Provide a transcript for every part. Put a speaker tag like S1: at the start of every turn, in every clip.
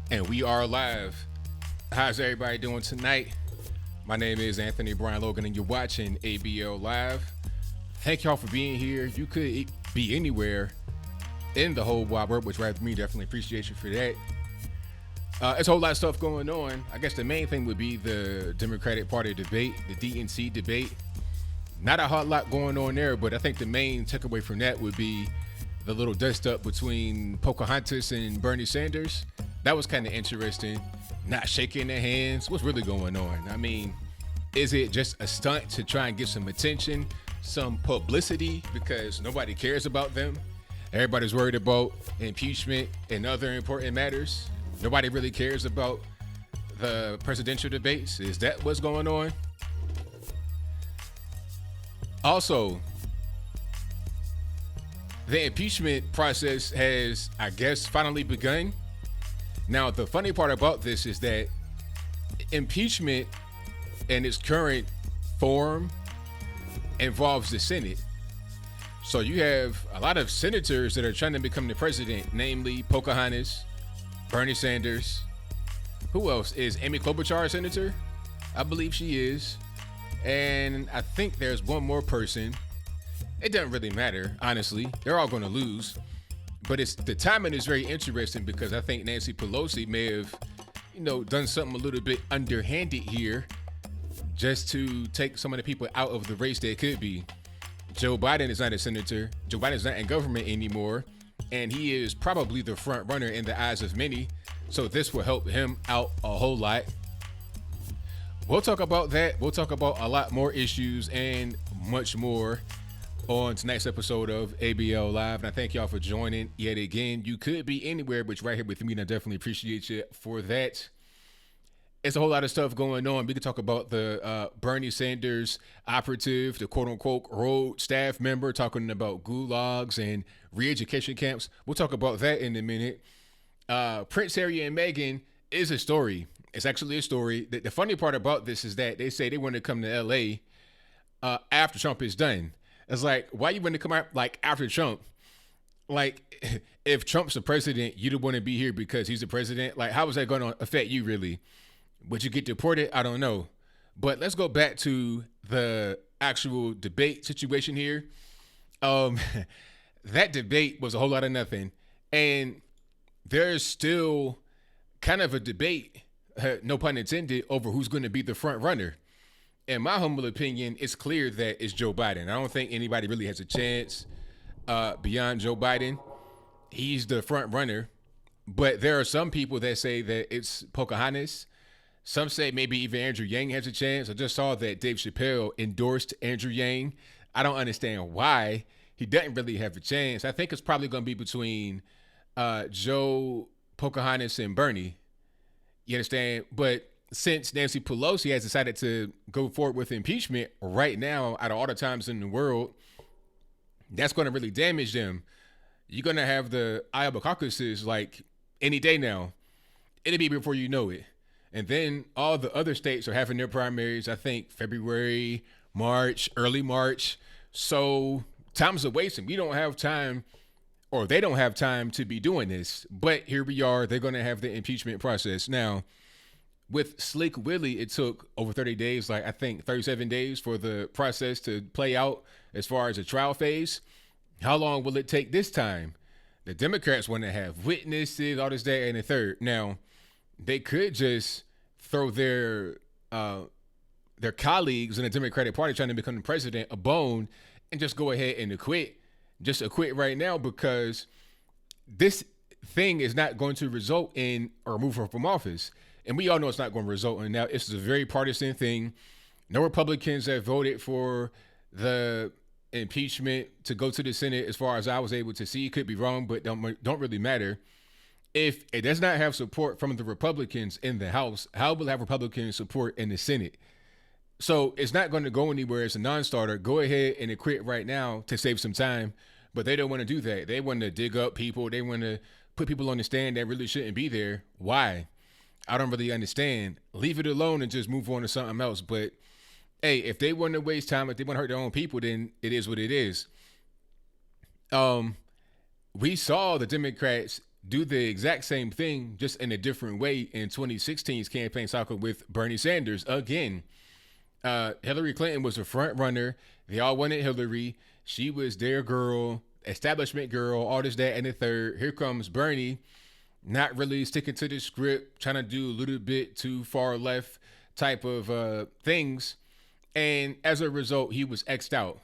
S1: And we are live. How's everybody doing tonight? My name is Anthony Brian Logan, and you're watching ABL Live. Thank y'all for being here. You could be anywhere in the whole wide world, which right with me, definitely appreciate you for that. There's a whole lot of stuff going on. I guess the main thing would be the Democratic Party debate, the DNC debate. Not a whole lot going on there, but I think the main takeaway from that would be the little dust up between Pocahontas and Bernie Sanders. That was kind of interesting. Not shaking their hands. What's really going on? I mean, is it just a stunt to try and get some attention, some publicity, because nobody cares about them? Everybody's worried about impeachment and other important matters. Nobody really cares about the presidential debates. Is that what's going on? Also, the impeachment process has, I guess, finally begun. Now, the funny part about this is that impeachment in its current form involves the Senate. So you have a lot of senators that are trying to become the president, namely Pocahontas, Bernie Sanders. Who else? Is Amy Klobuchar a senator? I believe she is. And I think there's one more person. It doesn't really matter, honestly. They're all going to lose. But the timing is very interesting because I think Nancy Pelosi may have, done something a little bit underhanded here just to take some of the people out of the race that could be. Joe Biden is not a senator. Joe Biden is not in government anymore. And he is probably the front runner in the eyes of many. So this will help him out a whole lot. We'll talk about that. We'll talk about a lot more issues and much more on tonight's episode of ABL Live. And I thank y'all for joining yet again. You could be anywhere, but you're right here with me, and I definitely appreciate you for that. It's a whole lot of stuff going on. We could talk about the Bernie Sanders operative, the quote-unquote road staff member, talking about gulags and re-education camps. We'll talk about that in a minute. Prince Harry and Meghan is a story. It's actually a story. The funny part about this is that they say they want to come to L.A. After Trump is done. It's like, why you want to come out like after Trump? Like, if Trump's the president, you don't want to be here because he's the president. Like, how is that going to affect you, really? Would you get deported? I don't know. But let's go back to the actual debate situation here. That debate was a whole lot of nothing. And there's still kind of a debate, no pun intended, over who's going to be the front runner. In my humble opinion, it's clear that it's Joe Biden. I don't think anybody really has a chance beyond Joe Biden. He's the front runner. But there are some people that say that it's Pocahontas. Some say maybe even Andrew Yang has a chance. I just saw that Dave Chappelle endorsed Andrew Yang. I don't understand why he doesn't really have a chance. I think it's probably going to be between Joe, Pocahontas, and Bernie. You understand? But since Nancy Pelosi has decided to go forward with impeachment right now, out of all the times in the world, that's going to really damage them. You're going to have the Iowa caucuses like any day now. It'll be before you know it. And then all the other states are having their primaries, I think February, March, early March. So time's a wasting. We don't have time, or they don't have time to be doing this. But here we are. They're going to have the impeachment process. Now, with Slick Willie, it took over 30 days, like I think 37 days for the process to play out as far as the trial phase. How long will it take this time? The Democrats want to have witnesses, all this, that, and the third. Now, they could just throw their colleagues in the Democratic Party trying to become the president a bone and just go ahead and acquit. Just acquit right now, because this thing is not going to result in a removal from office. And we all know it's not going to result in that. It's a very partisan thing. No Republicans have voted for the impeachment to go to the Senate, as far as I was able to see. Could be wrong, but don't really matter. If it does not have support from the Republicans in the House, how will it have Republican support in the Senate? So it's not going to go anywhere. It's a non-starter. Go ahead and acquit right now to save some time. But they don't want to do that. They want to dig up people. They want to put people on the stand that really shouldn't be there. Why? I don't really understand. Leave it alone and just move on to something else. But hey, if they want to waste time, if they want to hurt their own people, then it is what it is. We saw the Democrats do the exact same thing, just in a different way in 2016's campaign cycle with Bernie Sanders. Again, Hillary Clinton was a front runner. They all wanted Hillary. She was their girl, establishment girl, all this, that, and the third. Here comes Bernie, not really sticking to the script, trying to do a little bit too far left type of things. And as a result, he was X'd out,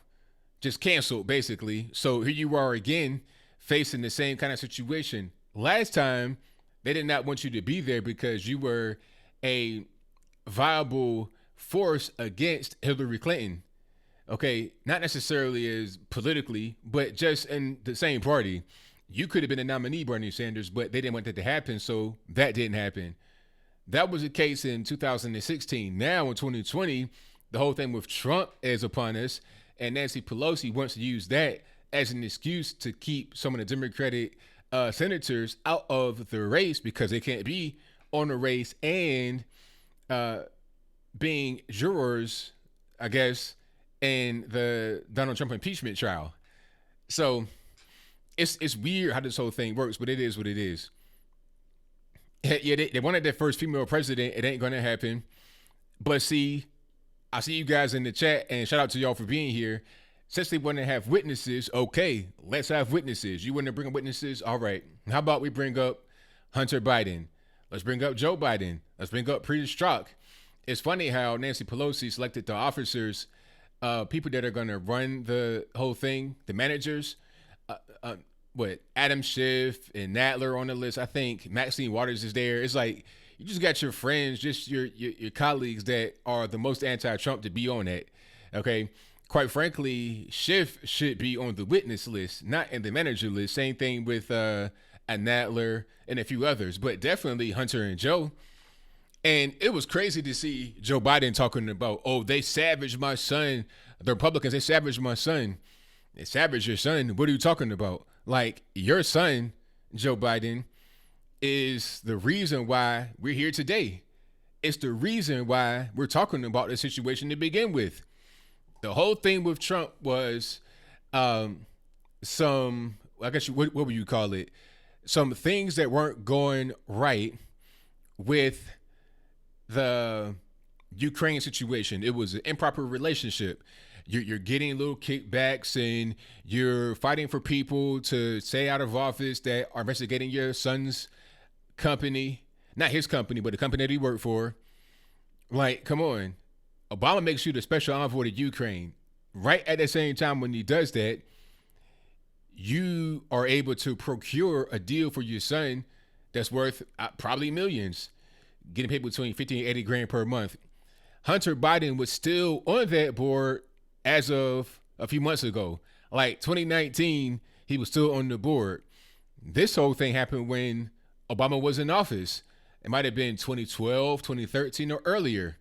S1: just canceled, basically. So here you are again, facing the same kind of situation. Last time, they did not want you to be there because you were a viable force against Hillary Clinton. Okay, not necessarily as politically, but just in the same party. You could have been a nominee, Bernie Sanders, but they didn't want that to happen, so that didn't happen. That was the case in 2016. Now in 2020, the whole thing with Trump is upon us, and Nancy Pelosi wants to use that as an excuse to keep some of the Democratic senators out of the race because they can't be on the race and being jurors, I guess, in the Donald Trump impeachment trial. So it's weird how this whole thing works, but it is what it is. Yeah, they wanted their first female president. It ain't going to happen. But see, I see you guys in the chat, and shout out to y'all for being here. Since they want to have witnesses, okay, let's have witnesses. You want to bring up witnesses? All right. How about we bring up Hunter Biden? Let's bring up Joe Biden. Let's bring up Peter Strzok. It's funny how Nancy Pelosi selected the officers, people that are going to run the whole thing, the managers. Adam Schiff and Nadler on the list. I think Maxine Waters is there. It's like you just got your friends, just your colleagues that are the most anti-Trump to be on that. Okay. Quite frankly, Schiff should be on the witness list, not in the manager list. Same thing with a Nadler and a few others, but definitely Hunter and Joe. And it was crazy to see Joe Biden talking about, oh, they savaged my son. The Republicans, they savaged my son. They savaged your son. What are you talking about? Like, your son, Joe Biden, is the reason why we're here today. It's the reason why we're talking about the situation to begin with. The whole thing with Trump was some, I guess, what would you call it? Some things that weren't going right with the Ukraine situation. It was an improper relationship. You're getting little kickbacks and you're fighting for people to stay out of office that are investigating your son's company. Not his company, but the company that he worked for. Like, come on. Obama makes you the special envoy to Ukraine. Right at the same time when he does that, you are able to procure a deal for your son that's worth probably millions, getting paid between 50 and 80 grand per month. Hunter Biden was still on that board as of a few months ago. Like 2019, he was still on the board. This whole thing happened when Obama was in office. It might have been 2012, 2013, or earlier.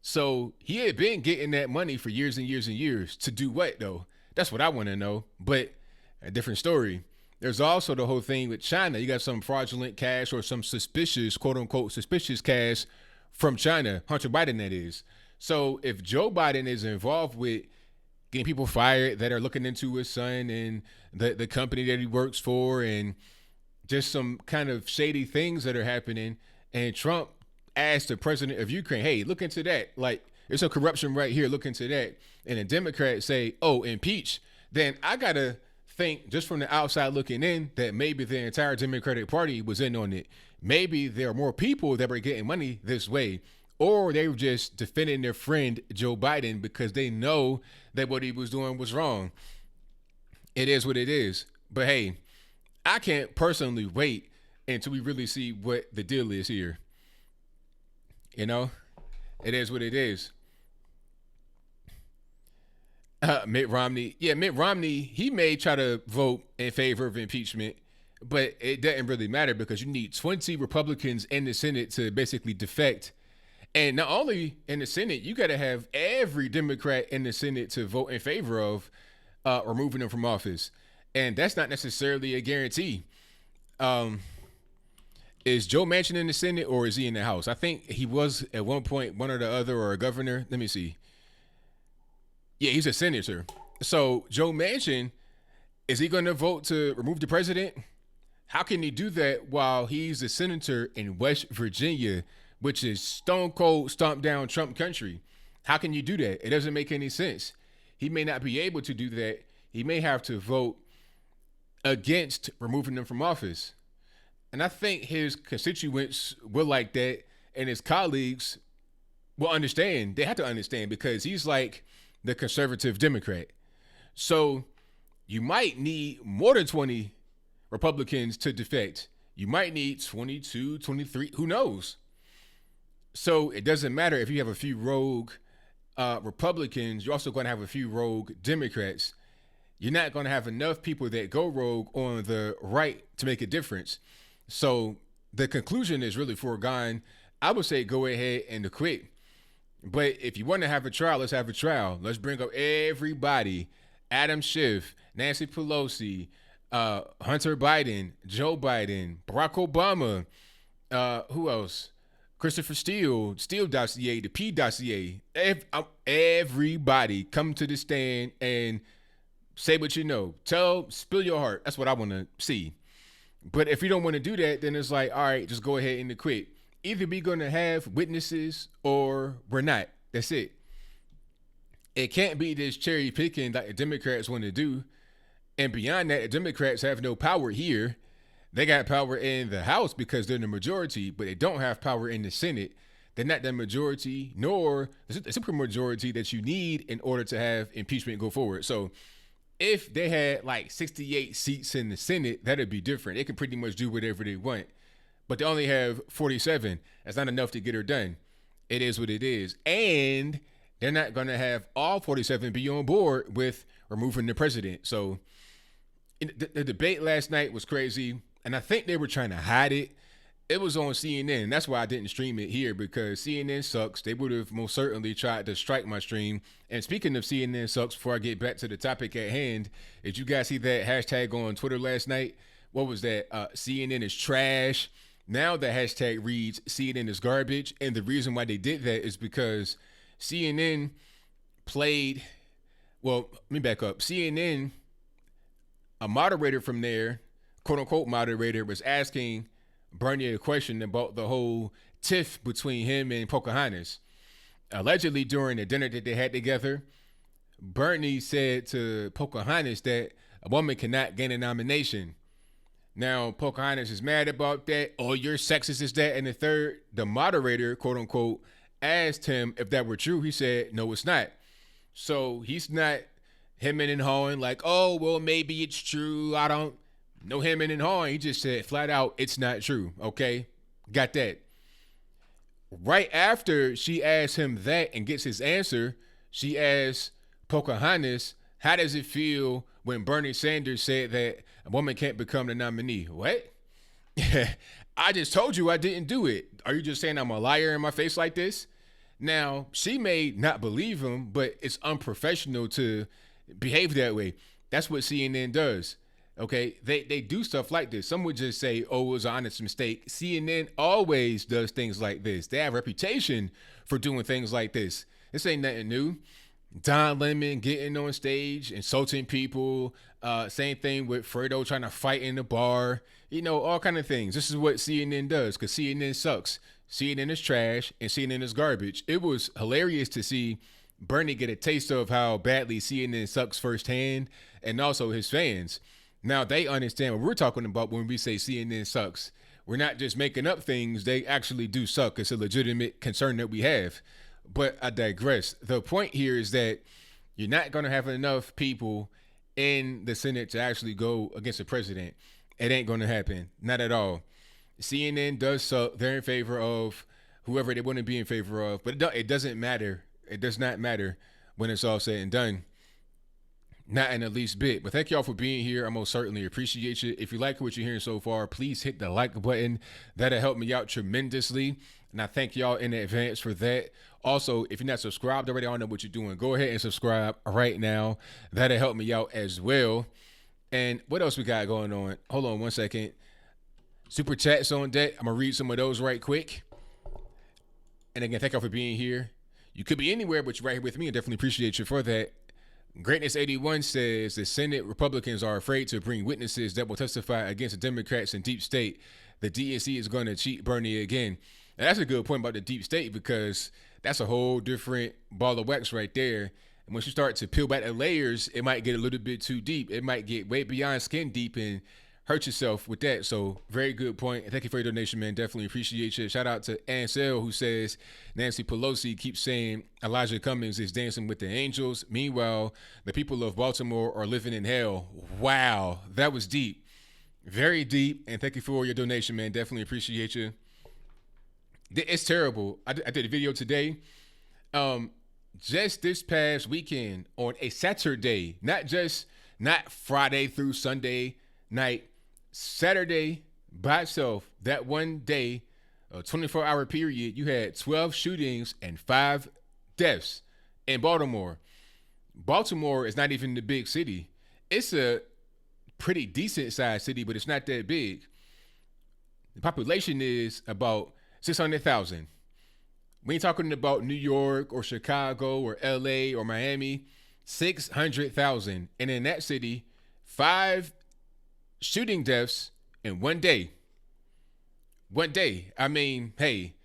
S1: So he had been getting that money for years and years and years. To do what, though? That's what I want to know. But a different story. There's also the whole thing with China. You got some fraudulent cash or some suspicious, quote unquote, suspicious cash from China. Hunter Biden, that is. So if Joe Biden is involved with getting people fired that are looking into his son and the company that he works for and just some kind of shady things that are happening, and Trump asked the president of Ukraine, hey, look into that. Like, there's some corruption right here. Look into that. And the Democrats say, oh, impeach. Then I got to think, just from the outside looking in, that maybe the entire Democratic Party was in on it. Maybe there are more people that were getting money this way. Or they were just defending their friend Joe Biden because they know that what he was doing was wrong. It is what it is. But hey, I can't personally wait until we really see what the deal is here. You know, it is what it is. Mitt Romney. Yeah, Mitt Romney, he may try to vote in favor of impeachment, but it doesn't really matter because you need 20 Republicans in the Senate to basically defect. And not only in the Senate, you got to have every Democrat in the Senate to vote in favor of removing them from office. And that's not necessarily a guarantee. Is Joe Manchin in the Senate or is he in the House? I think he was at one point one or the other, or a governor. Let me see. Yeah, he's a senator. So Joe Manchin, is he going to vote to remove the president? How can he do that while he's a senator in West Virginia, which is stone cold stomp down Trump country? How can you do that? It doesn't make any sense. He may not be able to do that. He may have to vote against removing them from office. And I think his constituents will like that, and his colleagues will understand. They have to understand because he's like the conservative Democrat. So you might need more than 20 Republicans to defect. You might need 22, 23, who knows? So it doesn't matter if you have a few rogue Republicans, you're also going to have a few rogue Democrats. You're not going to have enough people that go rogue on the right to make a difference. So the conclusion is really foregone. I would say go ahead and acquit. But if you want to have a trial, let's have a trial. Let's bring up everybody. Adam Schiff, Nancy Pelosi, Hunter Biden, Joe Biden, Barack Obama, who else? Christopher Steele dossier, the P dossier. Everybody come to the stand and say what you know. Spill your heart. That's what I want to see. But if you don't want to do that, then it's like, all right, just go ahead and acquit. Either we're going to have witnesses or we're not. That's it. It can't be this cherry picking that the Democrats want to do. And beyond that, the Democrats have no power here. They got power in the House because they're the majority, but they don't have power in the Senate. They're not the majority, nor the supermajority that you need in order to have impeachment go forward. So if they had like 68 seats in the Senate, that'd be different. They can pretty much do whatever they want. But they only have 47. That's not enough to get her done. It is what it is. And they're not going to have all 47 be on board with removing the president. So the debate last night was crazy. And I think they were trying to hide it. It was on CNN. That's why I didn't stream it here, because CNN sucks. They would have most certainly tried to strike my stream. And speaking of CNN sucks, before I get back to the topic at hand, did you guys see that hashtag on Twitter last night? What was that? CNN is trash. Now the hashtag reads CNN is garbage. And the reason why they did that is because CNN played, well, let me back up. CNN, a moderator from there, quote unquote moderator, was asking Bernie a question about the whole tiff between him and Pocahontas. Allegedly, during the dinner that they had together, Bernie said to Pocahontas that a woman cannot gain a nomination. Now, Pocahontas is mad about that. Oh, you're sexist, is that? And the third, the moderator, quote unquote, asked him if that were true. He said, no, it's not. So he's not hemming and hawing like, oh, well, maybe it's true. I don't know hemming and hawing. He just said flat out, it's not true. Okay, got that. Right after she asks him that and gets his answer, she asks Pocahontas, how does it feel when Bernie Sanders said that a woman can't become the nominee? What? I just told you I didn't do it. Are you just saying I'm a liar in my face like this? Now, she may not believe him, but it's unprofessional to behave that way. That's what CNN does. Okay, they do stuff like this. Some would just say, oh, it was an honest mistake. CNN always does things like this. They have a reputation for doing things like this. This ain't nothing new. Don Lemon getting on stage, insulting people. Same thing with Fredo trying to fight in the bar. You know, all kind of things. This is what CNN does, because CNN sucks. CNN is trash and CNN is garbage. It was hilarious to see Bernie get a taste of how badly CNN sucks firsthand, and also his fans. Now they understand what we're talking about when we say CNN sucks. We're not just making up things. They actually do suck. It's a legitimate concern that we have. But I digress. The point here is that you're not going to have enough people in the Senate to actually go against the president. It ain't going to happen. Not at all. CNN does suck. They're in favor of whoever they want to be in favor of. But it doesn't matter. It does not matter when it's all said and done. Not in the least bit. But thank y'all for being here. I most certainly appreciate you. If you like what you're hearing so far, please hit the like button. That'll help me out tremendously. And I thank y'all in advance for that. Also, if you're not subscribed already, I don't know what you're doing. Go ahead and subscribe right now. That'll help me out as well. And what else we got going on? Hold on one second. Super chats on deck. I'm going to read some of those right quick. And again, thank y'all for being here. You could be anywhere, but you're right here with me. I definitely appreciate you for that. Greatness 81 says the Senate Republicans are afraid to bring witnesses that will testify against the Democrats and deep state. The DNC is going to cheat Bernie again. And that's a good point about the deep state, because that's a whole different ball of wax right there. And once you start to peel back the layers, it might get a little bit too deep. It might get way beyond skin deep and hurt yourself with that. So very good point. Thank you for your donation, man. Definitely appreciate you. Shout out to Ansel, who says Nancy Pelosi keeps saying Elijah Cummings is dancing with the angels. Meanwhile, the people of Baltimore are living in hell. Wow, that was deep. Very deep. And thank you for your donation, man. Definitely appreciate you. It's terrible. I did a video today. Just this past weekend on a Saturday, not Friday through Sunday night, Saturday by itself, that one day, a 24-hour period, you had 12 shootings and 5 deaths in Baltimore. Baltimore is not even the big city. It's a pretty decent sized city, but it's not that big. The population is about 600,000. We ain't talking about New York or Chicago or LA or Miami. 600,000. And in that city, 5 shooting deaths in one day. One day. I mean, hey,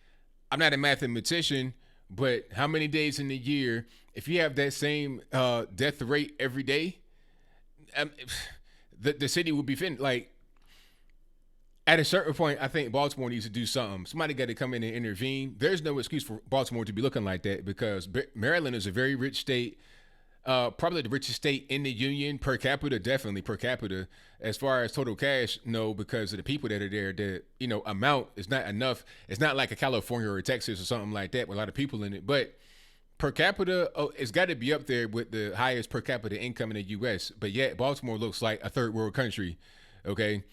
S1: I'm not a mathematician, but how many days in the year, if you have that same death rate every day, the city would be finished. Like, at a certain point, I think Baltimore needs to do something. Somebody got to come in and intervene. There's no excuse for Baltimore to be looking like that, because Maryland is a very rich state. Probably the richest state in the union per capita, definitely per capita. As far as total cash, no, because of the people that are there, the amount is not enough. It's not like a California or a Texas or something like that with a lot of people in it. But per capita, it's got to be up there with the highest per capita income in the U.S. But yet Baltimore looks like a third world country. Okay,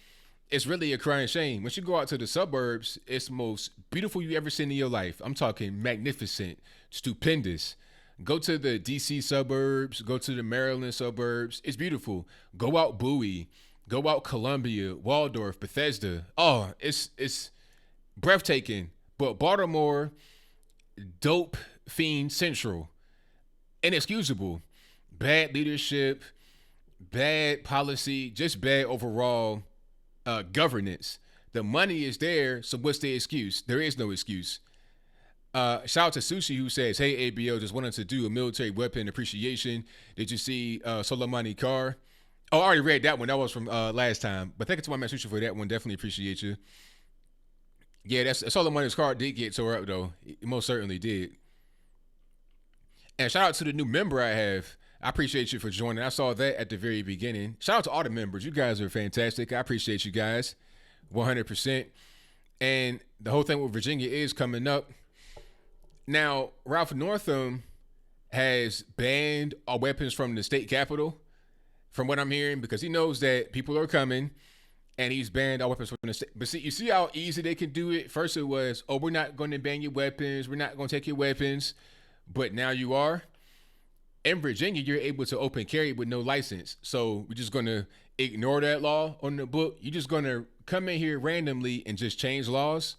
S1: it's really a crying shame. Once you go out to the suburbs, it's the most beautiful you ever seen in your life. I'm talking magnificent, stupendous. Go to the DC suburbs, go to the Maryland suburbs. It's beautiful. Go out Bowie, go out Columbia, Waldorf, Bethesda. Oh, it's breathtaking. But Baltimore, dope fiend central. Inexcusable. Bad leadership, bad policy, just bad overall governance. The money is there, so what's the excuse? There is no excuse. Shout out to Sushi, who says, hey, ABL, just wanted to do a military weapon appreciation. Did you see Soleimani Carr? Oh, I already read that one. That was from last time. But thank you to my man Sushi for that one. Definitely appreciate you. Yeah, that's Soleimani's Carr did get tore up, though. He most certainly did. And shout out to the new member I have. I appreciate you for joining. I saw that at the very beginning. Shout out to all the members. You guys are fantastic. I appreciate you guys 100%. And the whole thing with Virginia is coming up. Now, Ralph Northam has banned all weapons from the state capitol, from what I'm hearing, because he knows that people are coming, and he's banned all weapons from the state. But see, you see how easy they can do it? First it was, oh, we're not going to ban your weapons. We're not going to take your weapons. But now you are. In Virginia, you're able to open carry with no license. So we're just going to ignore that law on the book. You're just going to come in here randomly and just change laws.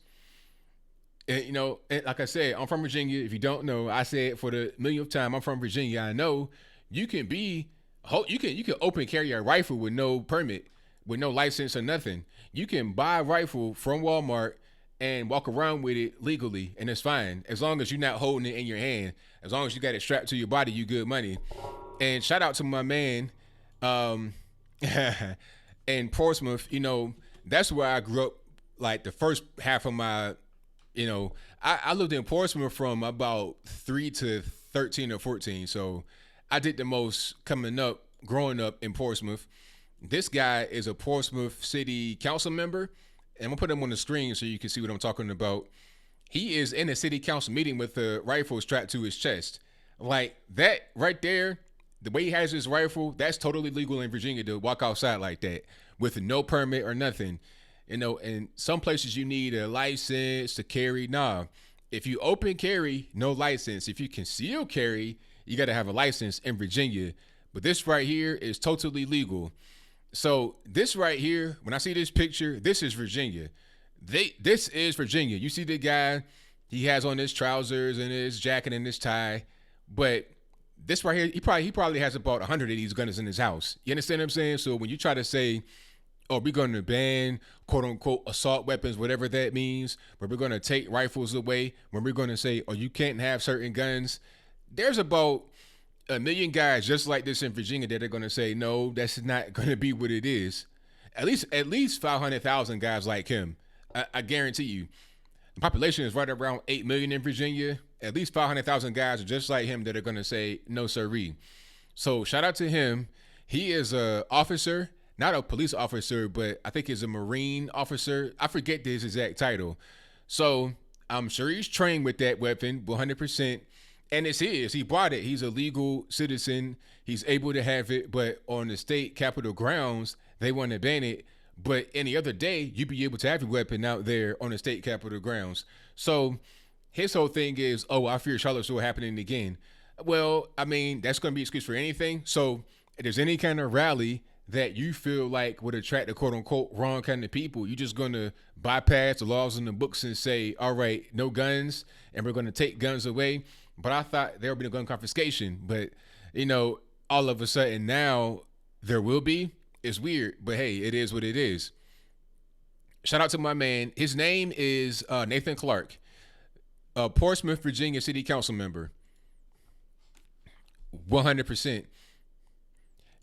S1: And, and like I said, I'm from Virginia. If you don't know, I said for the millionth time, I'm from Virginia. I know you can open carry a rifle with no permit, with no license or nothing. You can buy a rifle from Walmart and walk around with it legally, and it's fine. As long as you're not holding it in your hand, as long as you got it strapped to your body, you good money. And shout out to my man in Portsmouth. That's where I grew up, like the first half of my I lived in Portsmouth from about 3 to 13 or 14. So I did the most growing up in Portsmouth. This guy is a Portsmouth City Council member. And I'm going to put him on the screen so you can see what I'm talking about. He is in a city council meeting with a rifle strapped to his chest. Like that right there, the way he has his rifle, that's totally legal in Virginia to walk outside like that with no permit or nothing. In some places you need a license to carry. Nah, if you open carry, no license. If you conceal carry, you got to have a license in Virginia. But this right here is totally legal. So this right here, when I see this picture, this is Virginia. This is Virginia. You see the guy, he has on his trousers and his jacket and his tie. But this right here, he probably has about 100 of these guns in his house. You understand what I'm saying? So when you try to say, oh, we're going to ban quote unquote assault weapons, whatever that means, but we're going to take rifles away, when we're going to say, oh, you can't have certain guns, there's about a million guys just like this in Virginia that are going to say, no, that's not going to be what it is. At least 500,000 guys like him. I guarantee you. The population is right around 8 million in Virginia. At least 500,000 guys are just like him that are going to say, no, sirree. So shout out to him. He is a officer, not a police officer, but I think he's a Marine officer. I forget his exact title. So I'm sure he's trained with that weapon 100%. And it's his. He bought it. He's a legal citizen. He's able to have it. But on the state capitol grounds, they want to ban it. But any other day, you'd be able to have your weapon out there on the state capitol grounds. So his whole thing is, oh, I fear Charlottesville happening again. Well, I mean, that's going to be an excuse for anything. So if there's any kind of rally that you feel like would attract the quote unquote wrong kind of people, you're just going to bypass the laws in the books and say, all right, no guns, and we're going to take guns away. But I thought there would be no gun confiscation. But, all of a sudden now there will be. It's weird, but hey, it is what it is. Shout out to my man. His name is Nathan Clark, a Portsmouth, Virginia city council member. 100%.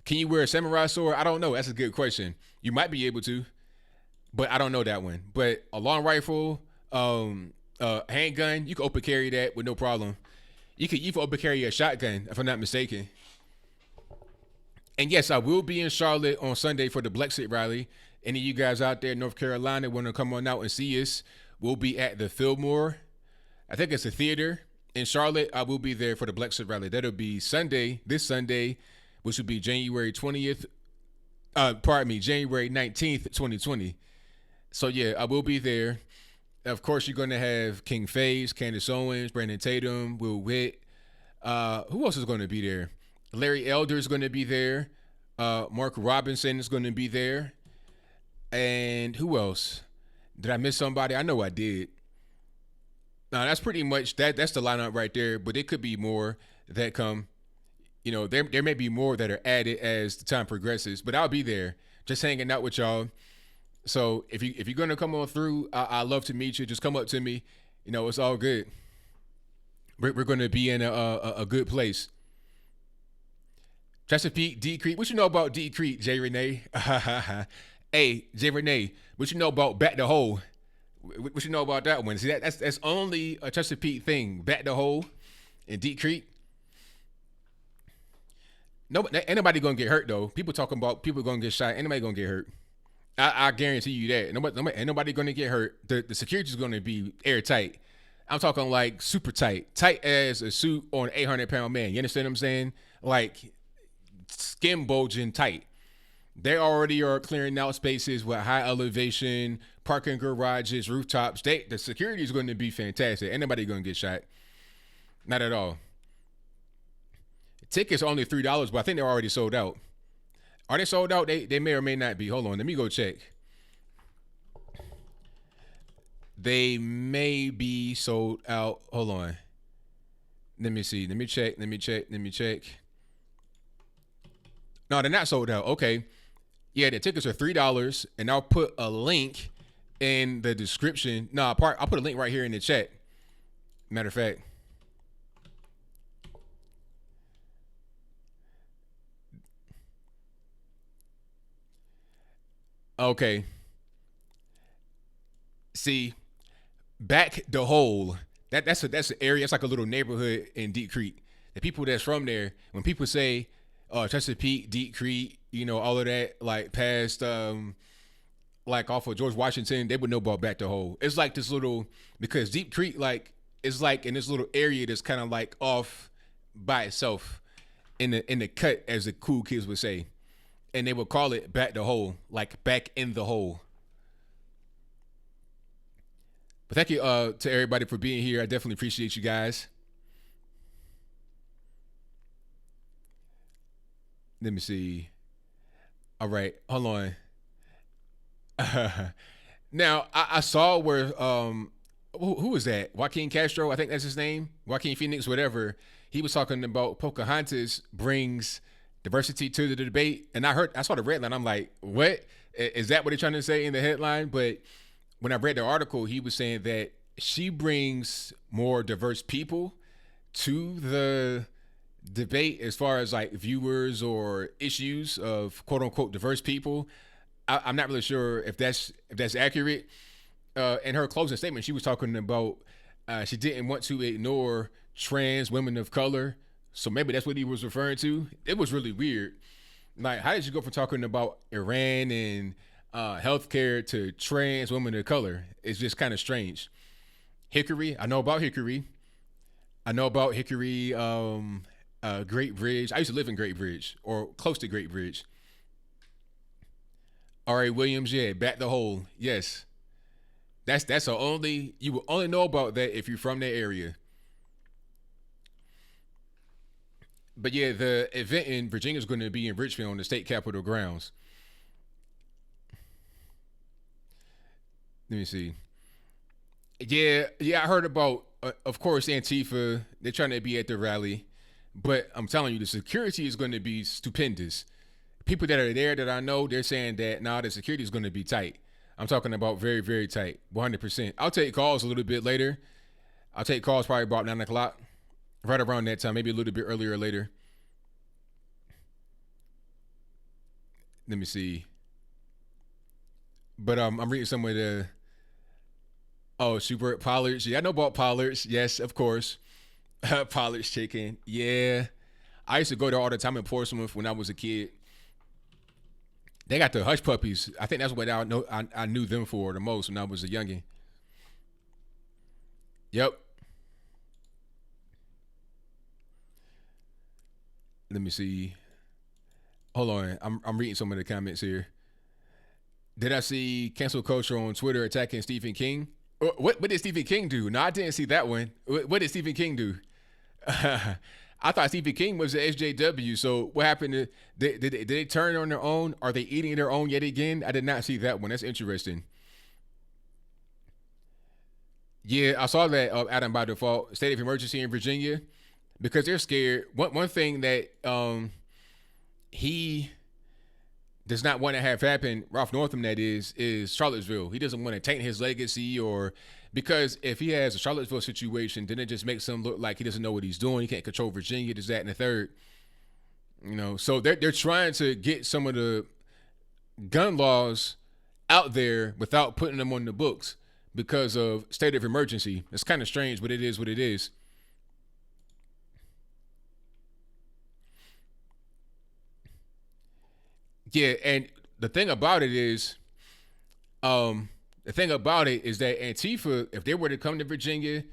S1: Can you wear a samurai sword? I don't know. That's a good question. You might be able to, but I don't know that one. But a long rifle, handgun, you can open carry that with no problem. You can even open carry a shotgun, if I'm not mistaken. And yes, I will be in Charlotte on Sunday for the Blexit rally. Any of you guys out there in North Carolina want to come on out and see us, we'll be at the Fillmore. I think it's a theater in Charlotte. I will be there for the Blexit rally. That'll be this Sunday, which will be January 19th, 2020. So yeah, I will be there. Of course, you're going to have King Faze, Candace Owens, Brandon Tatum, Will Witt. Who else is going to be there? Larry Elder is going to be there. Mark Robinson is going to be there. And who else? Did I miss somebody? I know I did. Now, that's pretty much that. That's the lineup right there. But it could be more that come. There may be more that are added as the time progresses. But I'll be there just hanging out with y'all. So if you're going to come on through, I'd love to meet you. Just come up to me. It's all good. We're going to be in a good place. Chesapeake, D Creek. What you know about D Creek, Jay Renee? Hey, Jay Renee, what you know about Back the Hole? What you know about that one? See, that's only a Chesapeake thing. Back the Hole in D Creek. No, ain't nobody gonna get hurt though. People talking about people gonna get shot. Ain't nobody gonna get hurt. I guarantee you that. Ain't nobody gonna get hurt. The security is gonna be airtight. I'm talking like super tight. Tight as a suit on an 800-pound man. You understand what I'm saying? Like skin bulging tight. They already are clearing out spaces with high elevation, parking garages, rooftops. The security is going to be fantastic. Ain't nobody going to get shot. Not at all. Tickets are only $3, but I think they're already sold out. Are they sold out? They may or may not be. Hold on. Let me go check. They may be sold out. Hold on. Let me see. Let me check. No, they're not sold out. Okay. Yeah, the tickets are $3, and I'll put a link in the description. No, I'll put a link right here in the chat. Matter of fact. Okay. See, Back the Hole. That's an area. It's like a little neighborhood in Deep Creek. The people that's from there, when people say Chesapeake, Deep Creek, all of that, like past like off of George Washington, they would know about Back the Hole. It's like this little, because Deep Creek is like in this little area that's kind of like off by itself in the cut, as the cool kids would say. And they would call it Back the Hole, like back in the hole. But thank you to everybody for being here. I definitely appreciate you guys. Let me see. All right, hold on. Now I saw where who was that? Joaquin Castro, I think that's his name. Joaquin Phoenix, whatever. he was talking about Pocahontas brings diversity to the debate. And I saw the red line. I'm like, what? Is that what they're trying to say in the headline? But when I read the article, he was saying that she brings more diverse people to the debate as far as like viewers or issues of quote unquote diverse people. I'm not really sure if that's accurate. In her closing statement, she was talking about she didn't want to ignore trans women of color. So maybe that's what he was referring to. It was really weird. Like, how did you go from talking about Iran and healthcare to trans women of color? It's just kind of strange. Hickory, I know about Hickory. Great Bridge. I used to live in Great Bridge or close to Great Bridge. R.A. Williams, yeah, back the hole. Yes. That's the only, you will only know about that if you're from that area. But yeah, the event in Virginia is going to be in Richmond on the state capitol grounds. Let me see. Yeah, I heard about, of course, Antifa. They're trying to be at the rally. But I'm telling you, the security is going to be stupendous. People that are there that I know, they're saying that, the security is going to be tight. I'm talking about very, very tight, 100%. I'll take calls a little bit later. I'll take calls probably about 9 o'clock, right around that time, maybe a little bit earlier or later. Let me see. But I'm reading some of the, super Pollards. Yeah, I know about Pollards. Yes, of course. Pollard's chicken. Yeah. I used to go there all the time in Portsmouth when I was a kid. They got the hush puppies. I think that's what I knew them for the most when I was a youngin'. Yep. Let me see. Hold on. I'm reading some of the comments here. Did I see cancel culture on Twitter attacking Stephen King? What did Stephen King do? No, I didn't see that one. What did Stephen King do? I thought Stephen King was the SJW. So what happened? Did they turn on their own? Are they eating their own yet again? I did not see that one. That's interesting. Yeah, I saw that Adam by default state of emergency in Virginia because they're scared. One thing that he does not want to have happen, Ralph Northam, that is Charlottesville. He doesn't want to taint his legacy because if he has a Charlottesville situation, then it just makes him look like he doesn't know what he's doing. He can't control Virginia, this, that, and the third. So they're trying to get some of the gun laws out there without putting them on the books because of state of emergency. It's kind of strange, but it is what it is. Yeah, and the thing about it is that Antifa, if they were to come to Virginia,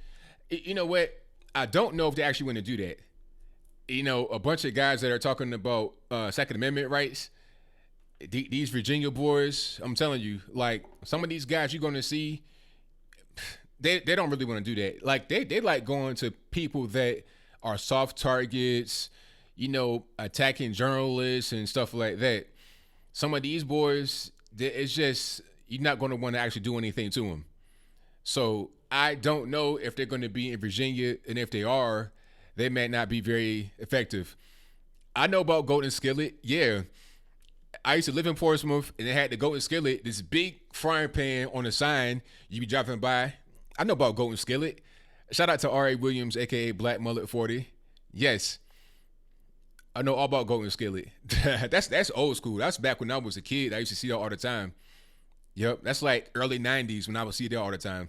S1: you know what? I don't know if they actually want to do that. A bunch of guys that are talking about Second Amendment rights, these Virginia boys, I'm telling you, like some of these guys you're going to see, they don't really want to do that. Like they like going to people that are soft targets, attacking journalists and stuff like that. Some of these boys, it's just, you're not going to want to actually do anything to them. So I don't know if they're going to be in Virginia, and if they are, they may not be very effective. I know about Golden Skillet. Yeah. I used to live in Portsmouth, and they had the Golden Skillet, this big frying pan on a sign you be driving by. I know about Golden Skillet. Shout out to R.A. Williams, a.k.a. Black Mullet 40. Yes. I know all about Golden Skillet. That's old school. That's back when I was a kid. I used to see that all the time. Yep, that's like early 90s when I would see that all the time.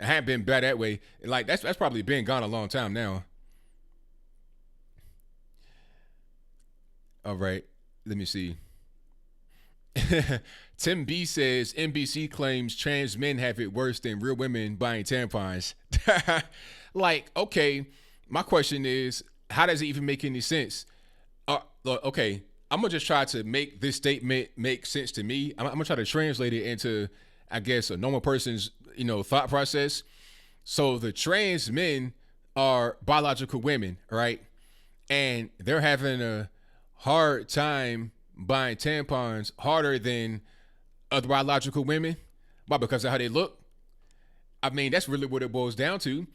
S1: I hadn't been bad that way. Like that's probably been gone a long time now. All right, let me see. Tim B says NBC claims trans men have it worse than real women buying tampons. Like, okay, my question is, how does it even make any sense? Okay, I'm going to just try to make this statement make sense to me. I'm going to try to translate it into, I guess, a normal person's, thought process. So the trans men are biological women, right? And they're having a hard time buying tampons harder than other biological women. Why? Because of how they look? I mean, that's really what it boils down to.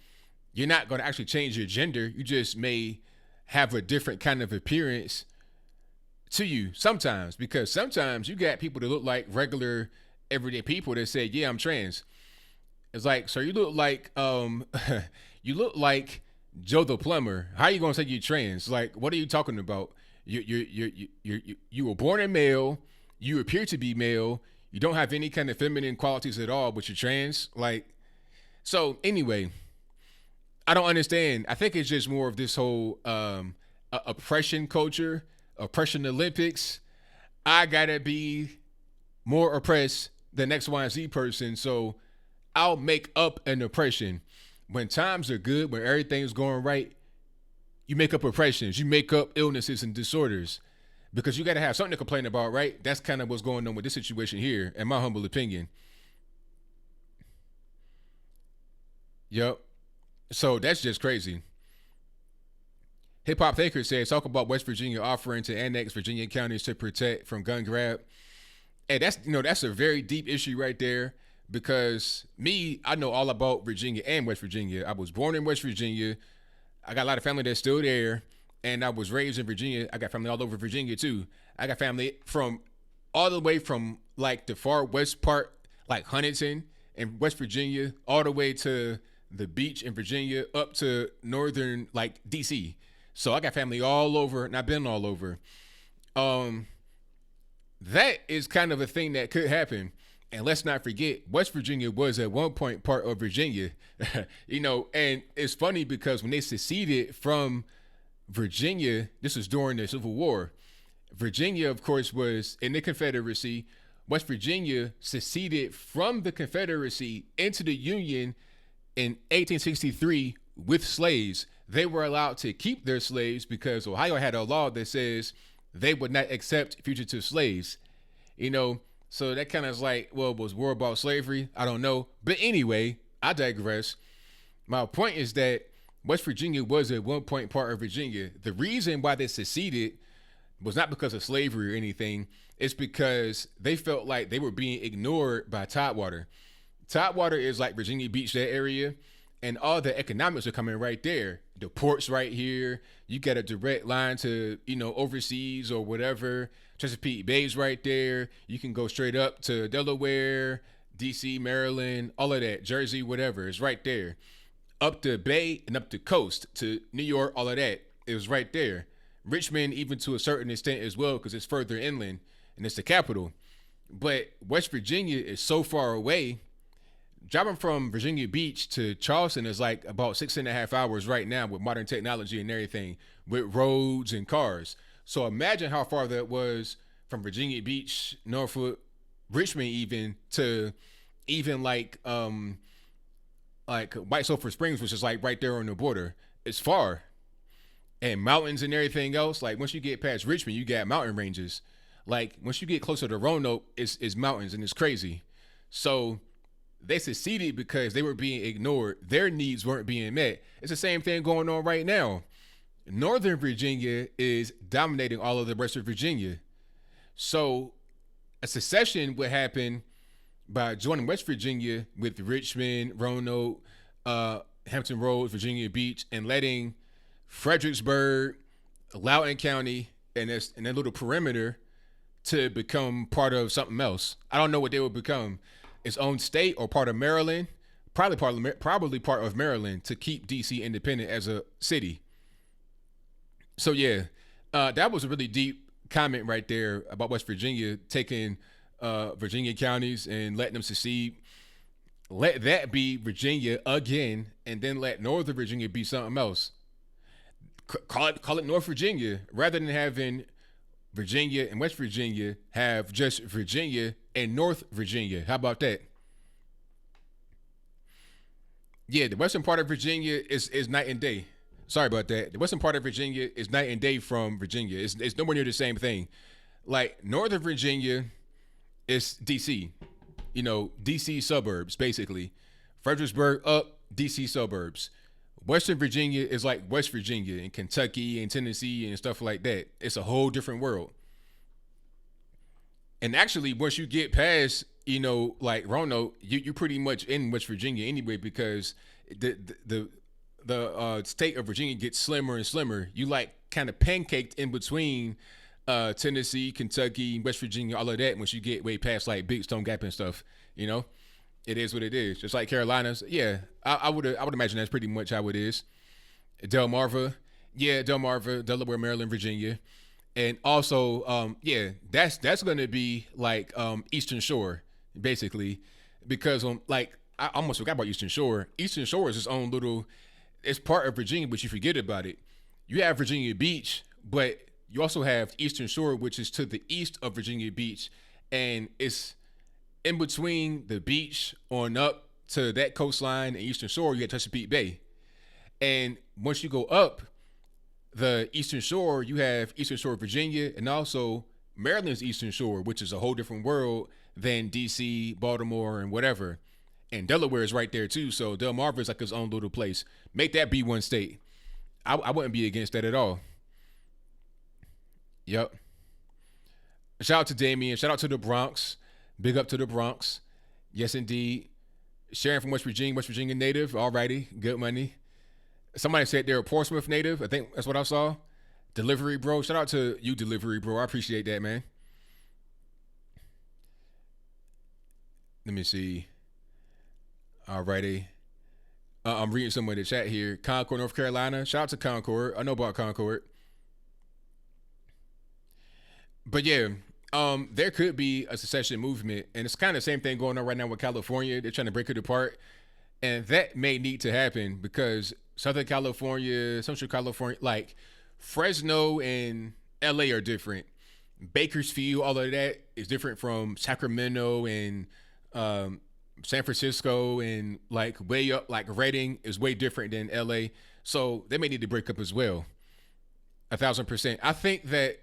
S1: you're not going to actually change your gender. You just may have a different kind of appearance to you sometimes, because sometimes you got people that look like regular everyday people that say, yeah, I'm trans. It's like, so you look like you look like Joe the plumber. How are you gonna say you're trans? Like, what are you talking about? You were born a male. You appear to be male. You don't have any kind of feminine qualities at all, but you're trans. Like, so anyway, I don't understand. I think it's just more of this whole oppression culture, oppression Olympics. I gotta be more oppressed than X, Y, and Z person, so I'll make up an oppression. When times are good, when everything's going right, you make up oppressions, you make up illnesses and disorders, because you got to have something to complain about, right? That's kind of what's going on with this situation here, in my humble opinion. Yep. So that's just crazy. Hip Hop Thinker says, talk about West Virginia offering to annex Virginia counties to protect from gun grab. And that's a very deep issue right there, because I know all about Virginia and West Virginia. I was born in West Virginia. I got a lot of family that's still there, and I was raised in Virginia. I got family all over Virginia too. I got family from all the way from like the far west part, like Huntington and West Virginia, all the way to the beach in Virginia, up to northern like DC. So I got family all over, and I've been all over. That is kind of a thing that could happen. And let's not forget, West Virginia was at one point part of Virginia, and it's funny because when they seceded from Virginia, this was during the Civil War. Virginia, of course, was in the Confederacy. West Virginia seceded from the Confederacy into the Union in 1863 with slaves. They were allowed to keep their slaves because Ohio had a law that says they would not accept fugitive slaves. So that kind of is like, well, was war about slavery? I don't know. But anyway, I digress. My point is that West Virginia was at one point part of Virginia. The reason why they seceded was not because of slavery or anything. It's because they felt like they were being ignored by Tidewater. Tidewater is like Virginia Beach, that area, and all the economics are coming right there. The port's right here. You got a direct line to, overseas or whatever. Chesapeake Bay's right there. You can go straight up to Delaware, DC, Maryland, all of that, Jersey, whatever. It's right there. Up the Bay and up the coast to New York, all of that. It was right there. Richmond, even to a certain extent as well, because it's further inland and it's the capital. But West Virginia is so far away. Driving from Virginia Beach to Charleston is like about 6.5 hours right now with modern technology and everything, with roads and cars. So imagine how far that was from Virginia Beach, Norfolk, Richmond, even to even like White Sulphur Springs, which is like right there on the border. It's far, and mountains and everything else. Like once you get past Richmond, you got mountain ranges. Like once you get closer to Roanoke, it's mountains and it's crazy. So they seceded because they were being ignored. Their needs weren't being met. It's the same thing going on right now. Northern Virginia is dominating all of the rest of Virginia. So a secession would happen by joining West Virginia with Richmond, Roanoke, Hampton Roads, Virginia Beach, and letting Fredericksburg, Loudoun County, and that little perimeter to become part of something else. I don't know what they would become. Its own state or part of Maryland, probably part of Maryland, to keep DC independent as a city. So yeah, that was a really deep comment right there about West Virginia taking Virginia counties and letting them secede. Let that be Virginia again, and then let Northern Virginia be something else. Call it North Virginia, rather than having Virginia and West Virginia have just Virginia and North Virginia. How about that? Yeah, the western part of Virginia is night and day. Sorry about that. The western part of Virginia is night and day from Virginia. It's nowhere near the same thing. Like Northern Virginia is DC. DC suburbs, basically. Fredericksburg up, DC suburbs. Western Virginia is like West Virginia and Kentucky and Tennessee and stuff like that. It's a whole different world. And actually, once you get past, like Roanoke, you're pretty much in West Virginia anyway, because the the state of Virginia gets slimmer and slimmer. You like kind of pancaked in between Tennessee, Kentucky, West Virginia, all of that. Once you get way past like Big Stone Gap and stuff, you know, it is what it is. Just like Carolinas, yeah, I would imagine that's pretty much how it is. Delmarva, Delaware, Maryland, Virginia, and also that's going to be like Eastern Shore basically, because I almost forgot about Eastern Shore. Eastern Shore is its own little. It's part of Virginia, but you forget about it. You have Virginia Beach, but you also have Eastern Shore, which is to the east of Virginia Beach, and it's in between the beach on up to that coastline and Eastern Shore. You got Chesapeake Bay, and once you go up the Eastern Shore, you have Eastern Shore, Virginia, and also Maryland's Eastern Shore, which is a whole different world than DC, Baltimore, and whatever. And Delaware is right there too, so Delmarva is like its own little place. Make that be one state. I wouldn't be against that at all. Yep. Shout out to Damien. Shout out to the Bronx. Big up to the Bronx. Yes, indeed. Sharon from West Virginia native. Alrighty. Good money. Somebody said they're a Portsmouth native. I think that's what I saw. Delivery Bro. Shout out to you, Delivery Bro. I appreciate that, man. Let me see. Alrighty. I'm reading some of the chat here. Concord, North Carolina. Shout out to Concord. I know about Concord. But yeah, there could be a secession movement, and it's kind of the same thing going on right now with California. They're trying to break it apart, and that may need to happen because Southern California, Central California, like Fresno and LA are different. Bakersfield, all of that is different from Sacramento and San Francisco, and like way up, like Redding is way different than LA. So they may need to break up as well. 1,000%. I think that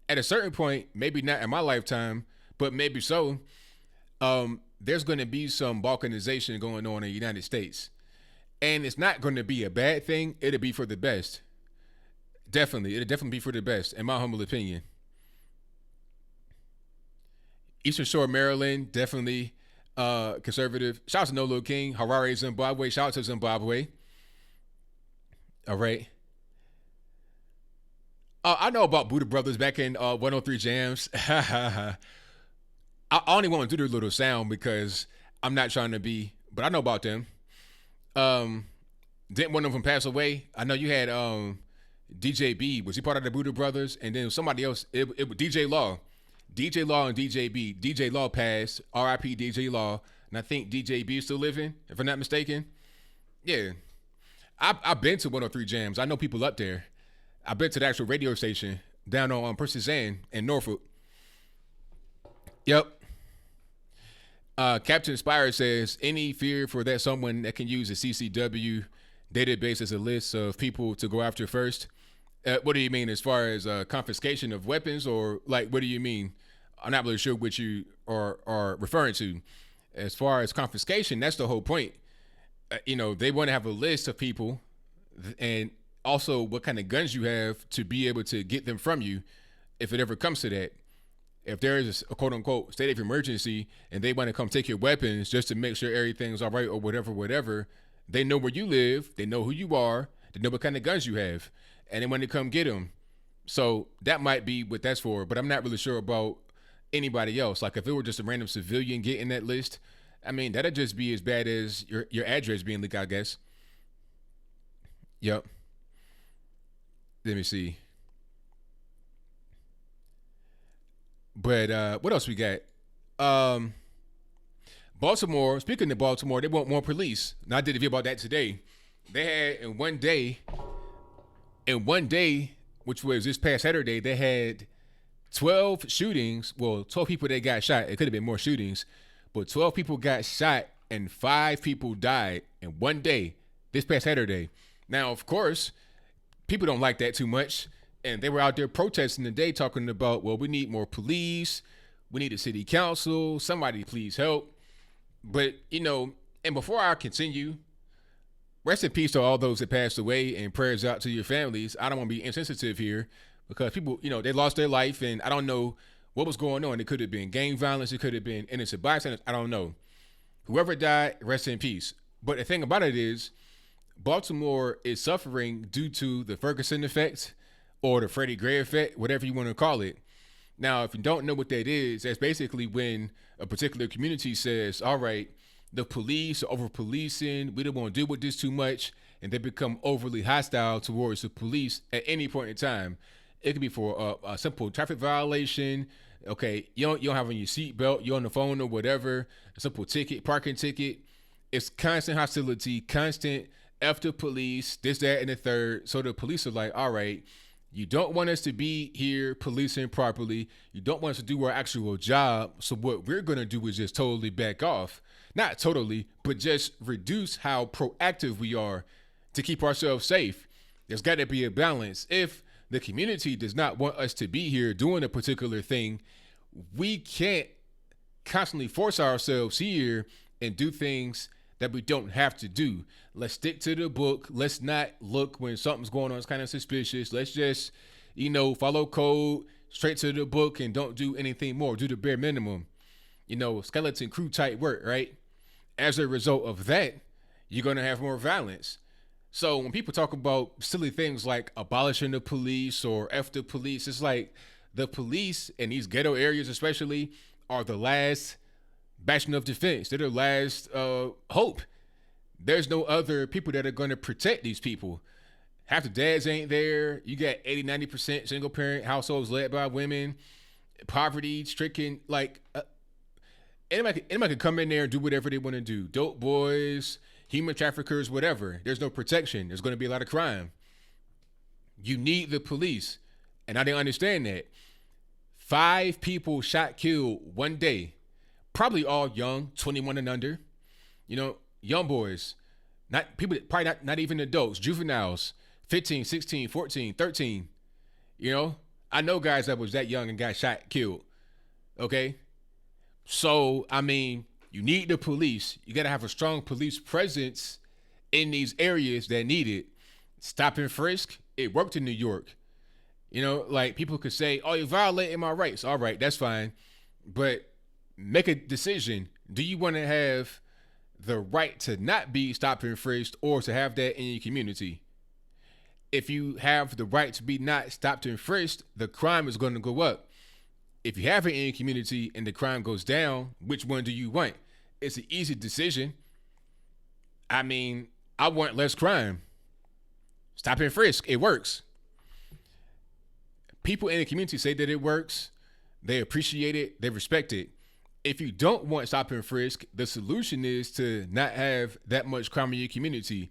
S1: at a certain point, maybe not in my lifetime, but maybe so, there's going to be some balkanization going on in the United States. And it's not going to be a bad thing. It'll be for the best. Definitely. It'll definitely be for the best, in my humble opinion. Eastern Shore, Maryland, definitely conservative. Shout out to No Little King. Harare, Zimbabwe. Shout out to Zimbabwe. All right. I know about Buddha Brothers back in 103 Jams. I only want to do their little sound because I'm not trying to be, but I know about them. Didn't one of them pass away? I know you had DJ B. Was he part of the Buddha Brothers? And then somebody else, it was DJ Law. DJ Law and DJ B. DJ Law passed. R.I.P. DJ Law. And I think DJ B is still living, if I'm not mistaken. Yeah. I've been to 103 Jams. I know people up there. I've been to the actual radio station down on Percy in Norfolk. Yep. Captain Spire says, any fear for that someone that can use a CCW database as a list of people to go after first? What do you mean as far as confiscation of weapons, or like, what do you mean? I'm not really sure what you are referring to. As far as confiscation, that's the whole point. They want to have a list of people and also what kind of guns you have to be able to get them from you if it ever comes to that. If there is a quote unquote state of emergency and they want to come take your weapons just to make sure everything's all right or whatever, they know where you live, they know who you are, they know what kind of guns you have, and they want to come get them. So that might be what that's for, but I'm not really sure about anybody else. Like if it were just a random civilian getting that list, I mean, that'd just be as bad as your address being leaked, I guess. Yep. Let me see. But what else we got? Baltimore, speaking of Baltimore, they want more police. Now, I did a video about that today. They had in one day, which was this past Saturday, they had 12 shootings. Well, 12 people that got shot. It could have been more shootings, but 12 people got shot and 5 people died in one day this past Saturday. Now, of course, people don't like that too much. And they were out there protesting today talking about, well, we need more police. We need a city council. Somebody please help. But, and before I continue, rest in peace to all those that passed away and prayers out to your families. I don't want to be insensitive here because people, they lost their life and I don't know what was going on. It could have been gang violence. It could have been innocent bystanders. I don't know. Whoever died, rest in peace. But the thing about it is, Baltimore is suffering due to the Ferguson effect or the Freddie Gray effect, whatever you want to call it. Now, if you don't know what that is, that's basically when a particular community says, all right, the police are over policing, we don't want to deal with this too much, and they become overly hostile towards the police at any point in time. It could be for a simple traffic violation. Okay, you don't have on your seatbelt, you're on the phone or whatever, a simple ticket, parking ticket. It's constant hostility, constant F the police, this, that, and the third. So the police are like, all right, you don't want us to be here policing properly. You don't want us to do our actual job. So what we're going to do is just totally back off. Not totally, but just reduce how proactive we are to keep ourselves safe. There's got to be a balance. If the community does not want us to be here doing a particular thing, we can't constantly force ourselves here and do things that we don't have to do. Let's stick to the book. Let's not look when something's going on. It's kind of suspicious. Let's just, follow code, straight to the book, and don't do anything more. Do the bare minimum. Skeleton crew type work, right? As a result of that, you're going to have more violence. So when people talk about silly things like abolishing the police or F the police, it's like the police in these ghetto areas especially are the last bastion of defense. They're the last hope. There's no other people that are going to protect these people. Half the dads ain't there. You got 80-90% single parent households led by women, poverty stricken. Like anybody can come in there and do whatever they want to do. Dope boys, human traffickers, whatever. There's no protection. There's going to be a lot of crime. You need the police. And I didn't understand that. 5 people shot, killed one day. Probably all young, 21 and under. Young boys. Not people, probably not even adults, juveniles, 15, 16, 14, 13. I know guys that was that young and got shot, killed. Okay? So, you need the police. You got to have a strong police presence in these areas that need it. Stop and frisk, it worked in New York. People could say, oh, you're violating my rights. All right, that's fine. But make a decision. Do you want to have the right to not be stopped and frisked or to have that in your community? If you have the right to be not stopped and frisked, the crime is going to go up. If you have it in your community and the crime goes down, which one do you want? It's an easy decision. I want less crime. Stop and frisk, it works. People in the community say that it works. They appreciate it. They respect it. If you don't want stop and frisk, the solution is to not have that much crime in your community,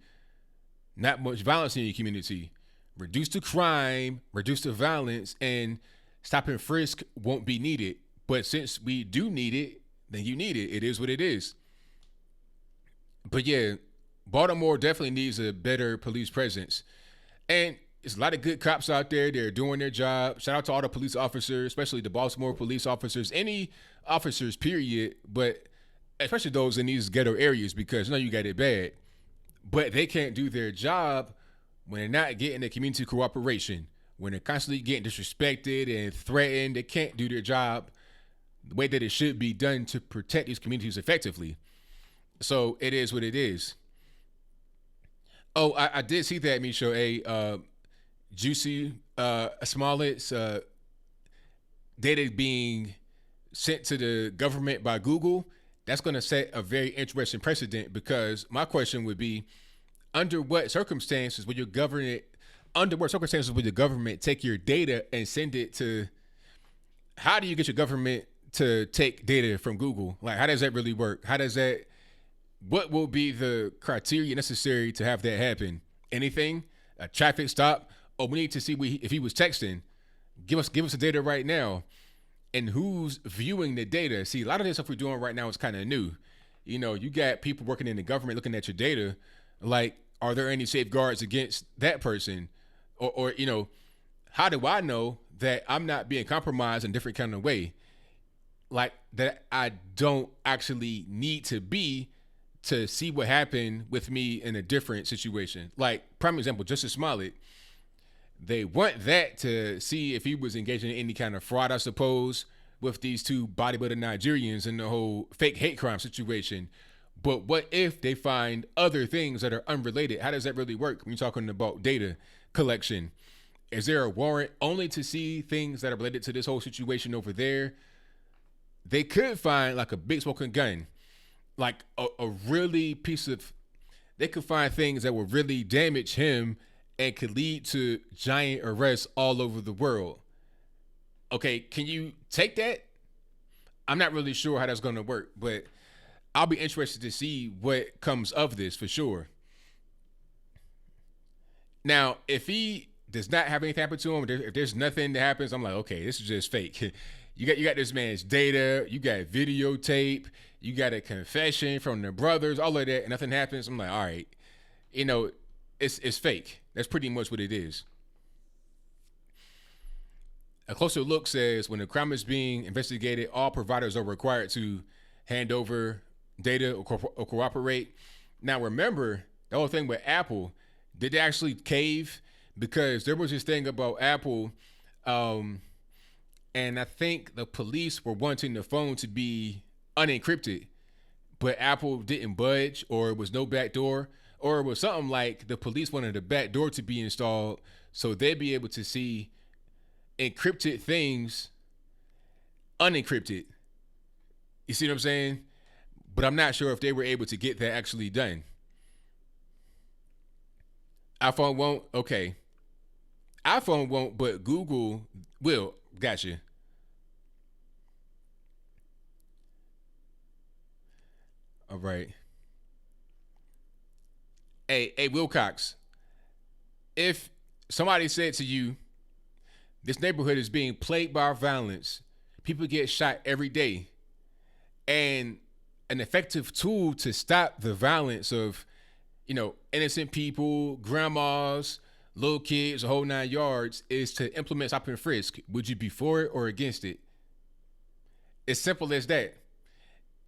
S1: not much violence in your community. Reduce the crime, reduce the violence, and stop and frisk won't be needed. But since we do need it, then you need it. It is what it is. But yeah, Baltimore definitely needs a better police presence. And there's a lot of good cops out there. They're doing their job. Shout out to all the police officers, especially the Baltimore police officers, any officers, period, but especially those in these ghetto areas, because you got it bad. But they can't do their job when they're not getting the community cooperation, when they're constantly getting disrespected and threatened. They can't do their job the way that it should be done to protect these communities effectively. So it is what it is. Oh, I did see that, Misho. Jussie Smollett's data being sent to the government by Google. That's going to set a very interesting precedent, because my question would be, under what circumstances would the government take your data and send it to? How do you get your government to take data from Google? Like, how does that really work? What will be the criteria necessary to have that happen? Anything? A traffic stop? Oh, we need to see if he was texting. Give us the data right now. And who's viewing the data? See, a lot of this stuff we're doing right now is kind of new. You got people working in the government looking at your data. Like, are there any safeguards against that person? Or how do I know that I'm not being compromised in a different kind of way? Like, that I don't actually need to be to see what happened with me in a different situation. Like, prime example, Jussie Smollett. They want that to see if he was engaging in any kind of fraud, I suppose, with these 2 bodybuilder Nigerians and the whole fake hate crime situation. But what if they find other things that are unrelated? How does that really work when you're talking about data collection? Is there a warrant only to see things that are related to this whole situation over there? They could find like a big smoking gun, like a really piece of, they could find things that would really damage him and could lead to giant arrests all over the world. Okay, can you take that? I'm not really sure how that's going to work, but I'll be interested to see what comes of this for sure. Now, if he does not have anything happen to him, if there's nothing that happens, I'm like, okay, this is just fake. You got this man's data, you got videotape, you got a confession from the brothers, all of that, and nothing happens. I'm like, all right, it's fake. That's pretty much what it is. A closer look says when a crime is being investigated, all providers are required to hand over data or cooperate. Now, remember, the whole thing with Apple, did they actually cave? Because there was this thing about Apple, and I think the police were wanting the phone to be unencrypted, but Apple didn't budge, or it was no back door, or it was something like the police wanted the back door to be installed so they'd be able to see encrypted things unencrypted. You see what I'm saying? But I'm not sure if they were able to get that actually done. iPhone won't? Okay. iPhone won't, but Google will. Gotcha. All right. Hey, Wilcox, if somebody said to you, this neighborhood is being plagued by violence, people get shot every day, and an effective tool to stop the violence of, innocent people, grandmas, little kids, a whole 9 yards, is to implement stop and frisk. Would you be for it or against it? It's simple as that.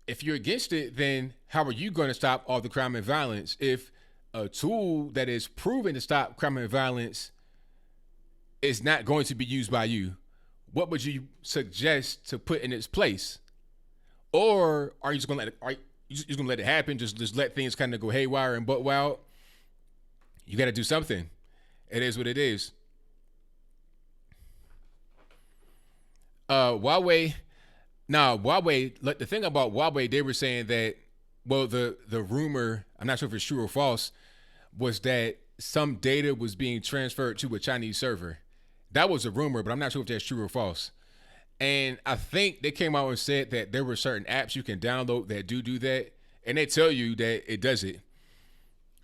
S1: If you're against it, then how are you going to stop all the crime and violence if a tool that is proven to stop crime and violence is not going to be used by you? What would you suggest to put in its place? Or are you just gonna let it happen? Just let things kind of go haywire and butt wild? You got to do something. It is what it is. Huawei. Now, Huawei. Like, the thing about Huawei, they were saying that, well, the rumor, I'm not sure if it's true or false, was that some data was being transferred to a Chinese server. That was a rumor, but I'm not sure if that's true or false. And I think they came out and said that there were certain apps you can download that do that, and they tell you that it does it.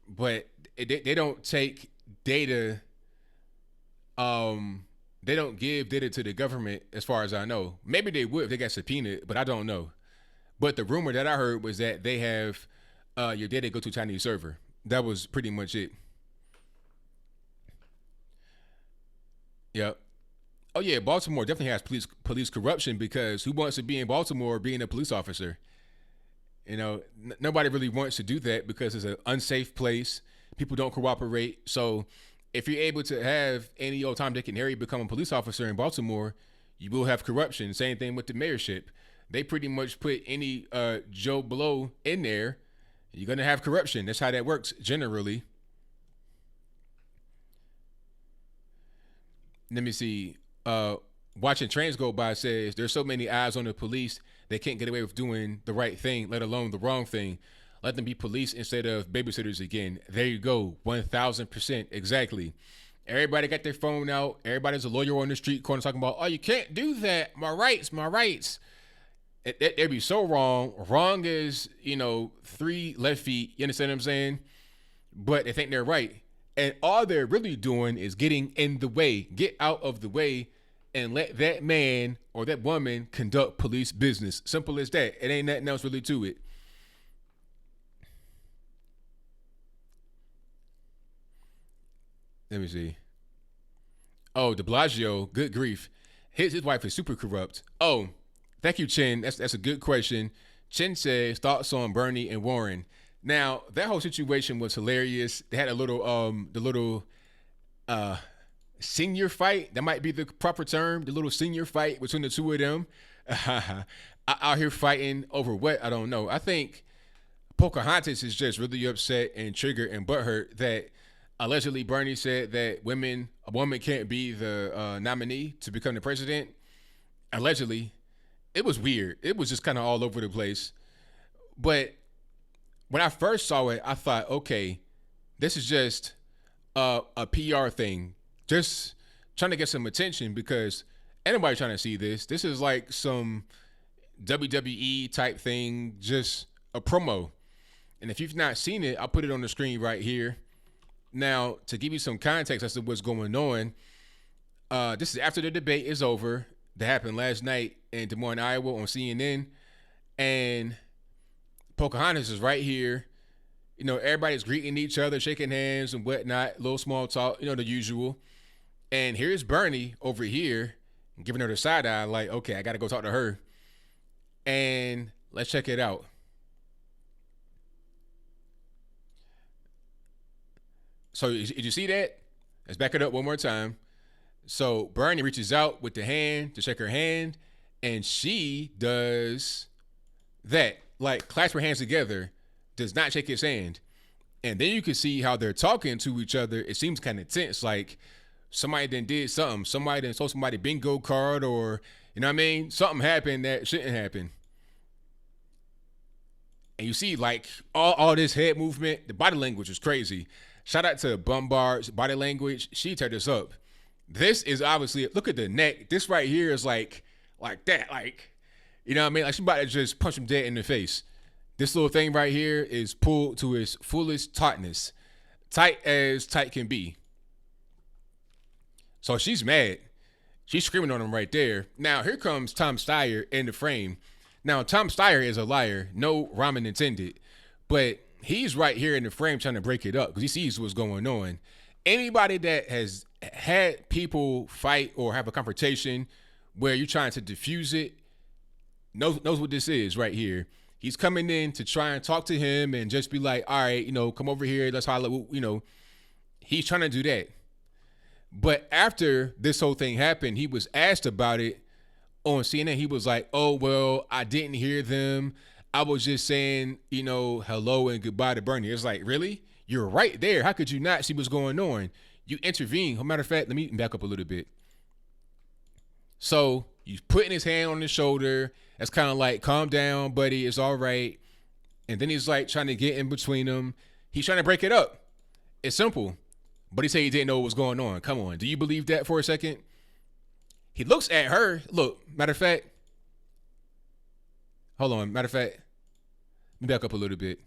S1: But they don't take data. They don't give data to the government, as far as I know. Maybe they would if they got subpoenaed, but I don't know. But the rumor that I heard was that they have your data go to a Chinese server. That was pretty much it. Yep. Oh yeah, Baltimore definitely has police corruption, because who wants to be in Baltimore being a police officer? Nobody really wants to do that because it's an unsafe place. People don't cooperate. So if you're able to have any old Tom, Dick, and Harry become a police officer in Baltimore, you will have corruption. Same thing with the mayorship. They pretty much put any Joe Blow in there, you're going to have corruption. That's how that works generally. Let me see. Watching trains go by says there's so many eyes on the police, they can't get away with doing the right thing, let alone the wrong thing. Let them be police instead of babysitters again. There you go. 1,000%. Exactly. Everybody got their phone out. Everybody's a lawyer on the street corner talking about, oh, you can't do that. My rights, my rights. It'd be so wrong. Wrong is, 3 left feet. You understand what I'm saying? But they think they're right. And all they're really doing is getting in the way. Get out of the way and let that man or that woman conduct police business. Simple as that. It ain't nothing else really to it. Let me see. Oh, de Blasio, good grief. His wife is super corrupt. Oh, thank you, Chin. That's a good question. Chin says thoughts on Bernie and Warren. Now, that whole situation was hilarious. They had a little senior fight. That might be the proper term. The little senior fight between the two of them. Out here fighting over what? I don't know. I think Pocahontas is just really upset and triggered and butthurt that allegedly Bernie said that a woman can't be the nominee to become the president. Allegedly, it was weird. It was just kind of all over the place. But when I first saw it, I thought, okay, this is just a PR thing, just trying to get some attention because anybody trying to see this. This is like some WWE type thing, just a promo. And if you've not seen it, I'll put it on the screen right here. Now, to give you some context as to what's going on, this is after the debate is over that happened last night in Des Moines, Iowa on CNN. And Pocahontas is right here. You know, everybody's greeting each other, shaking hands and whatnot, little small talk, you know, the usual. And here's Bernie over here giving her the side eye like, okay, I got to go talk to her. And let's check it out. So did you see that? Let's back it up one more time. So Bernie reaches out with the hand to shake her hand, and she does that, like clasp her hands together, does not shake his hand. And then you can see how they're talking to each other. It seems kind of tense, like somebody then did something. Somebody then stole somebody bingo card, or, you know what I mean? Something happened that shouldn't happen. And you see like all this head movement, the body language is crazy. Shout out to Bombard's body language. She turned this up. This is obviously, look at the neck. This right here is like that. Like, you know what I mean? Like somebody just punched him dead in the face. This little thing right here is pulled to its fullest tightness. Tight as tight can be. So she's mad. She's screaming on him right there. Now, here comes Tom Steyer in the frame. Now, Tom Steyer is a liar. No rhyming intended. But he's right here in the frame trying to break it up because he sees what's going on. Anybody that has had people fight or have a confrontation where you're trying to diffuse it knows what this is right here. He's coming in to try and talk to him and just be like, all right, you know, come over here. Let's holler. You know, he's trying to do that. But after this whole thing happened, he was asked about it on CNN. He was like, oh, well, I didn't hear them. I was just saying, you know, hello and goodbye to Bernie. It's like, really? You're right there. How could you not see what's going on? You intervene. As a matter of fact, let me back up a little bit. So he's putting his hand on his shoulder. That's kind of like, calm down, buddy. It's all right. And then he's like trying to get in between them. He's trying to break it up. It's simple. But he said he didn't know what was going on. Come on. Do you believe that for a second? He looks at her. Look, matter of fact. Hold on. Matter of fact. Let me back up a little bit.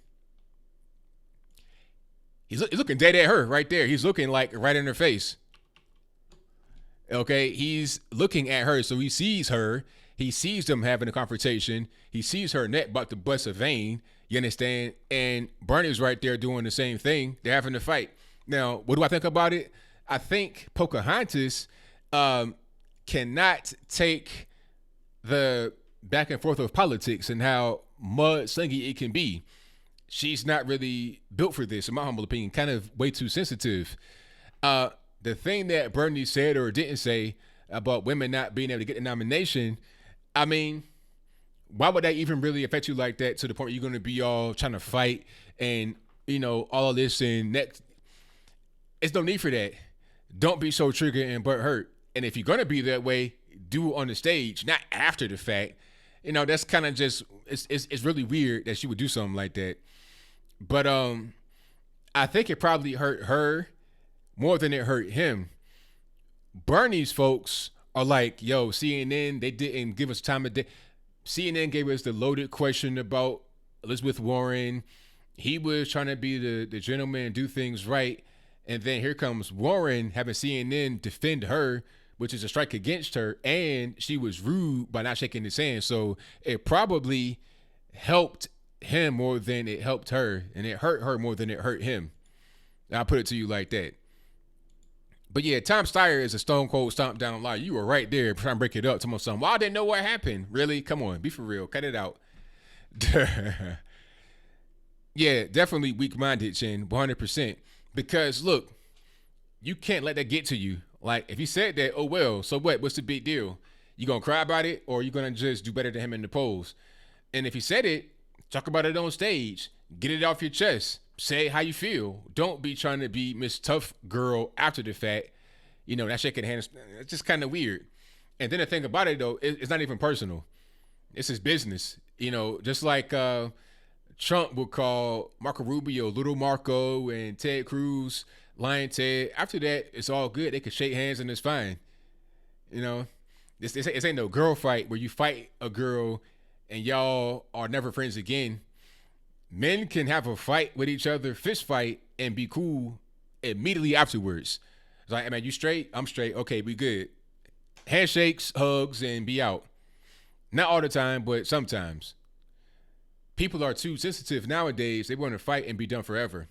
S1: He's looking dead at her right there. He's looking like right in her face. Okay, he's looking at her, so he sees her. He sees them having a confrontation. He sees her neck about to bust a vein. You understand? And Bernie's right there doing the same thing. They're having to fight. Now, what do I think about it? I think Pocahontas cannot take the back and forth of politics and how mud-slingy it can be. She's not really built for this, in my humble opinion, kind of way too sensitive. The thing that Bernie said or didn't say about women not being able to get the nomination, I mean, why would that even really affect you like that to the point where you're going to be all trying to fight and, you know, all of this and next? It's no need for that. Don't be so triggered and butthurt. And if you're going to be that way, do it on the stage, not after the fact. You know, that's kind of just, it's really weird that she would do something like that. But I think it probably hurt her more than it hurt him. Bernie's folks are like, yo, CNN, they didn't give us time of day. CNN gave us the loaded question about Elizabeth Warren. He was trying to be the gentleman and do things right. And then here comes Warren having CNN defend her, which is a strike against her. And she was rude by not shaking his hand. So it probably helped him more than it helped her. And it hurt her more than it hurt him. I'll put it to you like that. But yeah, Tom Steyer is a stone cold stomp down liar. You were right there trying to break it up. Tell something. Well, I didn't know what happened. Really? Come on. Be for real. Cut it out. Yeah, definitely weak-minded, Chin. 100%. Because, look, you can't let that get to you. Like, if he said that, oh, well, so what? What's the big deal? You going to cry about it, or you going to just do better than him in the polls? And if he said it, talk about it on stage. Get it off your chest. Say how you feel. Don't be trying to be Miss Tough Girl after the fact. That shaking hands, it's just kind of weird. And then the thing about it, though, it's not even personal. It's his business. Just like Trump would call Marco Rubio Little Marco and Ted Cruz Lion Ted. After that, it's all good. They can shake hands and it's fine. This ain't no girl fight where you fight a girl and y'all are never friends again. Men can have a fight with each other, fist fight, and be cool immediately afterwards. It's like, hey man, you straight? I'm straight. Okay, we good. Handshakes, hugs, and be out. Not all the time, but sometimes. People are too sensitive nowadays. They want to fight and be done forever.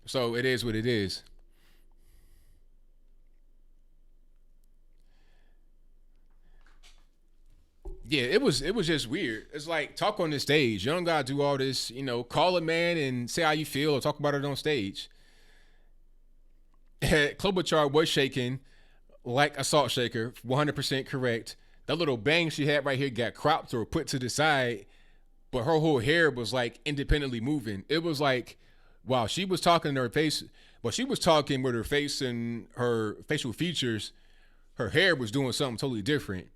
S1: So it is what it is. Yeah, it was just weird. It's like, talk on the stage. You don't gotta do all this, call a man and say how you feel or talk about it on stage. Klobuchar was shaking like a salt shaker, 100% correct. That little bang she had right here got cropped or put to the side, but her whole hair was like independently moving. It was like, wow, she was talking to her face, but she was talking with her face and her facial features. Her hair was doing something totally different.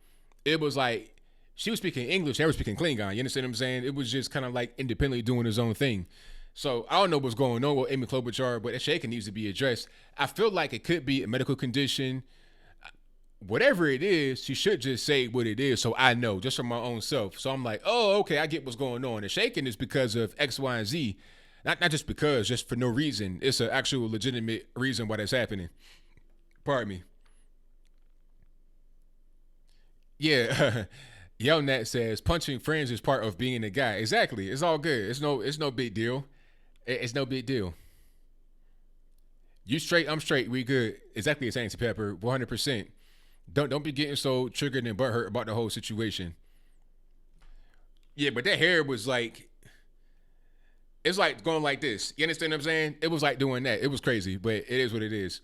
S1: It was like, she was speaking English, they were speaking Klingon. You understand what I'm saying? It was just kind of like independently doing his own thing. So I don't know what's going on with Amy Klobuchar, but that shaking needs to be addressed. I feel like it could be a medical condition. Whatever it is, she should just say what it is so I know, just for my own self. So I'm like, oh, okay, I get what's going on. The shaking is because of X, Y, and Z. Not just because, just for no reason. It's an actual legitimate reason why that's happening. Pardon me. Yeah. Yelnat says punching friends is part of being a guy. Exactly. It's all good. It's no big deal. It's no big deal. You straight, I'm straight. We good. Exactly the same to Pepper. 100%. Don't be getting so triggered and butthurt about the whole situation. Yeah, but that hair was like, it's like going like this. You understand what I'm saying? It was like doing that. It was crazy, but it is what it is.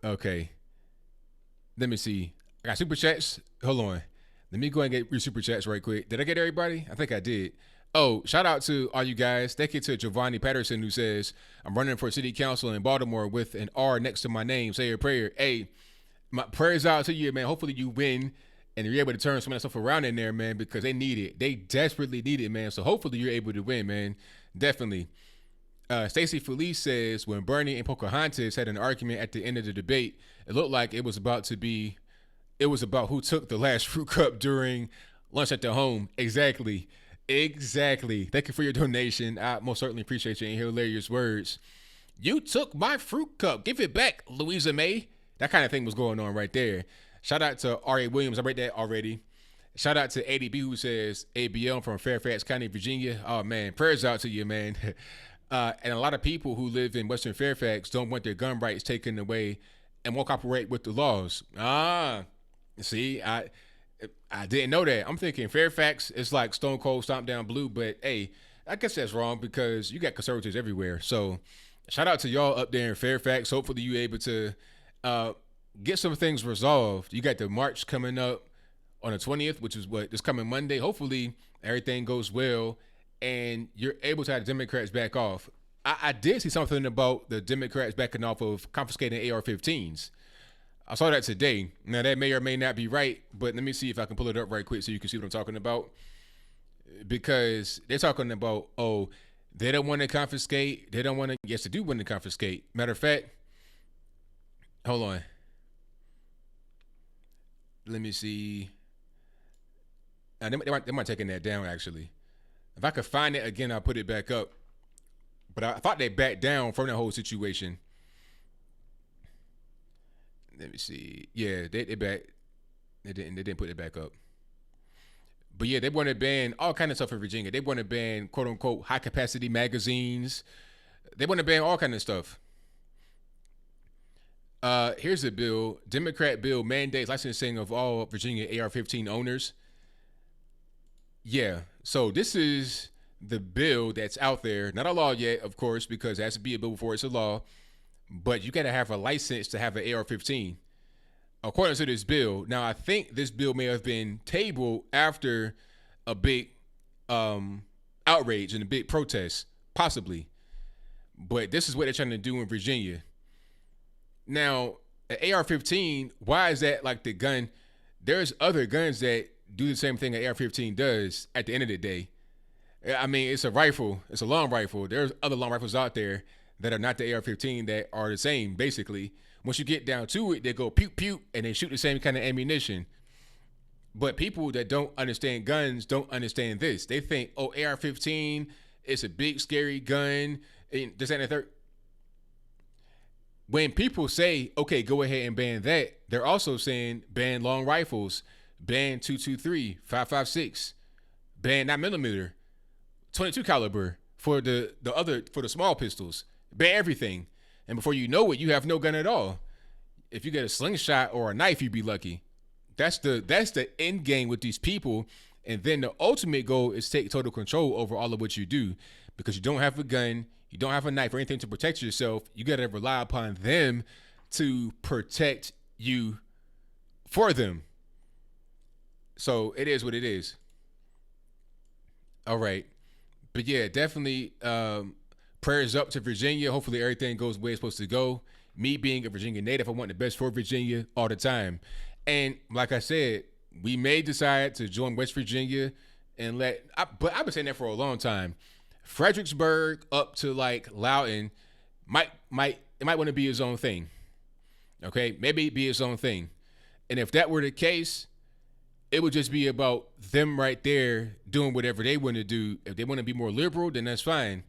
S1: Okay. Let me see. I got super chats. Hold on. Let me go and get your super chats right quick. Did I get everybody? I think I did. Oh, shout out to all you guys. Thank you to Giovanni Patterson, who says, I'm running for city council in Baltimore with an R next to my name. Say a prayer. Hey, my prayers out to you, man. Hopefully you win and you're able to turn some of that stuff around in there, man, because they need it. They desperately need it, man. So hopefully you're able to win, man. Definitely. Stacey Felice says, when Bernie and Pocahontas had an argument at the end of the debate, it looked like it was about who took the last fruit cup during lunch at the home. Exactly. Thank you for your donation. I most certainly appreciate you and your hilarious words. You took my fruit cup. Give it back, Louisa May. That kind of thing was going on right there. Shout out to R.A. Williams. I read that already. Shout out to ADB, who says ABL from Fairfax County, Virginia. Oh, man. Prayers out to you, man. And a lot of people who live in Western Fairfax don't want their gun rights taken away and won't cooperate with the laws. See, I didn't know that. I'm thinking Fairfax is like Stone Cold Stomp Down Blue, but hey, I guess that's wrong because you got conservatives everywhere. So shout out to y'all up there in Fairfax. Hopefully you able to get some things resolved. You got the march coming up on the 20th, which is this coming Monday. Hopefully everything goes well and you're able to have the Democrats back off. I did see something about the Democrats backing off of confiscating AR-15s. I saw that today. Now, that may or may not be right, but let me see if I can pull it up right quick so you can see what I'm talking about. Because they're talking about, they don't want to confiscate. They don't want to. Yes, they do want to confiscate. Matter of fact, hold on. Let me see. They might taking that down, actually. If I could find it again, I'll put it back up. But I thought they backed down from that whole situation. Let me see. Yeah, they didn't put it back up. But yeah, they want to ban all kind of stuff in Virginia. They want to ban quote unquote high capacity magazines. They want to ban all kind of stuff. Here's a bill. Democrat bill mandates licensing of all Virginia AR-15 owners. Yeah. So this is the bill that's out there. Not a law yet, of course, because it has to be a bill before it's a law. But you got to have a license to have an AR-15. according to this bill. Now, I think this bill may have been tabled after a big outrage and a big protest, possibly. But this is what they're trying to do in Virginia. Now, an AR-15, why is that like the gun? There's other guns that do the same thing an AR-15 does at the end of the day. I mean, it's a rifle. It's a long rifle. There's other long rifles out there that are not the AR-15 that are the same, basically. Once you get down to it, they go pew, pew, and they shoot the same kind of ammunition. But people that don't understand guns don't understand this. They think, oh, AR-15, it's a big, scary gun. And this and the third. When people say, okay, go ahead and ban that, they're also saying ban long rifles, ban 223, 5.56, ban 9mm, 22 caliber for the small pistols, ban everything. And before you know it, you have no gun at all. If you get a slingshot or a knife, you'd be lucky. That's the end game with these people. And then the ultimate goal is take total control over all of what you do, because you don't have a gun, you don't have a knife or anything to protect yourself. You got to rely upon them to protect you for them. So it is what it is. All right. But yeah, definitely prayers up to Virginia. Hopefully everything goes the way it's supposed to go. Me being a Virginia native, I want the best for Virginia all the time. And like I said, we may decide to join West Virginia and but I've been saying that for a long time. Fredericksburg up to like Loudoun might want to be his own thing. Okay, maybe be his own thing. And if that were the case, it would just be about them right there doing whatever they want to do. If they want to be more liberal, then that's fine.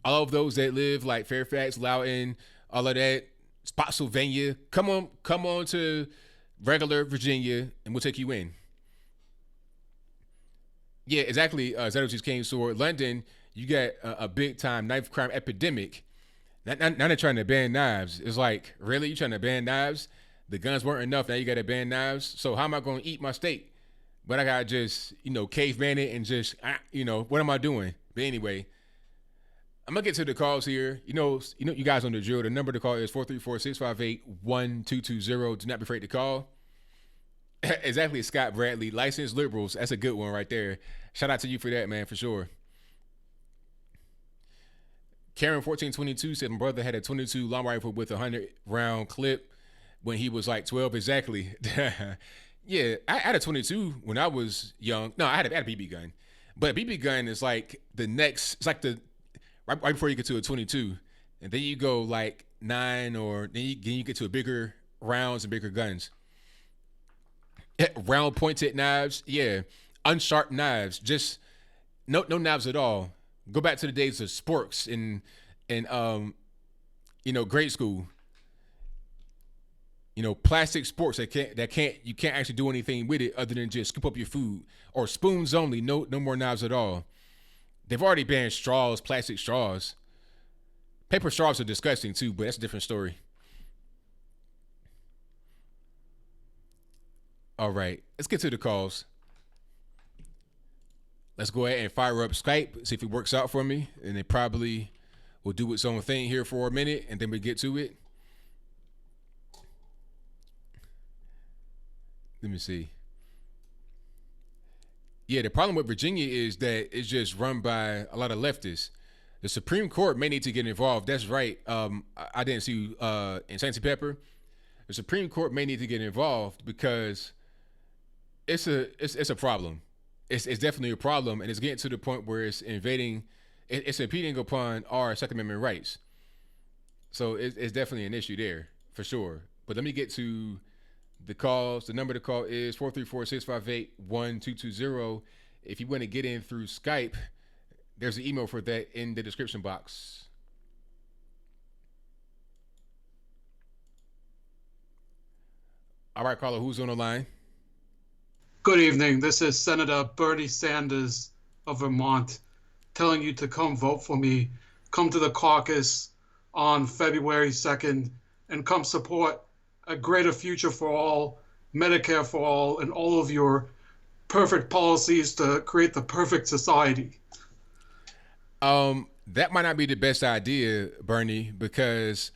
S1: All of those that live like Fairfax, Loudoun, all of that, Spotsylvania, come on to regular Virginia, and we'll take you in. Yeah, exactly. Zedosis came. So London, you got a big time knife crime epidemic. Now they're trying to ban knives. It's like, really? You trying to ban knives? The guns weren't enough. Now you got to ban knives. So how am I going to eat my steak? But I got to just, caveman it and just, what am I doing? But anyway, I'm going to get to the calls here. You guys on the drill. The number to call is 434-658-1220. Do not be afraid to call. Exactly, Scott Bradley. Licensed liberals. That's a good one right there. Shout out to you for that, man, for sure. Karen 1422 said my brother had a 22 long rifle with a 100-round clip when he was like 12. Exactly. Yeah, I had a 22 when I was young. No, I had a BB gun. But a BB gun is like the next, it's like the, right before you get to a 22. And then you go like 9 or then you get to a bigger rounds and bigger guns. Round pointed knives. Yeah. Unsharp knives. Just no knives at all. Go back to the days of sporks in grade school. Plastic sporks you can't actually do anything with it other than just scoop up your food, or spoons only. No more knives at all. They've already banned straws, plastic straws. Paper straws are disgusting too, but that's a different story. All right, let's get to the calls. Let's go ahead and fire up Skype, see if it works out for me. And it probably will do its own thing here for a minute, and then we get to it. Let me see. Yeah, the problem with Virginia is that it's just run by a lot of leftists. The Supreme Court may need to get involved. That's right. I didn't see in Sainty Pepper. The Supreme Court may need to get involved because it's a problem. It's definitely a problem, and it's getting to the point where it's it's impeding upon our Second Amendment rights. So it's definitely an issue there for sure. But let me get to the calls. The number to call is 434-658-1220. If you want to get in through Skype, there's an email for that in the description box. All right, caller, who's on the line?
S2: Good evening. This is Senator Bernie Sanders of Vermont telling you to come vote for me. Come to the caucus on February 2nd and come support a greater future for all, Medicare for all, and all of your perfect policies to create the perfect society.
S1: That might not be the best idea, Bernie, because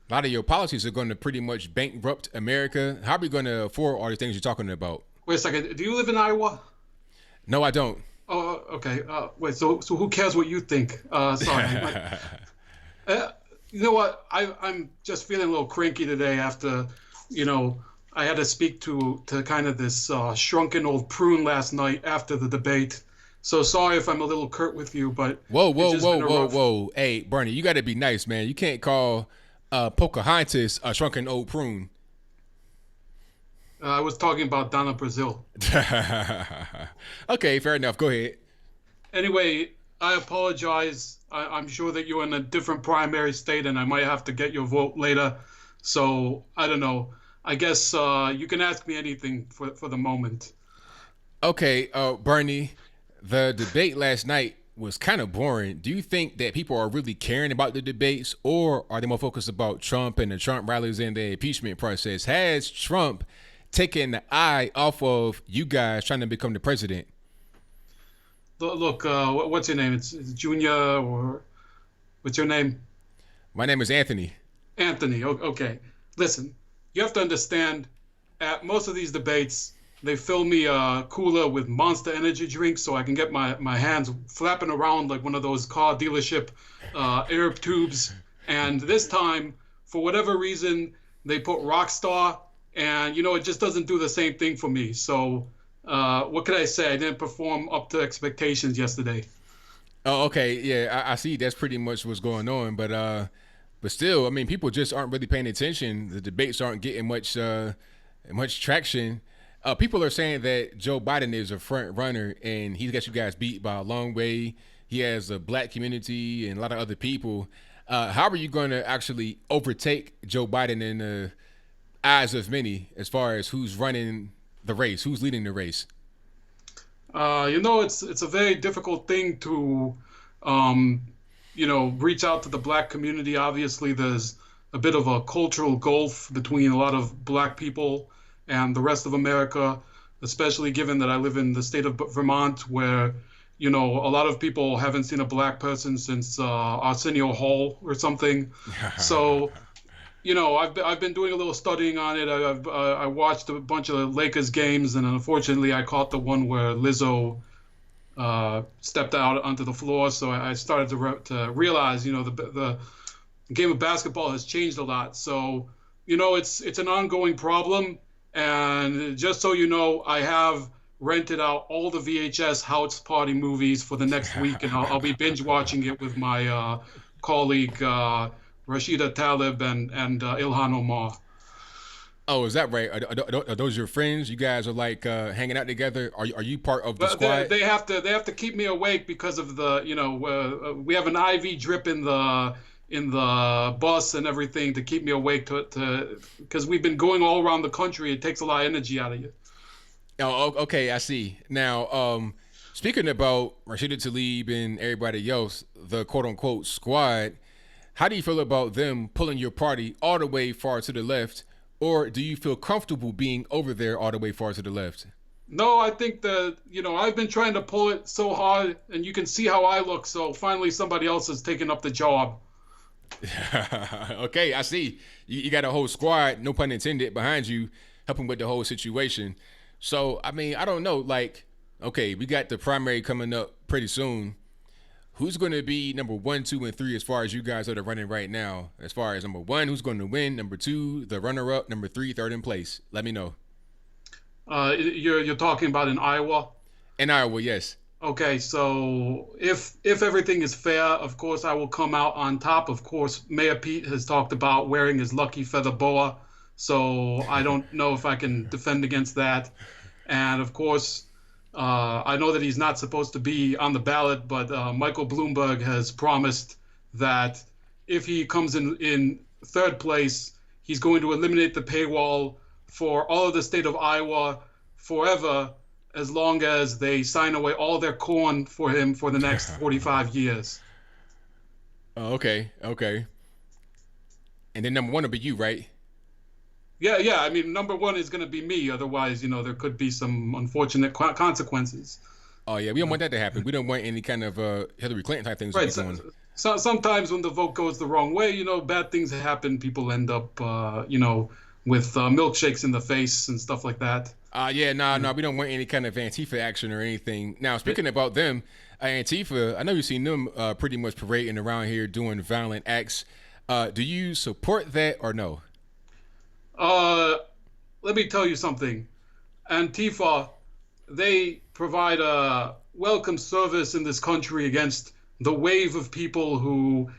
S1: A lot of your policies are going to pretty much bankrupt America. How are we going to afford all the things you're talking about?
S2: Wait a second. Do you live in Iowa?
S1: No, I don't.
S2: Oh, okay. Wait. So who cares what you think? Sorry. You know what? I'm just feeling a little cranky today after, I had to speak to kind of this shrunken old prune last night after the debate. So sorry if I'm a little curt with you, but
S1: whoa. Hey, Bernie, you got to be nice, man. You can't call Pocahontas a shrunken old prune.
S2: I was talking about Donna Brazil.
S1: Okay, fair enough. Go ahead.
S2: Anyway, I apologize. I'm sure that you're in a different primary state, and I might have to get your vote later. So I don't know. I guess you can ask me anything for the moment.
S1: Okay, Bernie, the debate last night was kind of boring. Do you think that people are really caring about the debates, or are they more focused about Trump and the Trump rallies and the impeachment process? Has Trump taken the eye off of you guys trying to become the president?
S2: Look, what's your name? It's Junior, or what's your name?
S1: My name is Anthony.
S2: Anthony. Okay. Listen, you have to understand, at most of these debates, they fill me a cooler with Monster energy drinks so I can get my hands flapping around like one of those car dealership air tubes. And this time, for whatever reason, they put Rockstar, and, it just doesn't do the same thing for me. So what could I say? I didn't perform up to expectations yesterday.
S1: Oh, okay. Yeah, I see. That's pretty much what's going on. But still, I mean, people just aren't really paying attention. The debates aren't getting much traction. People are saying that Joe Biden is a front runner, and he's got you guys beat by a long way. He has a black community and a lot of other people. How are you going to actually overtake Joe Biden in the eyes of many as far as who's running the race, who's leading the race?
S2: It's a very difficult thing to, reach out to the black community. Obviously, there's a bit of a cultural gulf between a lot of black people and the rest of America, especially given that I live in the state of Vermont, where, a lot of people haven't seen a black person since Arsenio Hall or something. So, I've been doing a little studying on it. I watched a bunch of Lakers games, and unfortunately, I caught the one where Lizzo stepped out onto the floor. So I started to realize, the game of basketball has changed a lot. So, it's an ongoing problem. And just so you know, I have rented out all the VHS House Party movies for the next week, and I'll be binge watching it with my colleague Rashida Talib and Ilhan Omar.
S1: Oh, is that right? Are those your friends? You guys are like hanging out together. Are you part of the squad?
S2: They have to keep me awake because of the we have an IV drip in the bus and everything to keep me awake to because we've been going all around the country. It takes a lot of energy out of you.
S1: Oh, okay, I see. Now, speaking about Rashida Tlaib and everybody else, the quote unquote squad, how do you feel about them pulling your party all the way far to the left, or do you feel comfortable being over there all the way far to the left?
S2: No, I think that, I've been trying to pull it so hard, and you can see how I look. So finally somebody else has taken up the job.
S1: Okay, I see. You got a whole squad, no pun intended, behind you, helping with the whole situation. So, I mean, I don't know. Like, okay, we got the primary coming up pretty soon. Who's going to be number 1, 2, and 3 as far as you guys are running right now? As far as number 1, who's going to win? Number 2, the runner-up. Number 3, third in place. Let me know.
S2: You're talking about in Iowa?
S1: In Iowa, yes.
S2: Okay, so if everything is fair, of course, I will come out on top. Of course, Mayor Pete has talked about wearing his lucky feather boa, so I don't know if I can defend against that. And of course, I know that he's not supposed to be on the ballot, but Michael Bloomberg has promised that if he comes in third place, he's going to eliminate the paywall for all of the state of Iowa forever, as long as they sign away all their corn for him for the next 45 years.
S1: Oh, okay. And then number 1 will be you, right?
S2: Yeah. I mean, number 1 is going to be me. Otherwise, there could be some unfortunate consequences.
S1: Oh yeah, we don't want that to happen. We don't want any kind of Hillary Clinton type things to
S2: Right.
S1: be going.
S2: So sometimes when the vote goes the wrong way, bad things happen. People end up, with milkshakes in the face and stuff like that.
S1: Yeah, no,
S2: Yeah.
S1: no, we don't want any kind of Antifa action or anything. Now,
S2: Right.
S1: speaking about them, Antifa, I know you've seen them pretty much parading around here doing violent acts. Do you support that or no?
S2: Uh, Let me tell you something. Antifa, they provide a welcome service in this country against the wave of people who,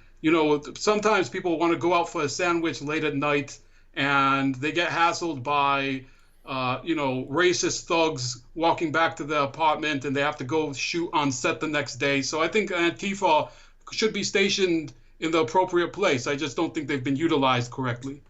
S2: sometimes people want to go out for a sandwich late at night and they get hassled by, racist thugs walking back to their apartment and they have to go shoot on set the next day. So I think Antifa should be stationed in the appropriate place. I just don't think they've been utilized correctly.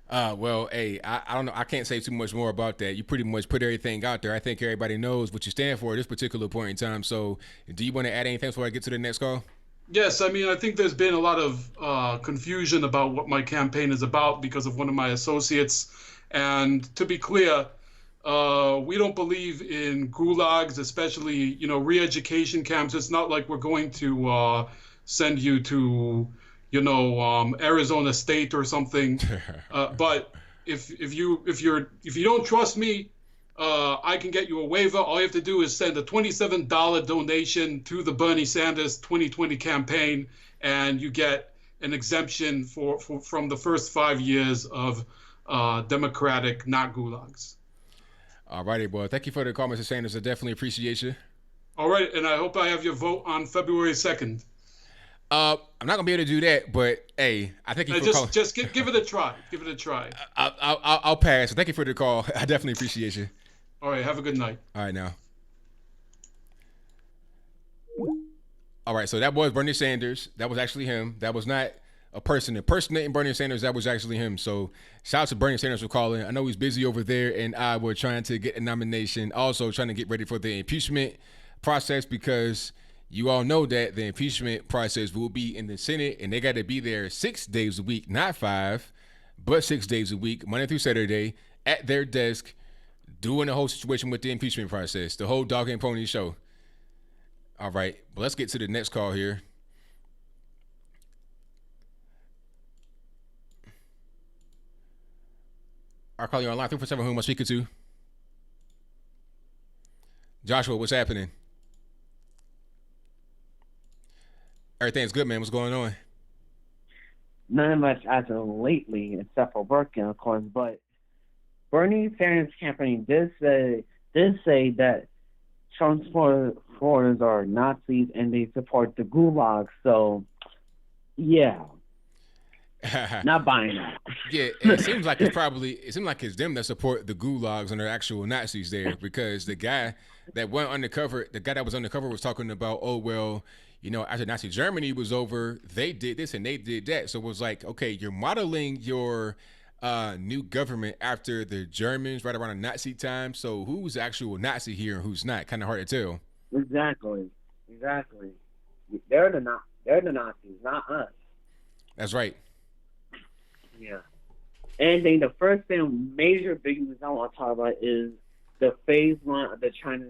S1: Well, hey, I don't know. I can't say too much more about that. You pretty much put everything out there. I think everybody knows what you stand for at this particular point in time. So, do you want to add anything before I get to the next call?
S2: Yes, I mean, I think there's been a lot of confusion about what my campaign is about because of one of my associates. And to be clear, we don't believe in gulags, especially, re-education camps. It's not like we're going to send you to, Arizona State or something. But if you don't trust me, I can get you a waiver. All you have to do is send a $27 donation to the Bernie Sanders 2020 campaign, and you get an exemption from the first 5 years of Democratic not gulags.
S1: All righty, boy. Thank you for the call, Mr. Sanders. I definitely appreciate you.
S2: All right, and I hope I have your vote on February 2nd.
S1: I'm not gonna be able to do that, but hey, I thank you for calling.
S2: Just give it a try. Give it a try.
S1: I'll pass. Thank you for the call. I definitely appreciate you.
S2: All right, have a good night.
S1: All right, now. All right, so that was Bernie Sanders. That was actually him. That was not a person impersonating Bernie Sanders. That was actually him. So shout out to Bernie Sanders for calling. I know he's busy over there in Iowa trying to get a nomination, also trying to get ready for the impeachment process because you all know that the impeachment process will be in the Senate and they got to be there 6 days a week, not 5, but 6 days a week, Monday through Saturday, at their desk, doing the whole situation with the impeachment process, the whole dog and pony show. All right, but let's get to the next call here. I'll call you online. 347, who am I speaking to? Joshua, what's happening? Everything's good, man. What's going on?
S3: Not much as of lately, except for working, of course. But Bernie Sanders' campaign did say that Trump's supporters are Nazis and they support the Gulags. So, yeah, not buying that.
S1: Yeah, it seems like it's them that support the gulags and they're actual Nazis there because the guy that was undercover was talking about, oh well, after Nazi Germany was over, they did this and they did that. So it was like, okay, you're modeling your new government after the Germans right around the Nazi time. So who's the actual Nazi here and who's not? Kind of hard to tell.
S3: Exactly. They're the Nazis, not us.
S1: That's right.
S3: Yeah. And then the first major big news I want to talk about is the phase one of the China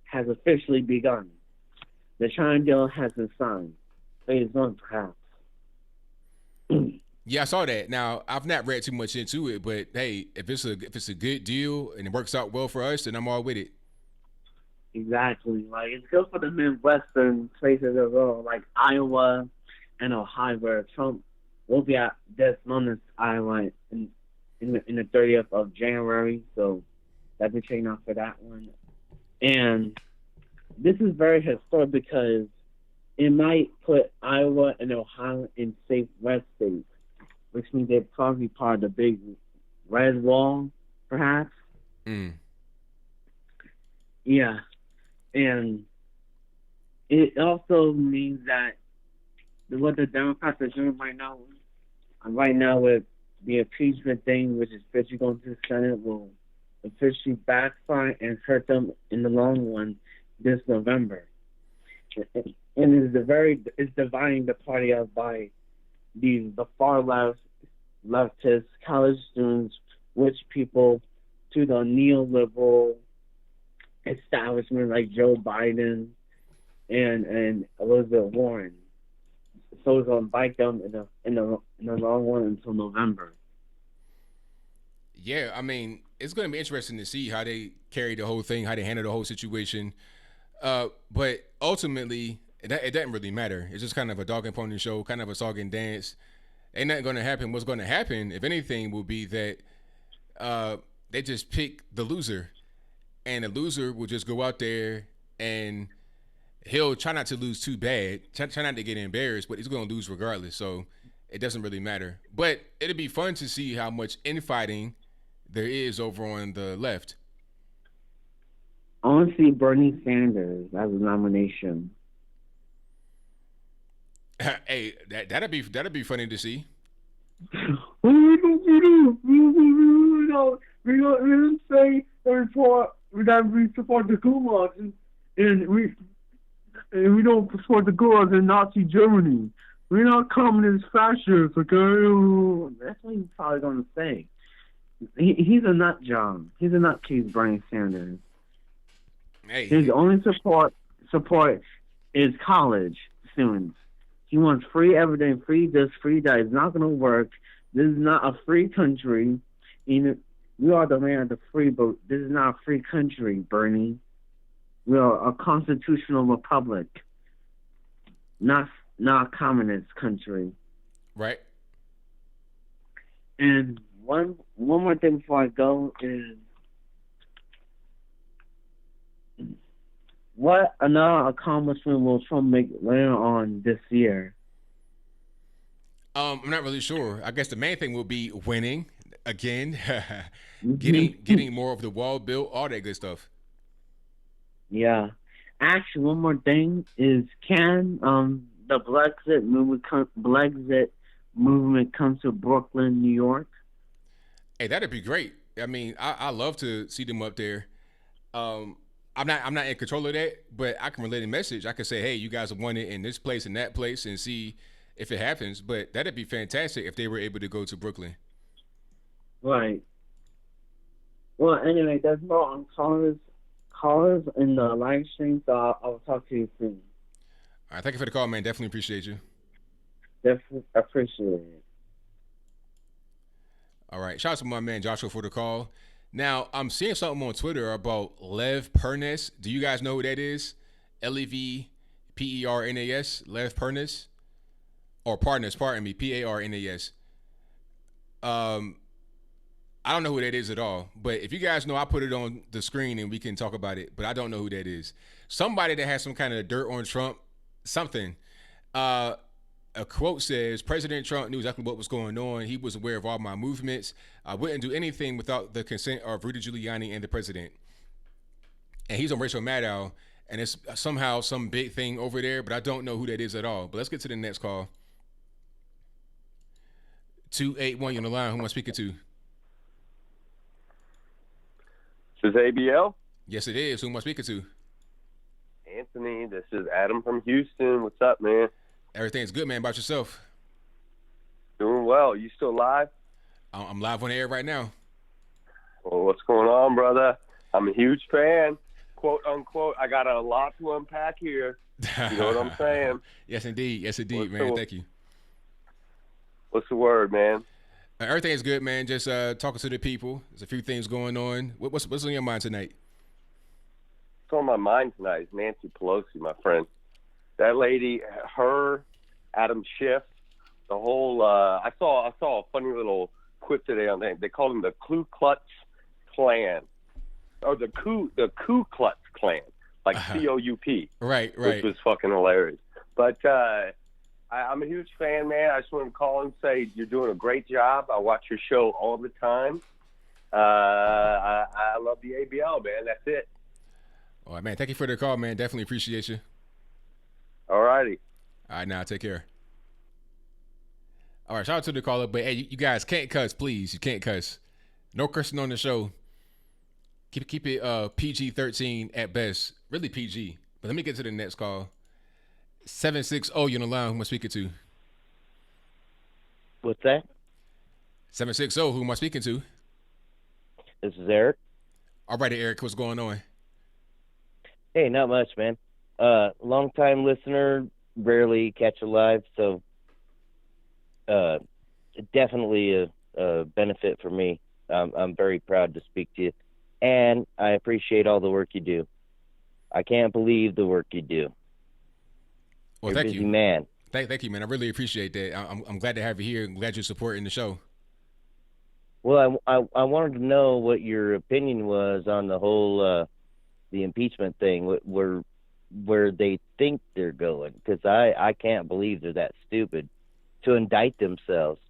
S3: has officially begun. The China deal has been signed. Phase one, perhaps.
S1: Yeah, I saw that. Now I've not read too much into it, but hey, if it's a good deal and it works out well for us, then I'm all with it.
S3: Exactly. Like it's good for the Midwestern places as well, like Iowa and Ohio, where Trump will be at this moment, Iowa, in the 30th of January. So that's a chain off for that one. And this is very historic because it might put Iowa and Ohio in safe red states, which means they're probably part of the big red wall, perhaps. Yeah. And it also means that what the Democrats are doing right now with the impeachment thing, which is officially going to the Senate, will officially backfire and hurt them in the long run this November. And it's dividing the party up by the far leftist college students, rich people, to the neoliberal establishment like Joe Biden and Elizabeth Warren. So it's gonna bite them in the long run until November.
S1: Yeah, I mean, it's going to be interesting to see how they carry the whole thing, how they handle the whole situation. But ultimately, it doesn't really matter. It's just kind of a dog and pony show, kind of a song and dance. Ain't nothing going to happen. What's going to happen, if anything, will be that they just pick the loser, and the loser will just go out there and he'll try not to lose too bad, try not to get embarrassed, but he's going to lose regardless. So it doesn't really matter. But it'll be fun to see how much infighting there is over on the left.
S3: I want to see Bernie Sanders as a nomination.
S1: Hey, that'd be funny to see.
S3: What are we going to do? We're going to say that we support the Gulags and we don't support the Gulags in Nazi Germany. We're not communist fascists, okay? That's what he's probably going to say. He's a nut job. He's a nutcase, Bernie Sanders.
S1: Hey,
S3: his only support is college students. He wants free everything, free this, free that. It's not going to work. This is not a free country. We are the land of the free, but this is not a free country, Bernie. We are a constitutional republic, not a communist country.
S1: Right.
S3: And one more thing before I go is, what another accomplishment will Trump make later on this year?
S1: I'm not really sure. I guess the main thing will be winning again, getting more of the wall built, all that good stuff.
S3: Yeah. Actually, one more thing is, can the Blexit movement come to Brooklyn, New York?
S1: Hey, that'd be great. I mean, I love to see them up there. I'm not in control of that, but I can relay a message. I can say, hey, you guys have won it in this place and that place, and see if it happens. But that'd be fantastic if they were able to go to Brooklyn.
S3: Right. Well, anyway, that's more on callers in the live stream, so I'll talk to you soon.
S1: All right, thank you for the call, man. Definitely appreciate you.
S3: Definitely appreciate it.
S1: All right, shout out to my man Joshua for the call. Now, I'm seeing something on Twitter about Lev Pernas. Do you guys know who that is? Levpernas, Lev Pernas, or Parnas, pardon me, Parnas. I don't know who that is at all, but if you guys know, I'll put it on the screen and we can talk about it, but I don't know who that is. Somebody that has some kind of dirt on Trump, something. A quote says, President Trump knew exactly what was going on. He was aware of all my movements. I wouldn't do anything without the consent of Rudy Giuliani and the president. And he's on Rachel Maddow, and it's somehow some big thing over there, but I don't know who that is at all. But let's get to the next call. 281, you're on the line. Who am I speaking to?
S4: This is ABL?
S1: Yes, it is. Who am I speaking to?
S4: Anthony, this is Adam from Houston. What's up, man?
S1: Everything's good, man. About yourself?
S4: Doing well. You still live?
S1: I'm live on the air right now.
S4: Well, what's going on, brother? I'm a huge fan, quote unquote. I got a lot to unpack here. You know what I'm saying?
S1: Yes, indeed. Yes, indeed, man. Thank you.
S4: What's the word, man?
S1: Everything's good, man. Just talking to the people. There's a few things going on. What's on your mind tonight?
S4: What's on my mind tonight is Nancy Pelosi, my friend. That lady, her, Adam Schiff, the whole. I saw a funny little quip today on that. They called him the Ku Klux Klan, or the Ku Klux Klan, like COUP.
S1: Right.
S4: Which was fucking hilarious. But I'm a huge fan, man. I just want to call and say you're doing a great job. I watch your show all the time. I love the ABL, man. That's it.
S1: All right, man. Thank you for the call, man. Definitely appreciate you.
S4: All righty.
S1: All right, now take care. All right, shout out to the caller, but hey, you guys can't cuss, please. You can't cuss. No cursing on the show. Keep it PG-13 at best. Really PG. But let me get to the next call. 760, you're on the line. Who am I speaking to?
S5: What's that?
S1: 760, who am I speaking to?
S5: This is Eric.
S1: All right, Eric, what's going on?
S5: Hey, not much, man. Long time listener, rarely catch a live, so definitely a benefit for me. I'm very proud to speak to you, and I appreciate all the work you do. I can't believe the work you do.
S1: Well,
S5: You're a
S1: thank
S5: busy
S1: you.
S5: man.
S1: Thank you, man. I really appreciate that. I'm glad to have you here. I'm glad you're supporting the show.
S5: Well, I wanted to know what your opinion was on the whole the impeachment thing, where they think they're going, because I can't believe they're that stupid to indict themselves.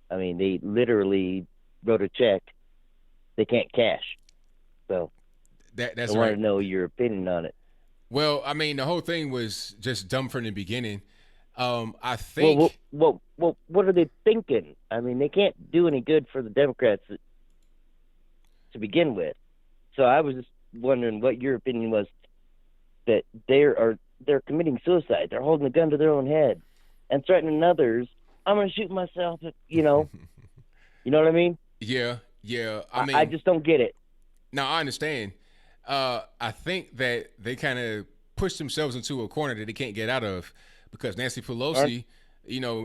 S5: I mean, they literally wrote a check they can't cash. So
S1: That's
S5: I wanted
S1: right.
S5: to know your opinion on it.
S1: Well, I mean, the whole thing was just dumb from the beginning. I think.
S5: Well, what are they thinking? I mean, they can't do any good for the Democrats to begin with. So I was just wondering what your opinion was, that they're committing suicide. They're holding a gun to their own head and threatening others. I'm going to shoot myself. You know what I mean?
S1: Yeah. I mean,
S5: I just don't get it.
S1: now I understand. I think that they kind of pushed themselves into a corner that they can't get out of, because Nancy Pelosi,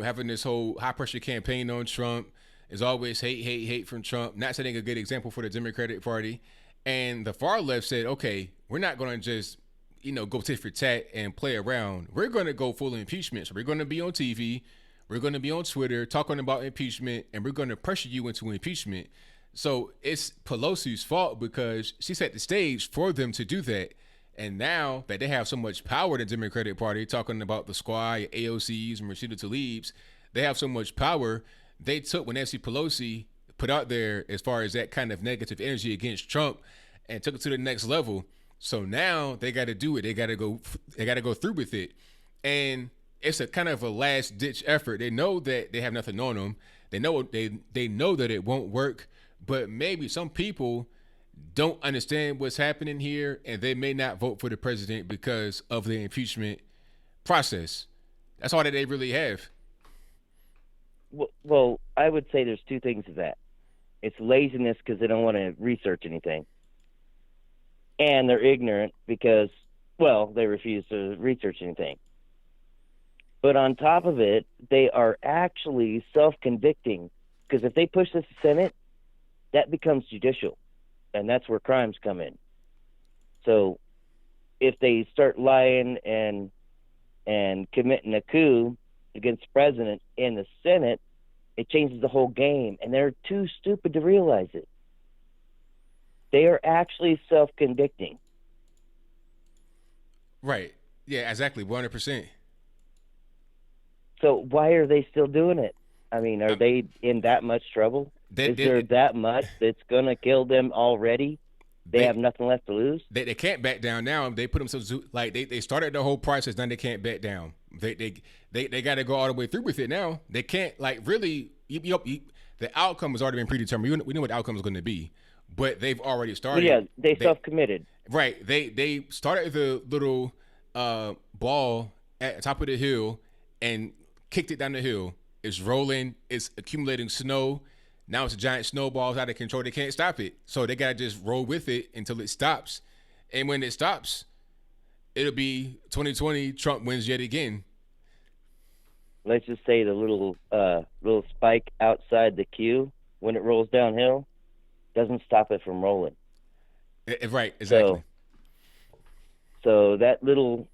S1: having this whole high pressure campaign on Trump, is always hate from Trump, not setting a good example for the Democratic Party. And the far left said, okay, we're not going to just, go tit for tat and play around. We're going to go full impeachment. So we're going to be on TV. We're going to be on Twitter talking about impeachment, and we're going to pressure you into impeachment. So it's Pelosi's fault, because she set the stage for them to do that. And now that they have so much power, the Democratic Party, talking about the squad, AOCs, and Rashida Tlaibs, they have so much power. They took what Nancy Pelosi put out there as far as that kind of negative energy against Trump, and took it to the next level. So now they got to do it. They got to go through with it. And it's a kind of a last ditch effort. They know that they have nothing on them. They know that it won't work, but maybe some people don't understand what's happening here, and they may not vote for the president because of the impeachment process. That's all that they really have.
S5: Well, I would say there's two things to that. It's laziness, because they don't want to research anything. And they're ignorant because, they refuse to research anything. But on top of it, they are actually self-convicting, because if they push this to Senate, that becomes judicial, and that's where crimes come in. So if they start lying and committing a coup against the president in the Senate, it changes the whole game, and they're too stupid to realize it. They are actually self-convicting.
S1: Right. Yeah, exactly. 100%.
S5: So why are they still doing it? I mean, are they in that much trouble? Is there that much that's going to kill them already? They have nothing left to lose?
S1: They can't back down now. They put themselves, like, they started the whole process, now they can't back down. They got to go all the way through with it now. They can't, really, the outcome has already been predetermined. We know what the outcome is going to be, but they've already started.
S5: Well, yeah, they self-committed.
S1: Right. They started the little ball at the top of the hill and kicked it down the hill. It's rolling. It's accumulating snow. Now it's a giant snowball. It's out of control. They can't stop it. So they got to just roll with it until it stops. And when it stops, it'll be 2020. Trump wins yet again.
S5: Let's just say the little spike outside the queue, when it rolls downhill, doesn't stop it from rolling.
S1: Right. Exactly.
S5: So that little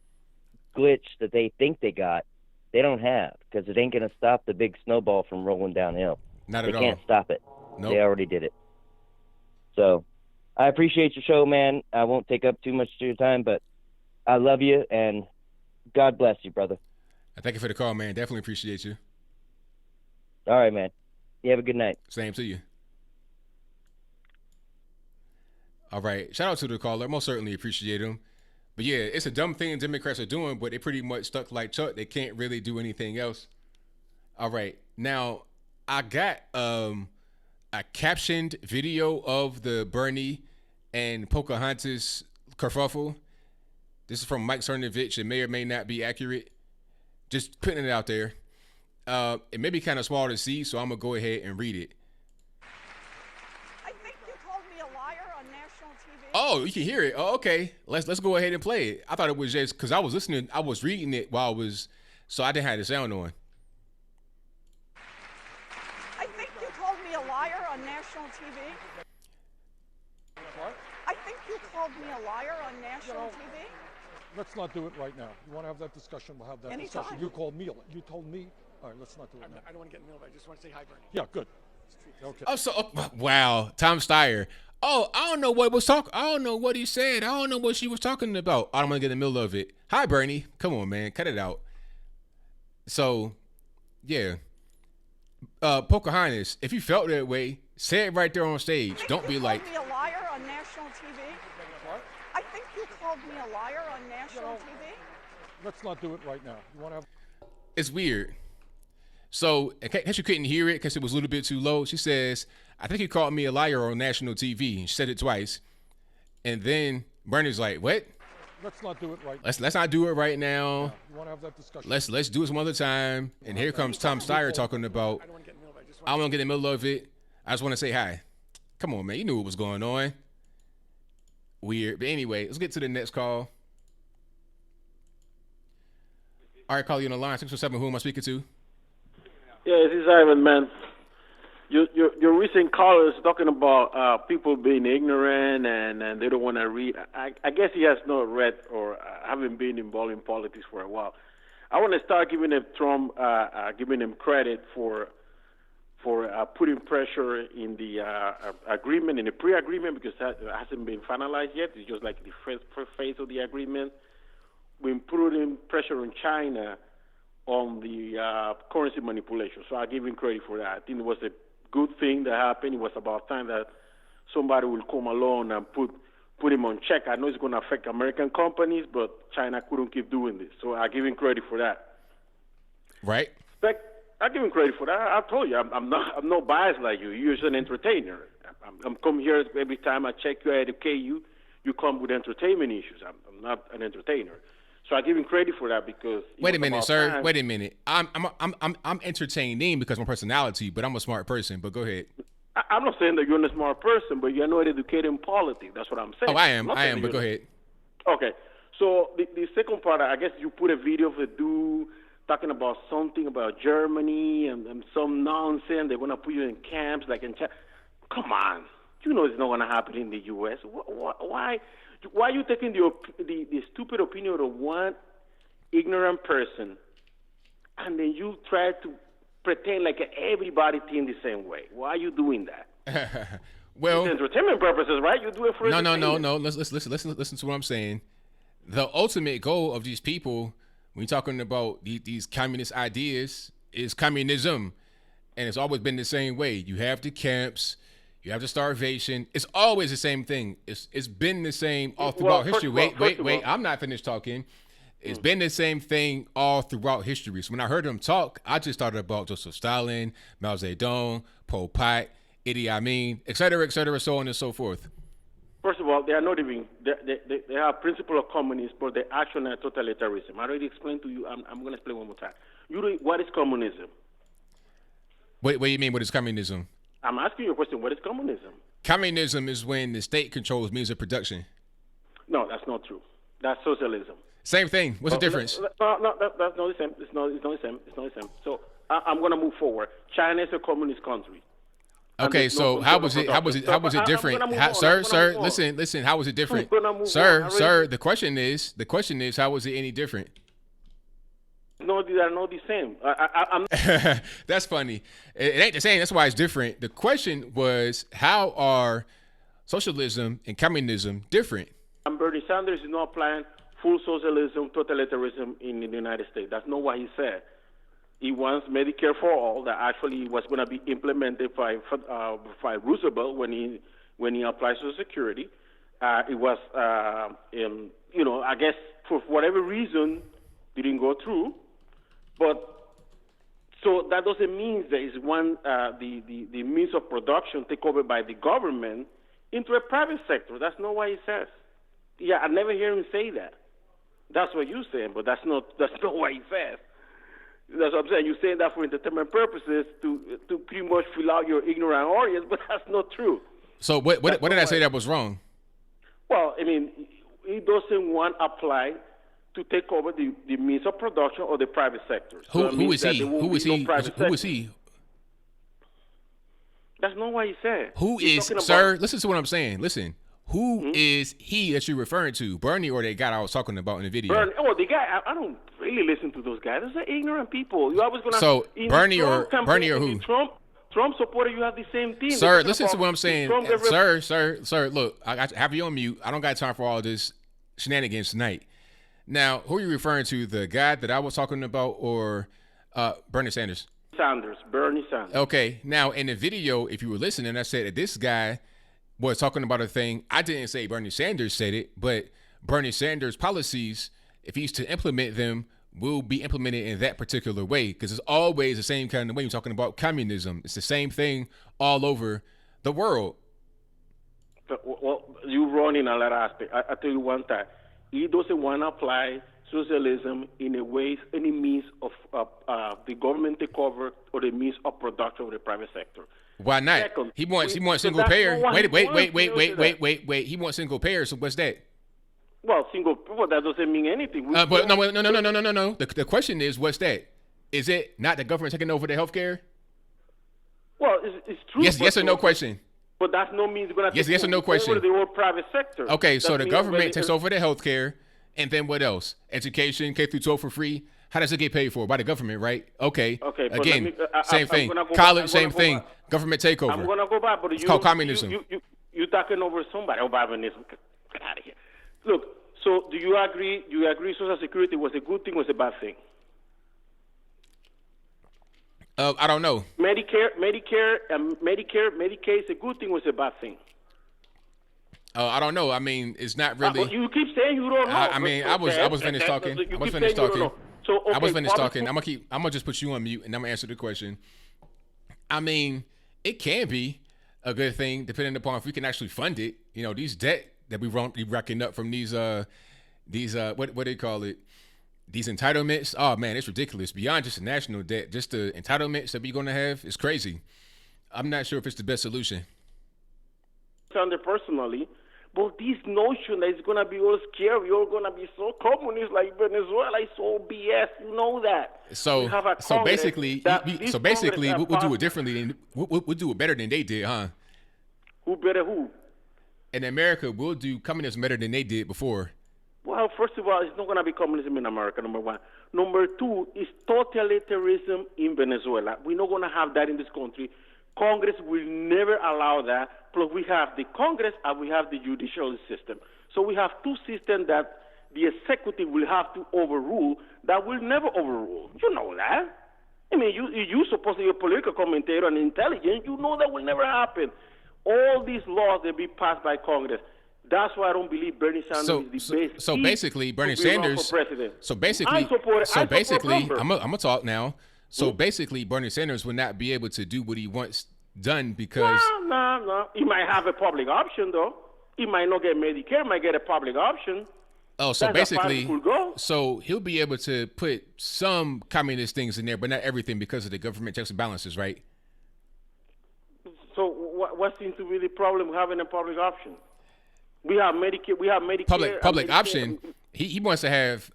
S5: glitch that they think they got, they don't have, because it ain't going to stop the big snowball from rolling downhill.
S1: Not at all.
S5: They can't stop it.
S1: Nope.
S5: They already did it. So I appreciate your show, man. I won't take up too much of your time, but I love you, and God bless you, brother.
S1: Thank you for the call, man. Definitely appreciate you.
S5: All right, man. You have a good night.
S1: Same to you. All right. Shout out to the caller. Most certainly appreciate him. But yeah, it's a dumb thing Democrats are doing, but they pretty much stuck like Chuck. They can't really do anything else. All right. Now, I got a captioned video of the Bernie and Pocahontas kerfuffle. This is from Mike Cernovich. It may or may not be accurate. Just putting it out there. It may be kind of small to see, so I'm going to go ahead and read it.
S6: I think you called me a liar on national TV.
S1: Oh, you can hear it. Oh, okay. Let's go ahead and play it. I thought it was just because I was listening. I was reading it while I was, so I didn't have the sound on.
S6: I think you called me a liar on national TV.
S7: What?
S6: I think you called me a liar on national TV.
S7: Let's not do it right now. You want to have that discussion? We'll have that
S6: Anytime.
S7: discussion. You called me. You told me. All right, let's not do it now.
S8: I don't want to get in the middle of it. I just want to say hi, Bernie.
S7: Yeah, good. Okay.
S1: Oh, wow. Tom Steyer. Oh, I don't know what was talk. I don't know what he said. I don't know what she was talking about. I don't want to get in the middle of it. Hi, Bernie. Come on, man. Cut it out. So, yeah. Pocahontas, if you felt that way, say it right there on stage. Don't be like.
S6: You called me a liar on national TV.
S7: What?
S6: I think you called me a liar on national TV.
S7: Let's not do it right now. You want to have.
S1: It's weird. So, in case you couldn't hear it because it was a little bit too low, she says, I think you called me a liar on national TV. She said it twice. And then Bernie's like, what?
S7: Let's not do it right now.
S1: Let's not do it right now.
S7: You want to have that discussion?
S1: Let's do it some other time. And here comes Tom Steyer talking about,
S8: I don't want to get in the middle of it.
S1: I don't want to get in the middle of it. I just want to say hi. Come on, man. You knew what was going on. Weird. But anyway, let's get to the next call. All right, call you on the line. 607, who am I speaking to?
S9: Yeah, this is Ivan, man. Your recent callers talking about people being ignorant and they don't want to read. I guess he has not read or haven't been involved in politics for a while. I want to start giving him Trump, giving him credit for putting pressure in the agreement, in the pre-agreement, because that hasn't been finalized yet. It's just like the first phase of the agreement. We put in pressure on China on the currency manipulation. So I give him credit for that. I think it was a good thing that happened. It was about time that somebody will come along and put him on check. I know it's going to affect American companies, but China couldn't keep doing this. So I give him credit for that.
S1: Right.
S9: But I give him credit for that. I told you, I'm not biased like you. You're just an entertainer. I'm come here every time I check you, I educate you. You come with entertainment issues. I'm not an entertainer. So I give him credit for that because.
S1: Wait a minute, sir. Time. Wait a minute. I'm entertaining because of my personality, but I'm a smart person. But go ahead.
S9: I'm not saying that you're a smart person, but you're not educated in politics. That's what I'm saying.
S1: Oh, I am. But go ahead.
S9: Okay. So the second part, I guess you put a video of a dude talking about something about Germany and some nonsense. They're going to put you in camps like in China. Come on. You know it's not going to happen in the U.S. Why are you taking the stupid opinion of one ignorant person and then you try to pretend like everybody thinks the same way? Why are you doing that?
S1: Well,
S9: it's entertainment purposes, right? You do it for entertainment.
S1: No. Let's listen to what I'm saying. The ultimate goal of these people, when you're talking about these communist ideas, is communism, and it's always been the same way. You have the camps. You have the starvation. It's always the same thing. It's been the same all throughout history. Wait. I'm not finished talking. It's been the same thing all throughout history. So when I heard him talk, I just thought about Joseph Stalin, Mao Zedong, Pol Pot, Idi Amin, et cetera, so on and so forth.
S9: First of all, they are not even, they have principle of communism, but they actually are totalitarianism. I already explained to you. I'm going to explain one more time. What is communism?
S1: What do you mean, what is communism?
S9: I'm asking you a question. What is communism?
S1: Communism is when the state controls means of production.
S9: No, that's not true. That's socialism.
S1: Same thing. What's the difference?
S9: No, that's not the same. It's not the same. So I'm going to move forward. China is a communist country.
S1: Okay, so how was it different? Sir, listen, how was it different? Sir, the question is, how was it any different?
S9: No, they are not the same. I'm
S1: That's funny. It ain't the same. That's why it's different. The question was, how are socialism and communism different?
S9: Bernie Sanders is not applying full socialism, totalitarianism in the United States. That's not what he said. He wants Medicare for all that actually was going to be implemented by Roosevelt when he applied Social Security. It was, I guess for whatever reason, didn't go through. But so that doesn't mean there is the means of production take over by the government into a private sector. That's not what he says. Yeah, I never hear him say that. That's what you're saying, but that's not what he says. That's what I'm saying. You're saying that for entertainment purposes to pretty much fill out your ignorant audience, but that's not true.
S1: So what did I say that was wrong?
S9: Well, I mean, he doesn't want apply to take over the means of production of the private sector.
S1: Who is he? Who is he? Who is he?
S9: That's not what he said.
S1: Who is, sir? Listen to what I'm saying. Listen. Who is he that you're referring to? Bernie or that guy I was talking about in the video?
S9: Bernie. Oh, the guy. I don't really listen to those guys. Those are ignorant people. You always gonna.
S1: So Bernie or who?
S9: Trump supporter. You have the same thing.
S1: Sir, listen to what I'm saying. Sir. Look, I have you on mute. I don't got time for all this shenanigans tonight. Now, who are you referring to? The guy that I was talking about, or Bernie Sanders?
S9: Bernie Sanders.
S1: Okay. Now, in the video, if you were listening, I said that this guy was talking about a thing. I didn't say Bernie Sanders said it, but Bernie Sanders' policies, if he's to implement them, will be implemented in that particular way, because it's always the same kind of way. You're talking about communism. It's the same thing all over the world.
S9: Well, you're wrong in a lot of aspects. I tell you one thing. He doesn't want to apply socialism in a way, any means of the government take over or the means of production of the private sector.
S1: Why not?
S9: Second,
S1: he wants single payer. Wait. He wants single payer. So what's that?
S9: Well, single. Well, that doesn't mean anything.
S1: No. The question is, what's that? Is it not the government taking over the healthcare?
S9: Well, it's true.
S1: Yes or no question.
S9: But that's no means going to take
S1: yes or no question.
S9: over the whole private sector.
S1: Okay, so the government takes over the healthcare, and then what else? Education, K through 12 for free. How does it get paid for? By the government, right? Okay. Again, same thing. College, same thing. Government takeover.
S9: I'm gonna go back, but
S1: it's called communism.
S9: You talking over somebody? Obanism. Get out of here. Look. So, do you agree? Do you agree? Social Security was a good thing, was a bad thing?
S1: I don't know.
S9: Medicare, Medicaid is a good thing, was a bad thing?
S1: I don't know. I mean, it's not really.
S9: You keep saying you don't know.
S1: I was finished talking. I was finished talking.
S9: So, okay,
S1: I was finished talking. I'm gonna just put you on mute, and I'm gonna answer the question. I mean, it can be a good thing depending upon if we can actually fund it. You know, these debt that we racking up from these what do they call it? These entitlements. Oh man, it's ridiculous. Beyond just the national debt, just the entitlements that we're gonna have is crazy. I'm not sure if it's the best solution.
S9: Personally, but this notion that it's gonna be all scary, you're gonna be so communist like Venezuela, is so BS. You know that.
S1: So basically, we'll do it differently. We'll do it better than they did, huh?
S9: Who better who?
S1: In America, we'll do communism better than they did before.
S9: Well, first of all, it's not going to be communism in America, number one. Number two, it's totalitarianism in Venezuela. We're not going to have that in this country. Congress will never allow that. Plus, we have the Congress and we have the judicial system. So we have two systems that the executive will have to overrule that will never overrule. You know that. I mean, you're supposed to be a political commentator and intelligent. You know that will never happen. All these laws that be passed by Congress. That's why I don't believe Bernie Sanders is the best.
S1: So basically, Bernie Sanders. So basically, I'm gonna talk now. So basically, Bernie Sanders will not be able to do what he wants done because.
S9: No. He might have a public option though. He might not get Medicare. Might get a public option.
S1: Oh, so basically, so he'll be able to put some communist things in there, but not everything because of the government checks and balances, right?
S9: So what seems to be the problem with having a public option? We have Medicare. We have Medicare.
S1: Public option. He wants to have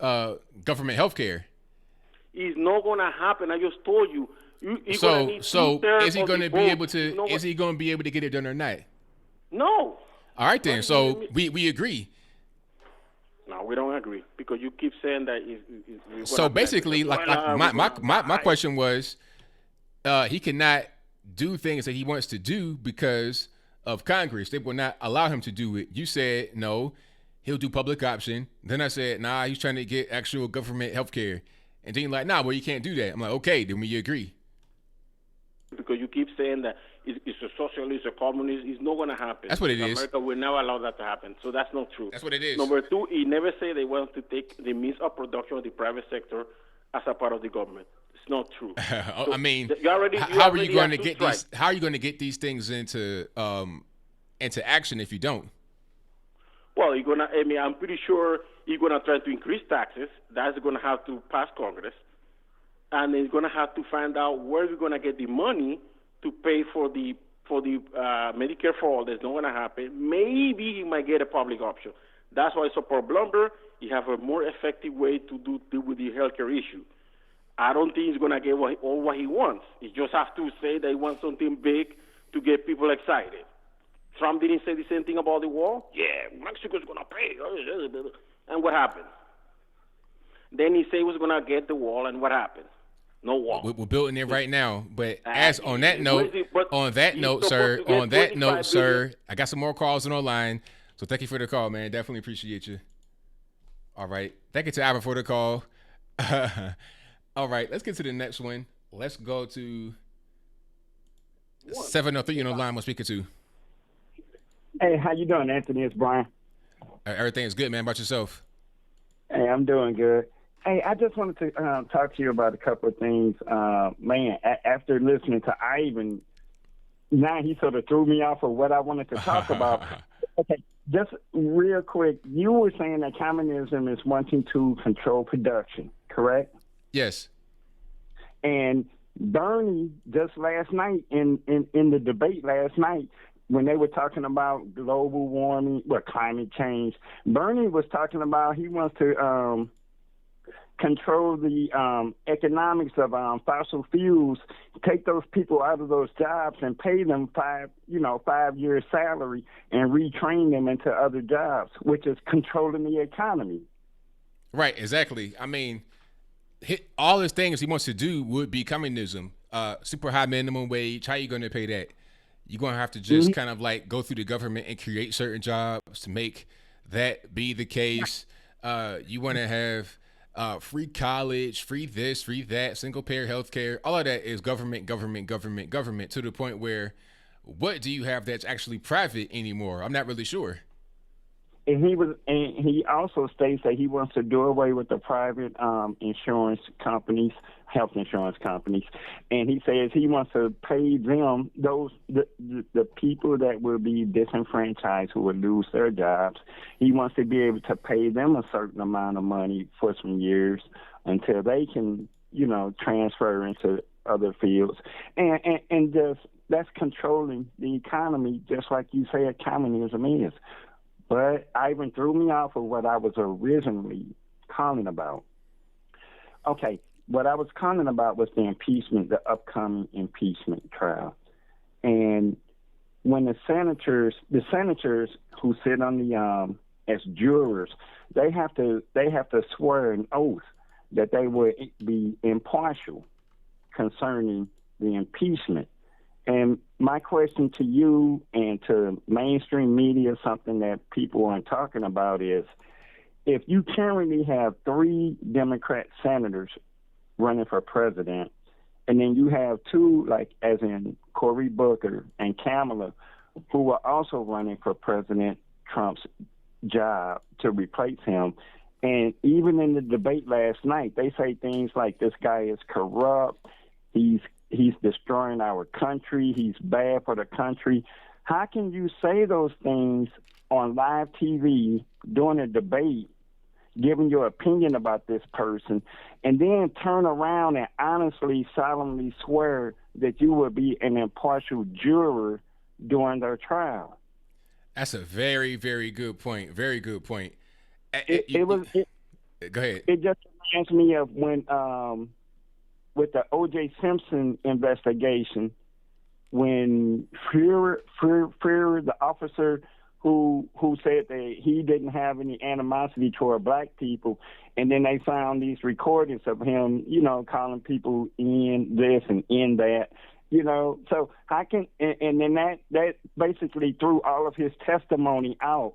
S1: government health care.
S9: It's not going to happen. I just told you.
S1: So is he going to be able to? Is he going to be able to get it done or not?
S9: No.
S1: All right then. So we agree.
S9: No, we don't agree because you keep saying that.
S1: So basically, my question was, he cannot do things that he wants to do because of Congress. They will not allow him to do it. You said no, he'll do public option. Then I said, nah, he's trying to get actual government health care. And then you're like, nah, well, you can't do that. I'm like, okay, then we agree.
S9: Because you keep saying that it's a socialist, a communist. It's not going to happen.
S1: That's what it is.
S9: America will never allow that to happen. So that's not true.
S1: That's what it is.
S9: Number two, he never said they want to take the means of production of the private sector as a part of the government. It's not true. So
S1: I mean,
S9: how are you going to
S1: get these? How are you going to get these things into action if you don't?
S9: Well, I'm pretty sure you're going to try to increase taxes. That's going to have to pass Congress, and then you're going to have to find out where you're going to get the money to pay for the for the Medicare for all, that's not going to happen. Maybe he might get a public option. That's why support Blumberg. You have a more effective way to deal with the healthcare issue. I don't think he's going to get all what he wants. He just has to say that he wants something big to get people excited. Trump didn't say the same thing about the wall. Yeah, Mexico's going to pay. And what happened? Then he said he was going to get the wall, and what happened? No wall.
S1: We're building it right now. But as on that note, sir, I got some more calls on the line. So thank you for the call, man. Definitely appreciate you. All right. Thank you to Ivan for the call. All right. Let's get to the next one. Let's go to 703 on the line. We're speaking to.
S10: Hey, how you doing, Anthony? It's Brian.
S1: Everything is good, man. How about yourself?
S10: Hey, I'm doing good. Hey, I just wanted to talk to you about a couple of things. Man, after listening to Ivan, now he sort of threw me off of what I wanted to talk about. Okay, just real quick, you were saying that communism is wanting to control production, correct?
S1: Yes.
S10: And Bernie, just last night, in the debate last night, when they were talking about global warming, climate change, Bernie was talking about he wants to control the economics of fossil fuels, take those people out of those jobs and pay them 5 years salary and retrain them into other jobs, which is controlling the economy.
S1: Right, exactly. I mean, all his things he wants to do would be communism. Super high minimum wage. How are you going to pay that? You're going to have to just kind of like go through the government and create certain jobs to make that be the case. You want to have free college, free this, free that, single payer health care. All of that is government, to the point where what do you have that's actually private anymore? I'm not really sure.
S10: And he also states that he wants to do away with the private insurance companies, health insurance companies, and he says he wants to pay them the people that will be disenfranchised, who will lose their jobs. He wants to be able to pay them a certain amount of money for some years until they can, transfer into other fields, and just that's controlling the economy, just like you say communism is. But Ivan threw me off of what I was originally calling about. Okay, what I was calling about was the impeachment, the upcoming impeachment trial. And when the senators who sit on the as jurors, they have to swear an oath that they will be impartial concerning the impeachment. And my question to you and to mainstream media, something that people aren't talking about, is if you currently have 3 Democrat senators running for president, and then you have 2, like as in Cory Booker and Kamala, who are also running for President Trump's job to replace him, and even in the debate last night, they say things like this guy is corrupt, he's destroying our country, he's bad for the country. How can you say those things on live TV during a debate, giving your opinion about this person, and then turn around and honestly, solemnly swear that you will be an impartial juror during their trial?
S1: That's a very, very good point. Very good point.
S10: Go
S1: ahead.
S10: It just reminds me of when with the O.J. Simpson investigation, when Fuhrer, the officer who said that he didn't have any animosity toward black people, and then they found these recordings of him, calling people in this and in that, So how can and then that basically threw all of his testimony out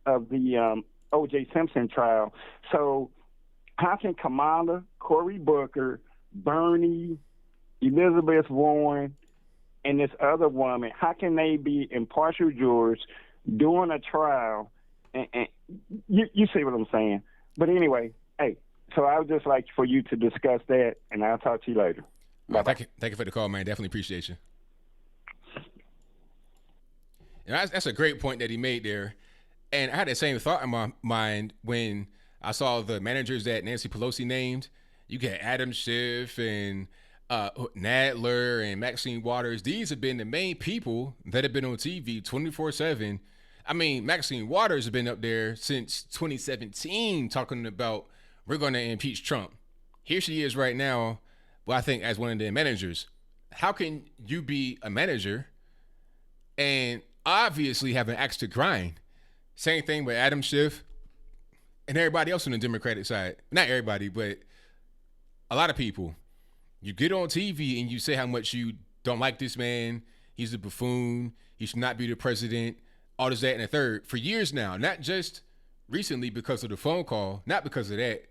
S10: of the O.J. Simpson trial. So how can Kamala, Cory Booker, Bernie, Elizabeth Warren, and this other woman, how can they be impartial jurors during a trial? And you see what I'm saying? But anyway, hey, so I would just like for you to discuss that, and I'll talk to you later.
S1: Thank you for the call, man. Definitely appreciate you. And that's a great point that he made there. And I had the same thought in my mind when I saw the managers that Nancy Pelosi named. You get Adam Schiff and Nadler and Maxine Waters, these have been the main people that have been on TV 24/7. I mean, Maxine Waters has been up there since 2017 talking about we're going to impeach Trump. Here she is right now, well, I think as one of the managers. How can you be a manager and obviously have an axe to grind? Same thing with Adam Schiff and everybody else on the Democratic side. Not everybody, but a lot of people. You get on TV and you say how much you don't like this man. He's a buffoon. He should not be the president. All this, that, and the third. For years now, not just recently because of the phone call, not because of that,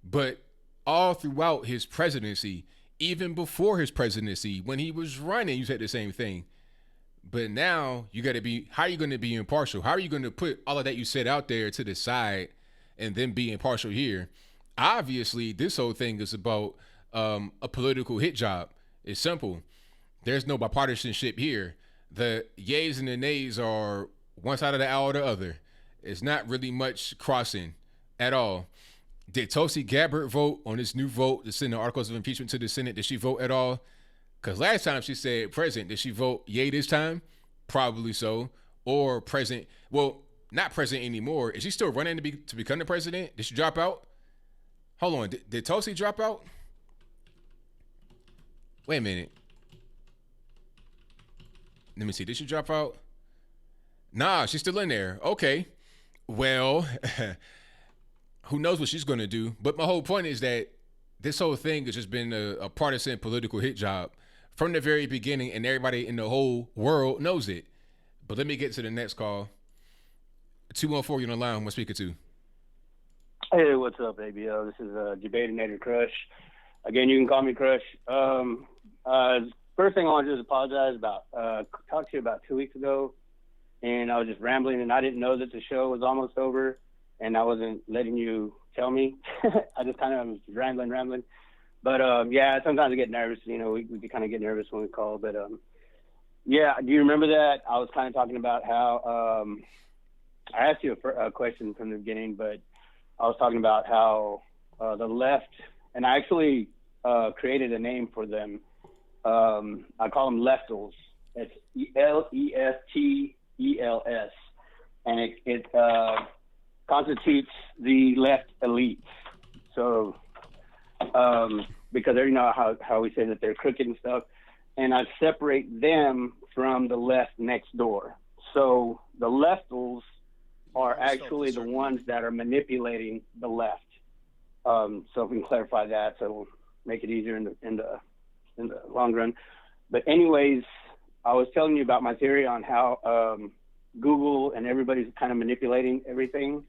S1: but all throughout his presidency, even before his presidency, when he was running, you said the same thing. But now you got to be, how are you going to be impartial? How are you going to put all of that you said out there to the side and then be impartial here? Obviously, this whole thing is about a political hit job. It's simple. There's no bipartisanship here. The yays and the nays are one side of the aisle or the other. It's not really much crossing at all. Did Tulsi Gabbard vote on this new vote to send the articles of impeachment to the Senate? Did she vote at all? Because last time she said present. Did she vote yay this time? Probably so. Or present. Well, not present anymore. Is she still running to become the president? Did she drop out? Hold on. Did Tulsi drop out? Wait a minute. Let me see. Did she drop out? Nah, she's still in there. Okay. Well, who knows what she's going to do? But my whole point is that this whole thing has just been a partisan political hit job from the very beginning, and everybody in the whole world knows it. But let me get to the next call. 214, you're on the line. What's speaking to?
S11: Hey, what's up, ABL? This is Debatinator Crush. Again, you can call me Crush. First thing I want to do is apologize about talked to you about 2 weeks ago, and I was just rambling, and I didn't know that the show was almost over, and I wasn't letting you tell me. I just kind of was rambling. But, yeah, sometimes I get nervous. You know, we kind of get nervous when we call. But, yeah, do you remember that? I was kind of talking about how I asked you a question from the beginning, but I was talking about how the left, and I actually created a name for them. I call them leftals. It's Leftes, and it constitutes the left elite. So, because you know how we say that they're crooked and stuff, and I separate them from the left next door. So the leftals are actually the ones that are manipulating the left. So if we can clarify that, so it'll make it easier in the long run. But anyways, I was telling you about my theory on how Google and everybody's kind of manipulating everything.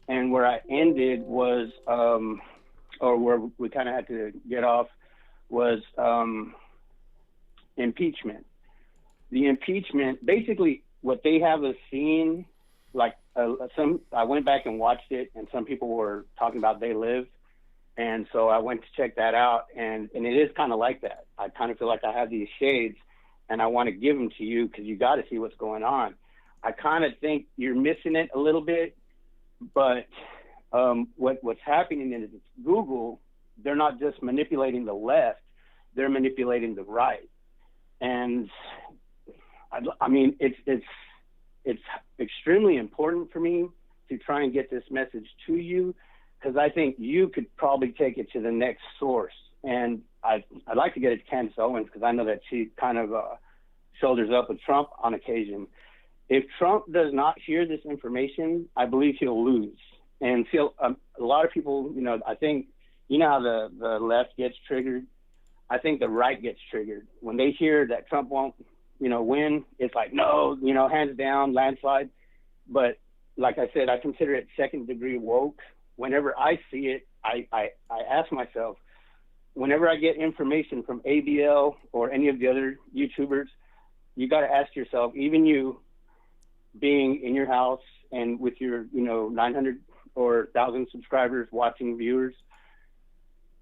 S11: And where I ended was, or where we kind of had to get off, was impeachment. The impeachment, basically what they have us seeing, like I went back and watched it, and some people were talking about They Live. And so I went to check that out, and it is kind of like that. I kind of feel like I have these shades, and I want to give them to you because you got to see what's going on. I kind of think you're missing it a little bit, but what's happening is Google, they're not just manipulating the left, they're manipulating the right. And I mean, it's extremely important for me to try and get this message to you, because I think you could probably take it to the next source. And I'd like to get it to Candace Owens, because I know that she kind of shoulders up with Trump on occasion. If Trump does not hear this information, I believe he'll lose. And a lot of people, you know, I think, you know how the left gets triggered? I think the right gets triggered. When they hear that Trump won't, you know, win, it's like, no, you know, hands down, landslide. But like I said, I consider it second-degree woke. Whenever I see it, I ask myself, whenever I get information from ABL or any of the other YouTubers, you got to ask yourself, even you being in your house and with your, you know, 900 or 1,000 subscribers, watching viewers,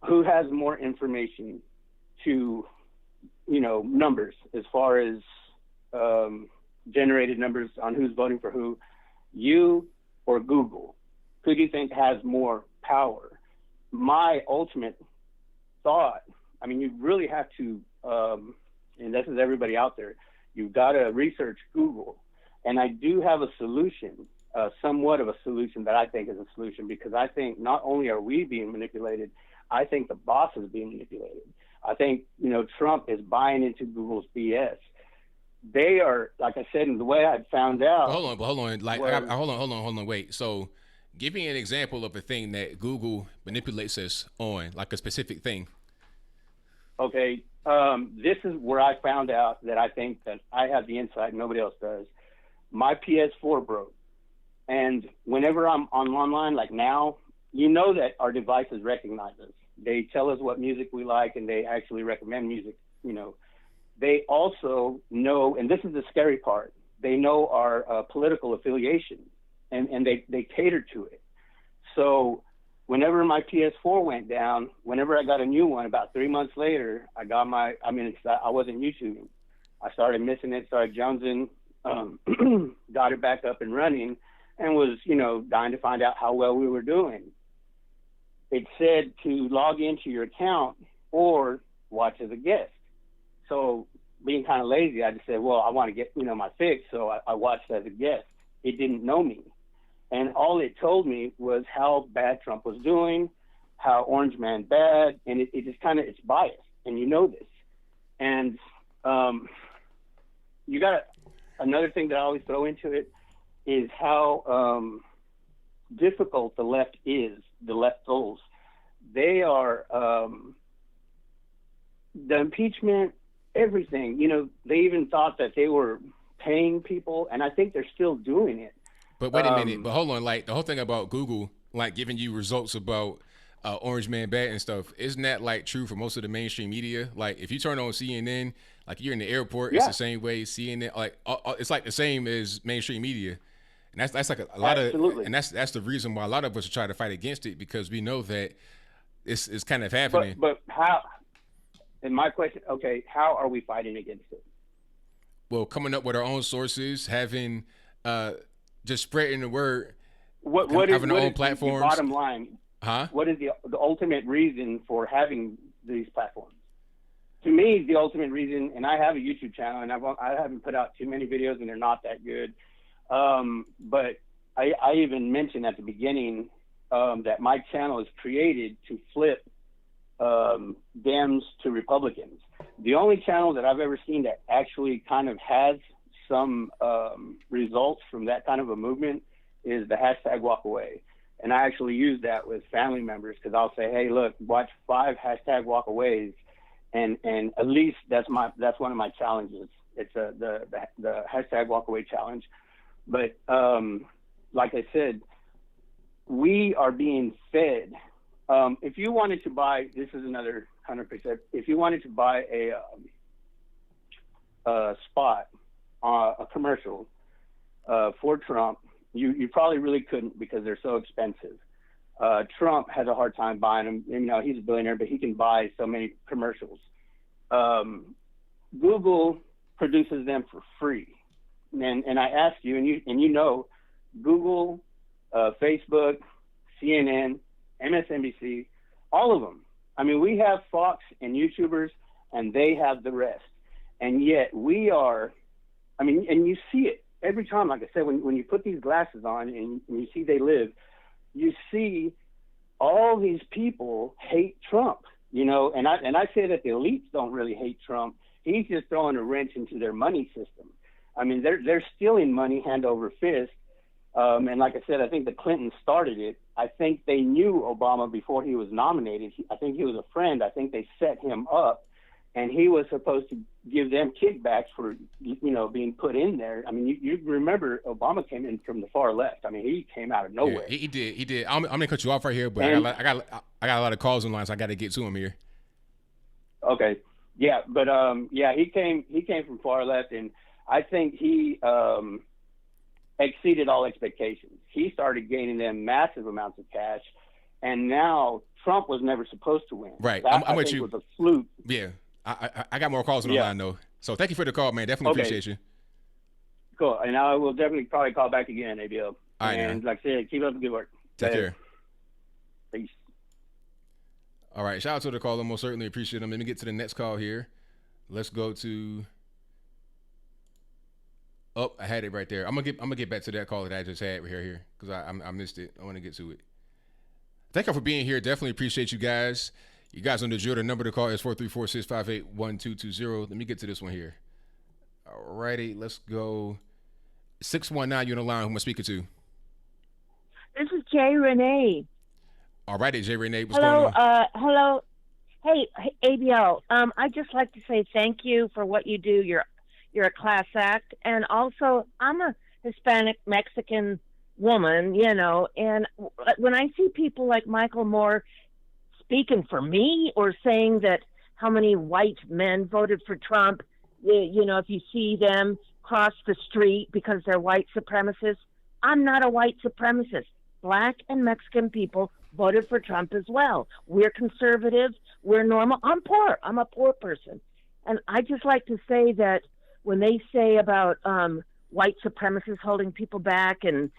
S11: who has more information to, you know, numbers as far as generated numbers on who's voting for who, you or Google? Who do you think has more power? My ultimate thought I mean, you really have to, and this is everybody out there, you've got to research Google. And I do have a solution, somewhat of a solution that I think is a solution, because I think not only are we being manipulated, I think the boss is being manipulated. I think, you know, Trump is buying into Google's BS. They are, like I said, in the way I found out.
S1: Hold on. Like, hold on. Wait. So, give me an example of a thing that Google manipulates us on, like a specific thing.
S11: Okay. This is where I found out that I think that I have the insight and nobody else does. My PS4 broke. And whenever I'm online, like now, you know that our devices recognize us. They tell us what music we like, and they actually recommend music, you know. They also know, and this is the scary part, they know our political affiliation, and they cater to it. So whenever my PS4 went down, whenever I got a new one, about 3 months later, I wasn't YouTubing. I started missing it, started jonesing, got it back up and running, and was, you know, dying to find out how well we were doing. It said to log into your account or watch as a guest. So being kind of lazy, I just said, well, I want to get, you know, my fix. So I watched as a guest. It didn't know me. And all it told me was how bad Trump was doing, how Orange Man bad. And it just kind of, it's biased. And you know this. And you got another thing that I always throw into it is how difficult the left is, the leftos. They are, the impeachment, everything, you know, they even thought that they were paying people, and I think they're still doing it.
S1: But wait a minute, but hold on, like the whole thing about Google, like giving you results about Orange Man bad and stuff, isn't that like true for most of the mainstream media? Like if you turn on CNN, like you're in the airport, it's the same way. CNN, like it's like the same as mainstream media. And that's like a lot
S11: Absolutely.
S1: of, and that's the reason why a lot of us are trying to fight against it, because we know that it's kind of happening.
S11: But how? And my question, okay, how are we fighting against it?
S1: Well, coming up with our own sources, having just spreading the word. Having our own platforms.
S11: The bottom line?
S1: Huh?
S11: What is the ultimate reason for having these platforms? To me, the ultimate reason, and I have a YouTube channel, and I haven't put out too many videos, and they're not that good. But I even mentioned at the beginning that my channel is created to flip Dems to Republicans. The only channel that I've ever seen that actually kind of has some results from that kind of a movement is the hashtag walk away. And I actually use that with family members, because I'll say, hey, look, watch 5 hashtag walkaways, and at least that's one of my challenges. It's the hashtag walkaway challenge. But like I said, we are being fed. If you wanted to buy, this is another 100%. If you wanted to buy a spot, a commercial for Trump, you probably really couldn't, because they're so expensive. Trump has a hard time buying them. You know, he's a billionaire, but he can buy so many commercials. Google produces them for free. And I asked you, and you know, Google, Facebook, CNN, MSNBC, all of them. I mean, we have Fox and YouTubers, and they have the rest. And yet we are, I mean, and you see it every time. Like I said, when you put these glasses on and you see they live, you see all these people hate Trump, you know, and I say that the elites don't really hate Trump. He's just throwing a wrench into their money system. I mean, they're stealing money hand over fist. And like I said, I think the Clintons started it. I think they knew Obama before he was nominated. I think he was a friend. I think they set him up, and he was supposed to give them kickbacks for, you know, being put in there. I mean, you remember Obama came in from the far left. I mean, he came out of nowhere.
S1: Yeah, he did. I'm gonna cut you off right here, but I got a lot of calls in line, so I got to get to him here.
S11: Okay, yeah, but he came from far left, and I think he exceeded all expectations. He started gaining them massive amounts of cash, and now Trump was never supposed to win.
S1: Right,
S11: that,
S1: I'm with you.
S11: Was a fluke.
S1: Yeah, I got more calls on the line though. So thank you for the call, man. Definitely appreciate you.
S11: Cool, and I will definitely probably call back again, ABL.
S1: All right,
S11: and like I said, keep up the good work.
S1: Take care.
S11: Peace.
S1: All right, shout out to the caller. Most certainly appreciate them. Let me get to the next call here. Let's go to. Oh, I had it right there. I'm gonna get back to that call that I just had here because I missed it. I want to get to it. Thank you for being here. Definitely appreciate you guys. You guys on the drill. The number to call is 434-658-1220. Let me get to this one here. All righty, let's go. 619, you're on the line. Who am I speaking to?
S12: This is Jay Renee.
S1: All righty, Jay Renee. What's going
S12: on? Hello. Hey, ABL. I'd just like to say thank you for what you do. You're a class act. And also, I'm a Hispanic Mexican woman, you know, and when I see people like Michael Moore speaking for me or saying that how many white men voted for Trump, you know, if you see them cross the street because they're white supremacists, I'm not a white supremacist. Black and Mexican people voted for Trump as well. We're conservative. We're normal. I'm poor. I'm a poor person. And I just like to say that when they say about white supremacists holding people back and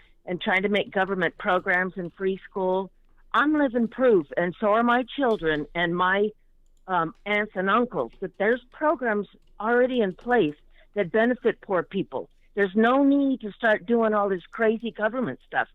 S12: trying to make government programs in free school, I'm living proof, and so are my children and my aunts and uncles, that there's programs already in place that benefit poor people. There's no need to start doing all this crazy government stuff.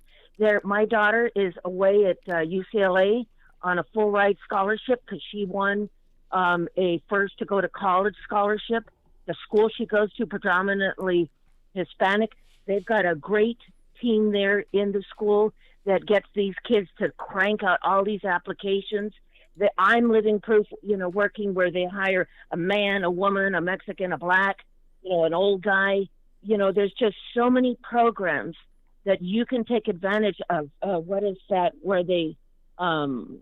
S12: My daughter is away at UCLA on a full ride scholarship because she won a first to go to college scholarship. The school she goes to, predominantly Hispanic, they've got a great team there in the school that gets these kids to crank out all these applications. That I'm living proof, you know, working where they hire a man, a woman, a Mexican, a black, you know, an old guy. You know, there's just so many programs that you can take advantage of. What is that? Where they, the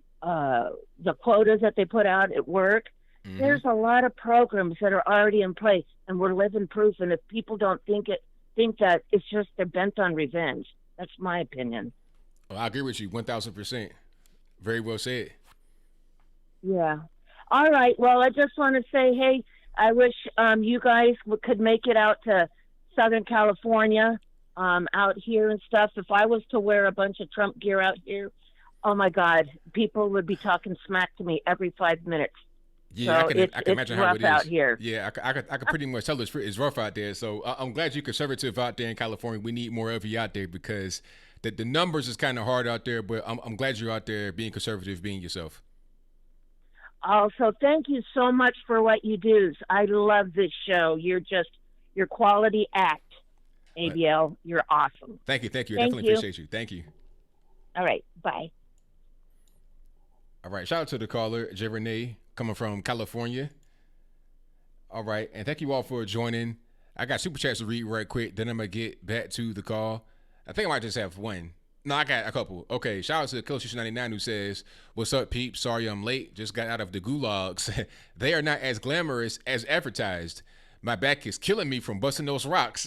S12: quotas that they put out at work. Mm-hmm. There's a lot of programs that are already in place, and we're living proof. And if people don't think that, it's just they're bent on revenge. That's my opinion.
S1: Well, I agree with you 1,000%. Very well said.
S12: Yeah. All right. Well, I just want to say, hey, I wish you guys could make it out to Southern California, out here and stuff. If I was to wear a bunch of Trump gear out here, oh my God, people would be talking smack to me every 5 minutes.
S1: Yeah,
S12: so
S1: I can imagine how it is
S12: out here.
S1: Yeah, I could pretty much tell it's rough out there. So I'm glad you're conservative out there in California. We need more of you out there because the numbers is kind of hard out there. But I'm glad you're out there being conservative, being yourself.
S12: Also, thank you so much for what you do. I love this show. You're quality act, ABL. You're awesome.
S1: Thank you. Definitely appreciate you. Thank you.
S12: All right, bye.
S1: All right, shout out to the caller, Jay Renee, coming from California. All right, and thank you all for joining. I got super chats to read right quick, then I'm going to get back to the call. I think I might just have one. No, I got a couple. Okay, shout out to Killer99 who says, "What's up, peeps? Sorry I'm late. Just got out of the Gulags. They are not as glamorous as advertised. My back is killing me from busting those rocks."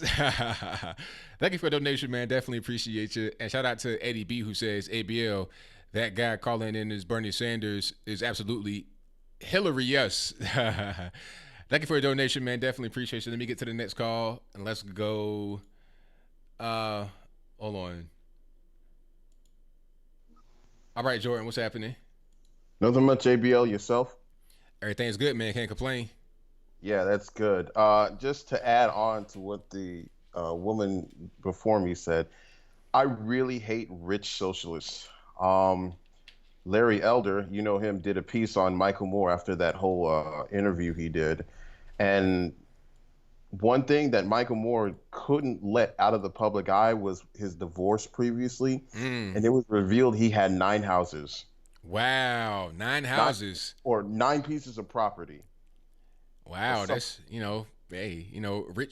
S1: Thank you for the donation, man. Definitely appreciate you. And shout out to Eddie B who says, "ABL, that guy calling in as Bernie Sanders is absolutely hilarious." Thank you for your donation, man. Definitely appreciate you. Let me get to the next call and let's go. Hold on. All right, Jordan, what's happening?
S13: Nothing much, ABL. Yourself?
S1: Everything's good, man. Can't complain.
S13: Yeah, that's good. Just to add on to what the woman before me said, I really hate rich socialists. Larry Elder, you know him, did a piece on Michael Moore after that whole interview he did. And one thing that Michael Moore couldn't let out of the public eye was his divorce previously. And it was revealed he had 9 houses.
S1: Wow, 9 houses.
S13: Or 9 pieces of property.
S1: Wow, that's, hey,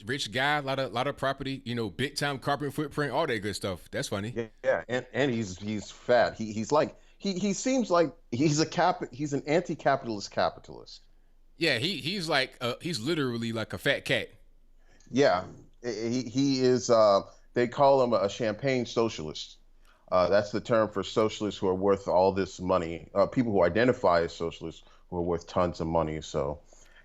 S1: rich guy, a lot of property, big time carbon footprint, all that good stuff. That's funny.
S13: Yeah, and he's fat. He seems like he's an anti-capitalist capitalist.
S1: Yeah, he's literally like a fat cat.
S13: Yeah, he is. They call him a champagne socialist. That's the term for socialists who are worth all this money. People who identify as socialists who are worth tons of money. So,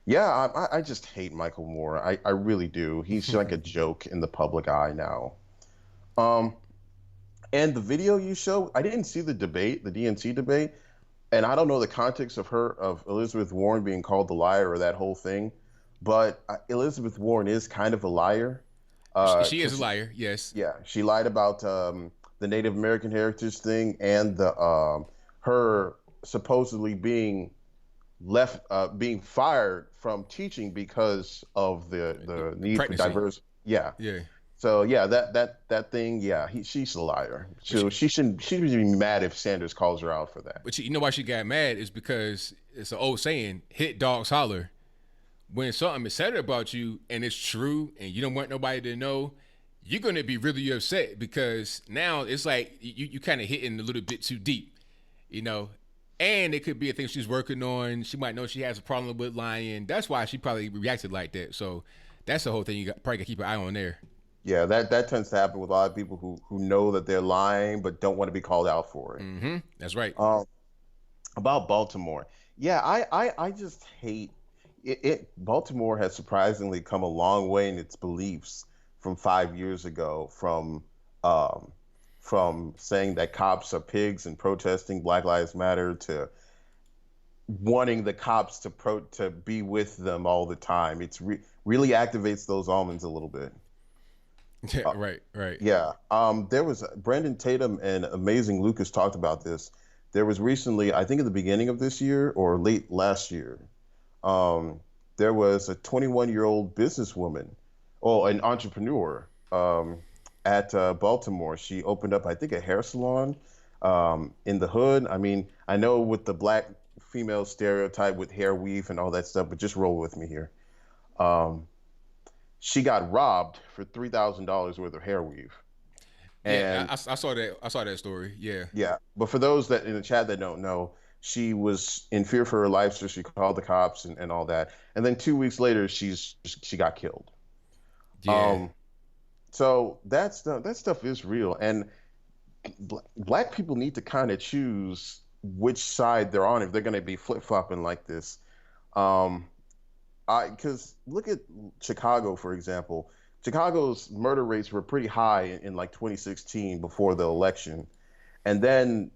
S13: yeah, I just hate Michael Moore. I really do. He's like a joke in the public eye now. And the video you showed, I didn't see the debate, the DNC debate, and I don't know the context of Elizabeth Warren being called the liar or that whole thing, but Elizabeth Warren is kind of a liar.
S1: She is a liar, yes.
S13: Yeah, she lied about the Native American heritage thing and the her supposedly being fired from teaching because of the need
S1: Pregnancy.
S13: for diverse. Yeah.
S1: Yeah.
S13: So yeah, that thing. Yeah, she's a liar. So she shouldn't be mad if Sanders calls her out for that.
S1: But you know why she got mad is because it's an old saying: "Hit dogs holler." When something is said about you and it's true, and you don't want nobody to know, you're gonna be really upset because now it's like you kind of hitting a little bit too deep, you know. And it could be a thing she's working on. She might know she has a problem with lying. That's why she probably reacted like that. So that's the whole thing. You probably got to keep an eye on there.
S13: Yeah, that tends to happen with a lot of people who know that they're lying but don't want to be called out for it.
S1: Mm-hmm. That's right.
S13: About Baltimore, yeah, I just hate it. Baltimore has surprisingly come a long way in its beliefs from 5 years ago, from saying that cops are pigs and protesting Black Lives Matter to wanting the cops to be with them all the time. It's really activates those almonds a little bit.
S1: Yeah, right.
S13: Yeah. There was Brandon Tatum and Amazing Lucas talked about this. There was recently, I think at the beginning of this year or late last year, there was a 21-year-old businesswoman, an entrepreneur, at Baltimore. She opened up, I think, a hair salon in the hood. I mean, I know with the Black female stereotype with hair weave and all that stuff, but just roll with me here. She got robbed for $3,000 worth of hair weave.
S1: And yeah, I saw that. I saw that story. Yeah.
S13: Yeah, but for those that in the chat that don't know, she was in fear for her life, so she called the cops and all that. And then 2 weeks later, she got killed.
S1: Yeah.
S13: So that stuff is real, and Black people need to kind of choose which side they're on if they're going to be flip-flopping like this. Because look at Chicago, for example. Chicago's murder rates were pretty high in like 2016 before the election. And then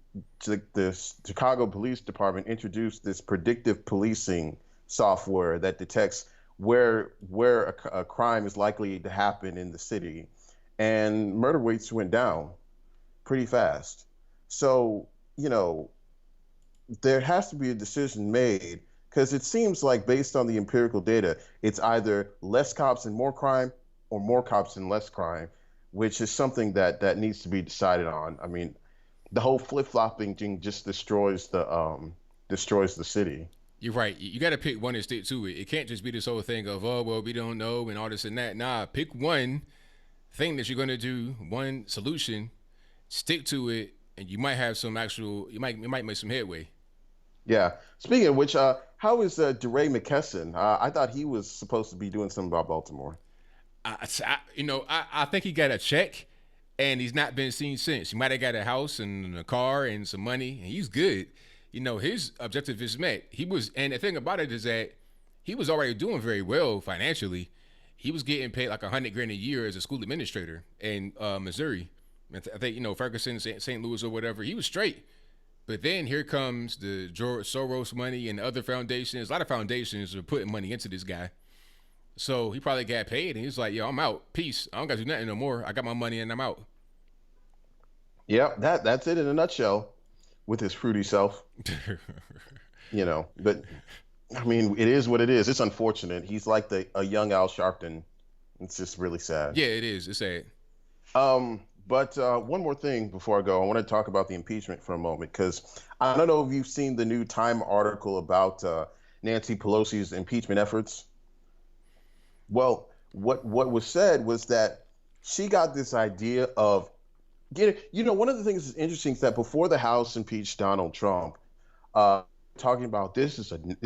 S13: the Chicago Police Department introduced this predictive policing software that detects where a crime is likely to happen in the city. And murder rates went down pretty fast. So, there has to be a decision made, because it seems like based on the empirical data, it's either less cops and more crime or more cops and less crime, which is something that needs to be decided on. I mean, the whole flip-flopping thing just destroys the city.
S1: You're right. You got to pick one and stick to it. It can't just be this whole thing of, oh, well, we don't know and all this and that. Nah, pick one thing that you're going to do, one solution, stick to it, and you might have some you might make some headway.
S13: Yeah. Speaking of which, how is DeRay McKesson? I thought he was supposed to be doing something about Baltimore.
S1: I think he got a check, and he's not been seen since. He might have got a house and a car and some money, and he's good. His objective is met. And the thing about it is that he was already doing very well financially. He was getting paid like $100,000 a year as a school administrator in Missouri. I think Ferguson, St. Louis, or whatever. He was straight. But then here comes the George Soros money and other foundations. A lot of foundations are putting money into this guy. So he probably got paid, and he's like, yo, I'm out. Peace. I don't got to do nothing no more. I got my money, and I'm out.
S13: Yeah, that's it in a nutshell with his fruity self. But, I mean, it is what it is. It's unfortunate. He's like a young Al Sharpton. It's just really sad.
S1: Yeah, it is. It's sad.
S13: But one more thing before I go, I want to talk about the impeachment for a moment, because I don't know if you've seen the new Time article about Nancy Pelosi's impeachment efforts. Well, what was said was that she got this idea of one of the things that's interesting is that before the House impeached Donald Trump, talking about this is an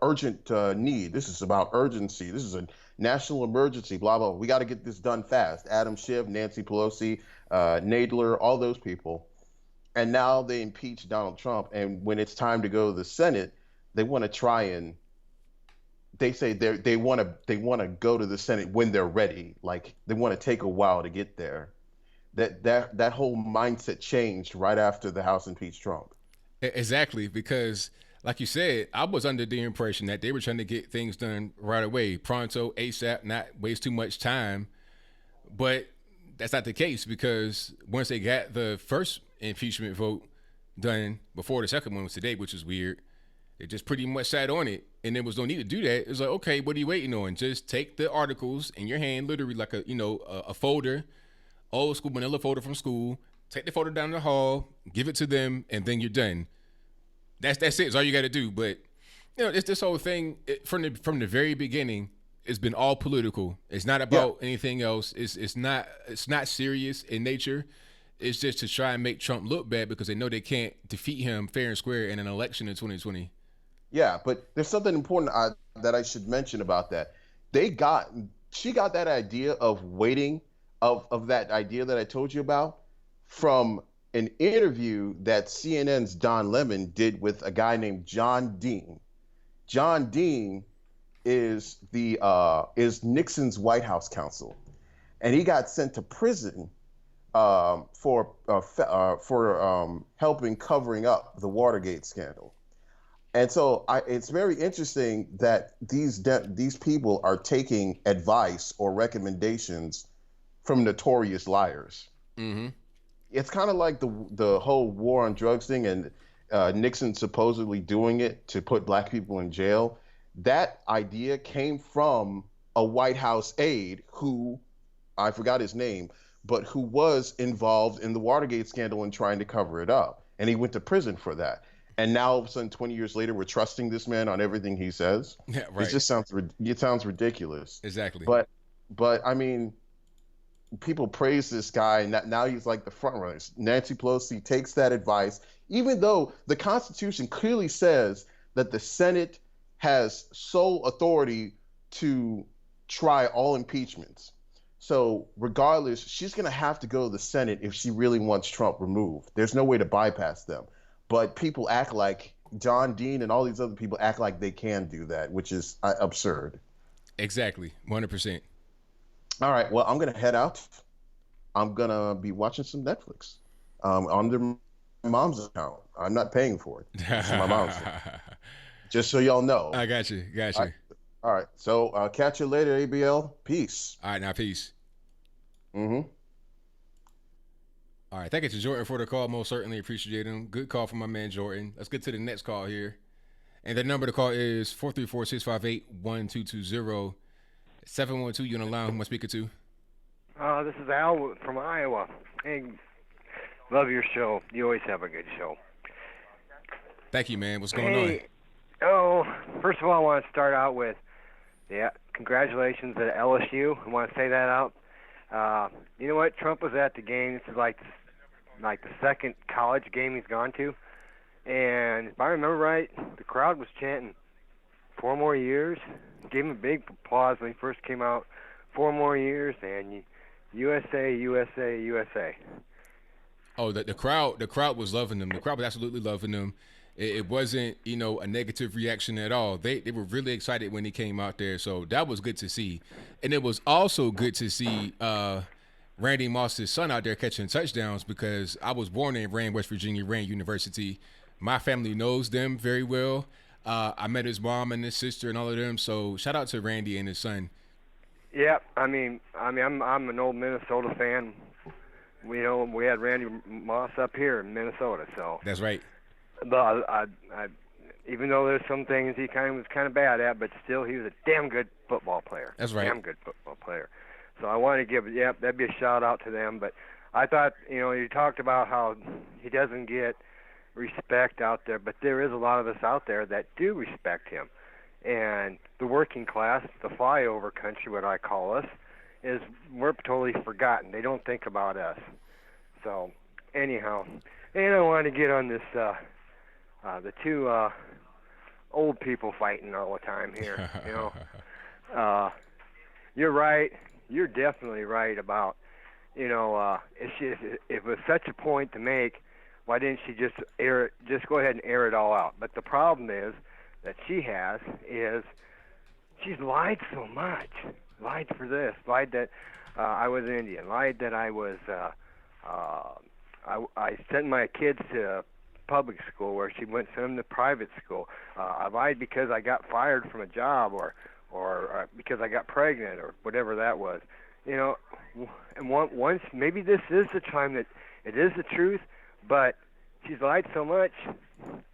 S13: urgent need. This is about urgency. This is a national emergency, blah, blah. We got to get this done fast. Adam Schiff, Nancy Pelosi, Nadler, all those people. And now they impeach Donald Trump. And when it's time to go to the Senate, they want to try and they say they want to go to the Senate when they're ready. Like they want to take a while to get there. That whole mindset changed right after the House impeached Trump.
S1: Exactly, because like you said, I was under the impression that they were trying to get things done right away, pronto, ASAP, not waste too much time. But that's not the case, because once they got the first impeachment vote done before the second one was today, which is weird, they just pretty much sat on it, and there was no need to do that. It was like, okay, what are you waiting on? Just take the articles in your hand, literally like a folder, old school manila folder from school. Take the folder down the hall, give it to them, and then you're done. That's it. It's all you got to do. But it's this whole thing from the very beginning. It's been all political. It's not about anything else. It's not serious in nature. It's just to try and make Trump look bad because they know they can't defeat him fair and square in an election in 2020.
S13: Yeah, but there's something important that I should mention about that. She got that idea of waiting, of that idea that I told you about, from an interview that CNN's Don Lemon did with a guy named John Dean. John Dean is Nixon's White House counsel, and he got sent to prison for helping covering up the Watergate scandal. And so it's very interesting that these people are taking advice or recommendations from notorious liars.
S1: Mm-hmm.
S13: It's kind of like the whole war on drugs thing, and Nixon supposedly doing it to put black people in jail. That idea came from a White House aide who, I forgot his name, but who was involved in the Watergate scandal and trying to cover it up. And he went to prison for that. And now all of a sudden, 20 years later, we're trusting this man on everything he says.
S1: Yeah, right.
S13: It sounds ridiculous.
S1: Exactly.
S13: But I mean, people praise this guy, and now he's like the front runner. Nancy Pelosi takes that advice, even though the Constitution clearly says that the Senate has sole authority to try all impeachments. So regardless, she's going to have to go to the Senate if she really wants Trump removed. There's no way to bypass them. But people act like John Dean and all these other people act like they can do that, which is absurd.
S1: Exactly. 100%.
S13: All right. Well, I'm going to head out. I'm going to be watching some Netflix under my mom's account. I'm not paying for it. It's my mom's account. Just so y'all know.
S1: I got you.
S13: All right. So catch you later, ABL. Peace.
S1: All right. Now, peace.
S13: Mm-hmm.
S1: All right. Thank you to Jordan for the call. Most certainly appreciate him. Good call from my man, Jordan. Let's get to the next call here. And the number to call is 434-658-1220. 712, you on the line. Who am I speaking to?
S14: This is Al from Iowa. Hey, love your show. You always have a good show.
S1: Thank you, man. What's going on?
S14: Oh, first of all, I want to start out with, congratulations at LSU. I want to say that out. You know what? Trump was at the game. This is like the second college game he's gone to. And if I remember right, the crowd was chanting 4 more years. Gave him a big applause when he first came out. 4 more years, and USA, USA, USA.
S1: Oh, the crowd was loving them. The crowd was absolutely loving them. It wasn't, a negative reaction at all. They were really excited when he came out there, so that was good to see. And it was also good to see Randy Moss's son out there catching touchdowns, because I was born in Rand, West Virginia, Rand University. My family knows them very well. I met his mom and his sister and all of them, so shout out to Randy and his son.
S14: Yeah, I'm an old Minnesota fan. We had Randy Moss up here in Minnesota, so
S1: that's right.
S14: But I even though there's some things he was kind of bad at, but still he was a damn good football player.
S1: That's right.
S14: Damn good football player. So I want to give that'd be a shout out to them. But I thought you talked about how he doesn't get respect out there, but there is a lot of us out there that do respect him. And the working class, the flyover country, what I call us, we're totally forgotten. They don't think about us. So anyhow, and I want to get on this the two old people fighting all the time here. You're right. You're definitely right about if it was such a point to make, why didn't she just air it? Just go ahead and air it all out. But the problem is that she's lied so much. Lied for this. Lied that I was Indian. Lied that I was I sent my kids to public school, where she went send him to private school. I lied because I got fired from a job, or because I got pregnant, or whatever that was. You know, and once maybe this is the time that it is the truth, but she's lied so much,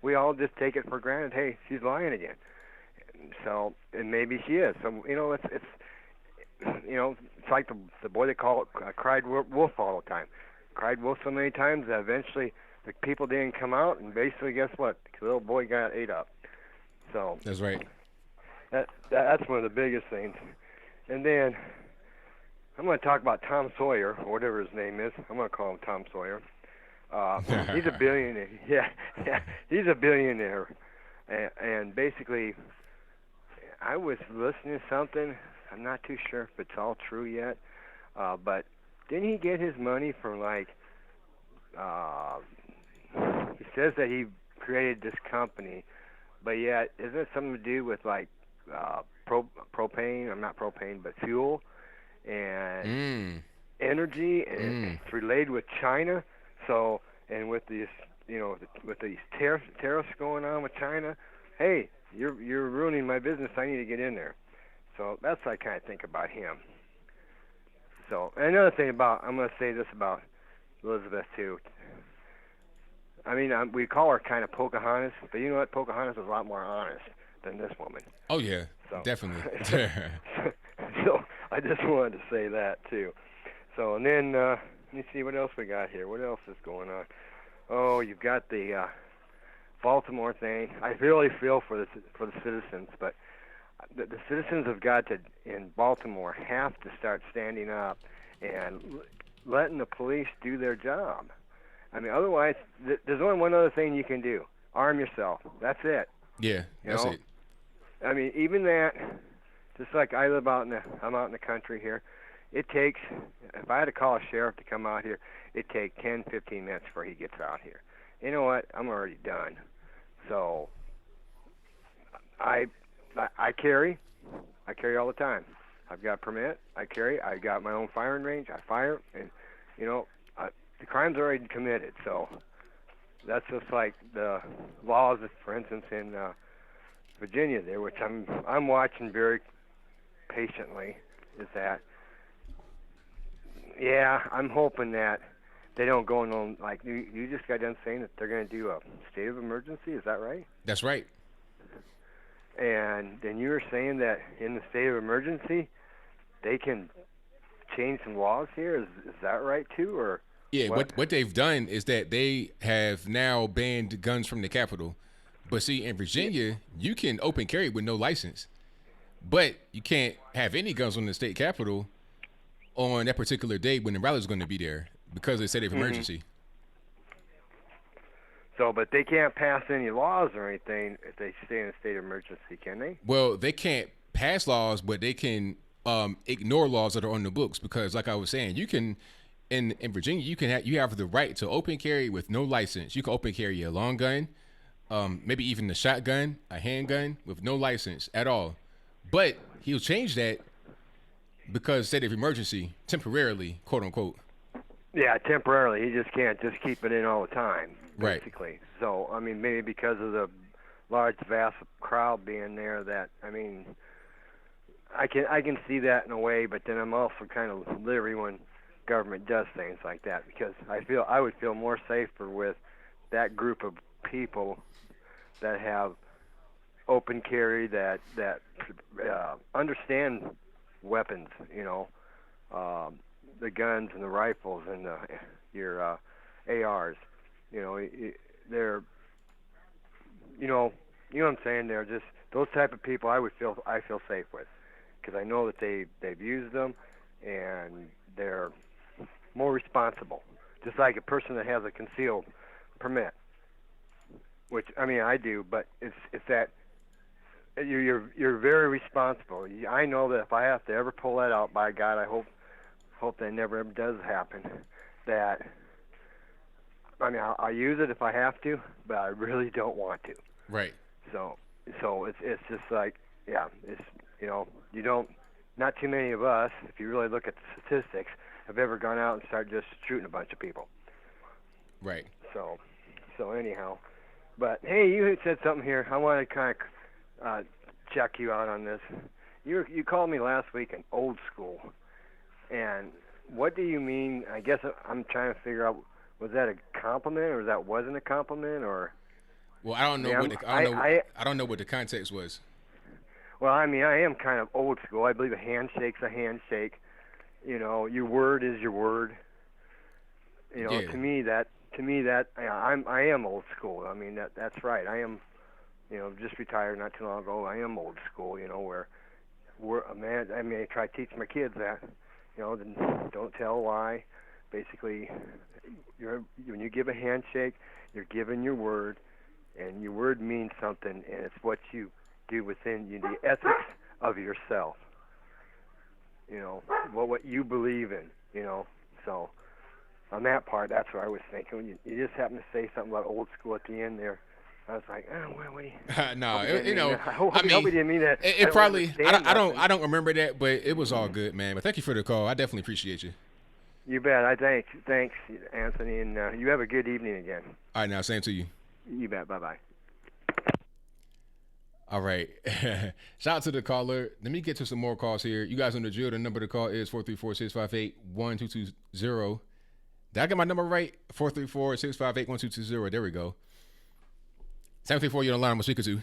S14: we all just take it for granted. Hey, she's lying again. So, and maybe she is. So, you know, it's you know, it's like the boy they call it cried wolf all the time. Cried wolf so many times that eventually the people didn't come out, and basically, guess what? The little boy got ate up. So
S1: that's right.
S14: That's one of the biggest things. And then I'm going to talk about Tom Sawyer, or whatever his name is. I'm going to call him Tom Sawyer. He's a billionaire. Yeah, he's a billionaire. And basically, I was listening to something. I'm not too sure if it's all true yet. But didn't he get his money from, like, he says that he created this company, but yet, isn't it something to do with, like, propane, or not propane, but fuel and energy, and it's related with China. So, and with these, you know, with these tariffs going on with China, hey, you're ruining my business. I need to get in there. So that's what I kind of think about him. So, and another thing about, I'm going to say this about Elizabeth too. I mean, we call her kind of Pocahontas, but you know what? Pocahontas was a lot more honest than this woman.
S1: Oh yeah,
S14: so,
S1: definitely.
S14: So I just wanted to say that too. So, and then let me see what else we got here. What else is going on? Oh, you've got the Baltimore thing. I really feel for the citizens, but the citizens have got to, in Baltimore, have to start standing up and letting the police do their job. I mean, otherwise, there's only one other thing you can do: arm yourself. That's it.
S1: Yeah, that's it.
S14: I mean, even that. Just like I'm out in the country here. It takes, if I had to call a sheriff to come out here, it'd take 10, 15 minutes before he gets out here. You know what? I'm already done. So I carry all the time. I've got a permit. I carry. I got my own firing range. I fire, and you know, the crime's already committed. So that's just like the laws, for instance, in Virginia there, which I'm watching very patiently, is that, yeah, I'm hoping that they don't go on, like, you just got done saying that they're going to do a state of emergency, is that right?
S1: That's right.
S14: And then you were saying that in the state of emergency, they can change some laws here, is that right too, or?
S1: Yeah, what they've done is that they have now banned guns from the Capitol. But see, in Virginia, you can open carry with no license. But you can't have any guns on the state capitol on that particular day when the rally's going to be there because they said of emergency.
S14: So, but they can't pass any laws or anything if they stay in a state of emergency, can they?
S1: Well, they can't pass laws, but they can ignore laws that are on the books because, like I was saying, you can in Virginia you have the right to open carry with no license. You can open carry a long gun, maybe even a shotgun, a handgun with no license at all. But he'll change that because state of emergency, temporarily, quote unquote.
S14: Yeah, temporarily. He just can't just keep it in all the time, basically.
S1: Right.
S14: So, I mean, maybe because of the large, vast crowd being there that, I mean, I can see that in a way, but then I'm also kind of leery when government does things like that because I would feel more safer with that group of people that have open carry, that understand weapons, you know, the guns and the rifles and your ARs, you know, they're, you know what I'm saying. They're just those type of people. I feel safe with because I know that they've used them and they're more responsible, just like a person that has a concealed permit, which I mean I do, but it's that. You're very responsible. I know that if I have to ever pull that out, by God, I hope that never ever does happen. That I mean, I'll use it if I have to, but I really don't want to.
S1: Right.
S14: So it's just like, yeah, it's, you know, you don't. Not too many of us, if you really look at the statistics, have ever gone out and started just shooting a bunch of people.
S1: Right.
S14: So anyhow. But hey, you had said something here. I want to kind of check you out on this. You called me last week an old school, and what do you mean? I guess I'm trying to figure out, was that a compliment or that wasn't a compliment, or?
S1: Well, I don't know I don't know what the context was.
S14: Well, I mean, I am kind of old school. I believe a handshake's a handshake. You know, your word is your word. You know,
S1: Yeah.
S14: to me that I am old school. I mean that's right. I am, you know, just retired not too long ago. I am old school. You know, where a man. I mean, I try to teach my kids that. You know, then don't tell a lie. Basically, when you give a handshake, you're giving your word, and your word means something, and it's what you do within you, the ethics of yourself. You know, what you believe in. You know, so on that part, that's what I was thinking. When you just happened to say something about old school at the end there. I was like, oh, what do you?
S1: No,
S14: you know, I hope he didn't mean that.
S1: It probably. I don't
S14: don't
S1: remember that, but it was all good, man. But thank you for the call. I definitely appreciate you.
S14: You bet. Thanks, Anthony, and you have a good evening again.
S1: All right, now same to you.
S14: You bet. Bye.
S1: All right. Shout out to the caller. Let me get to some more calls here. You guys on the drill. The number to call is 434-658-1220. Did I get my number right? 434-658-1220. There we go. 734, you're on the line. I'm speaking to.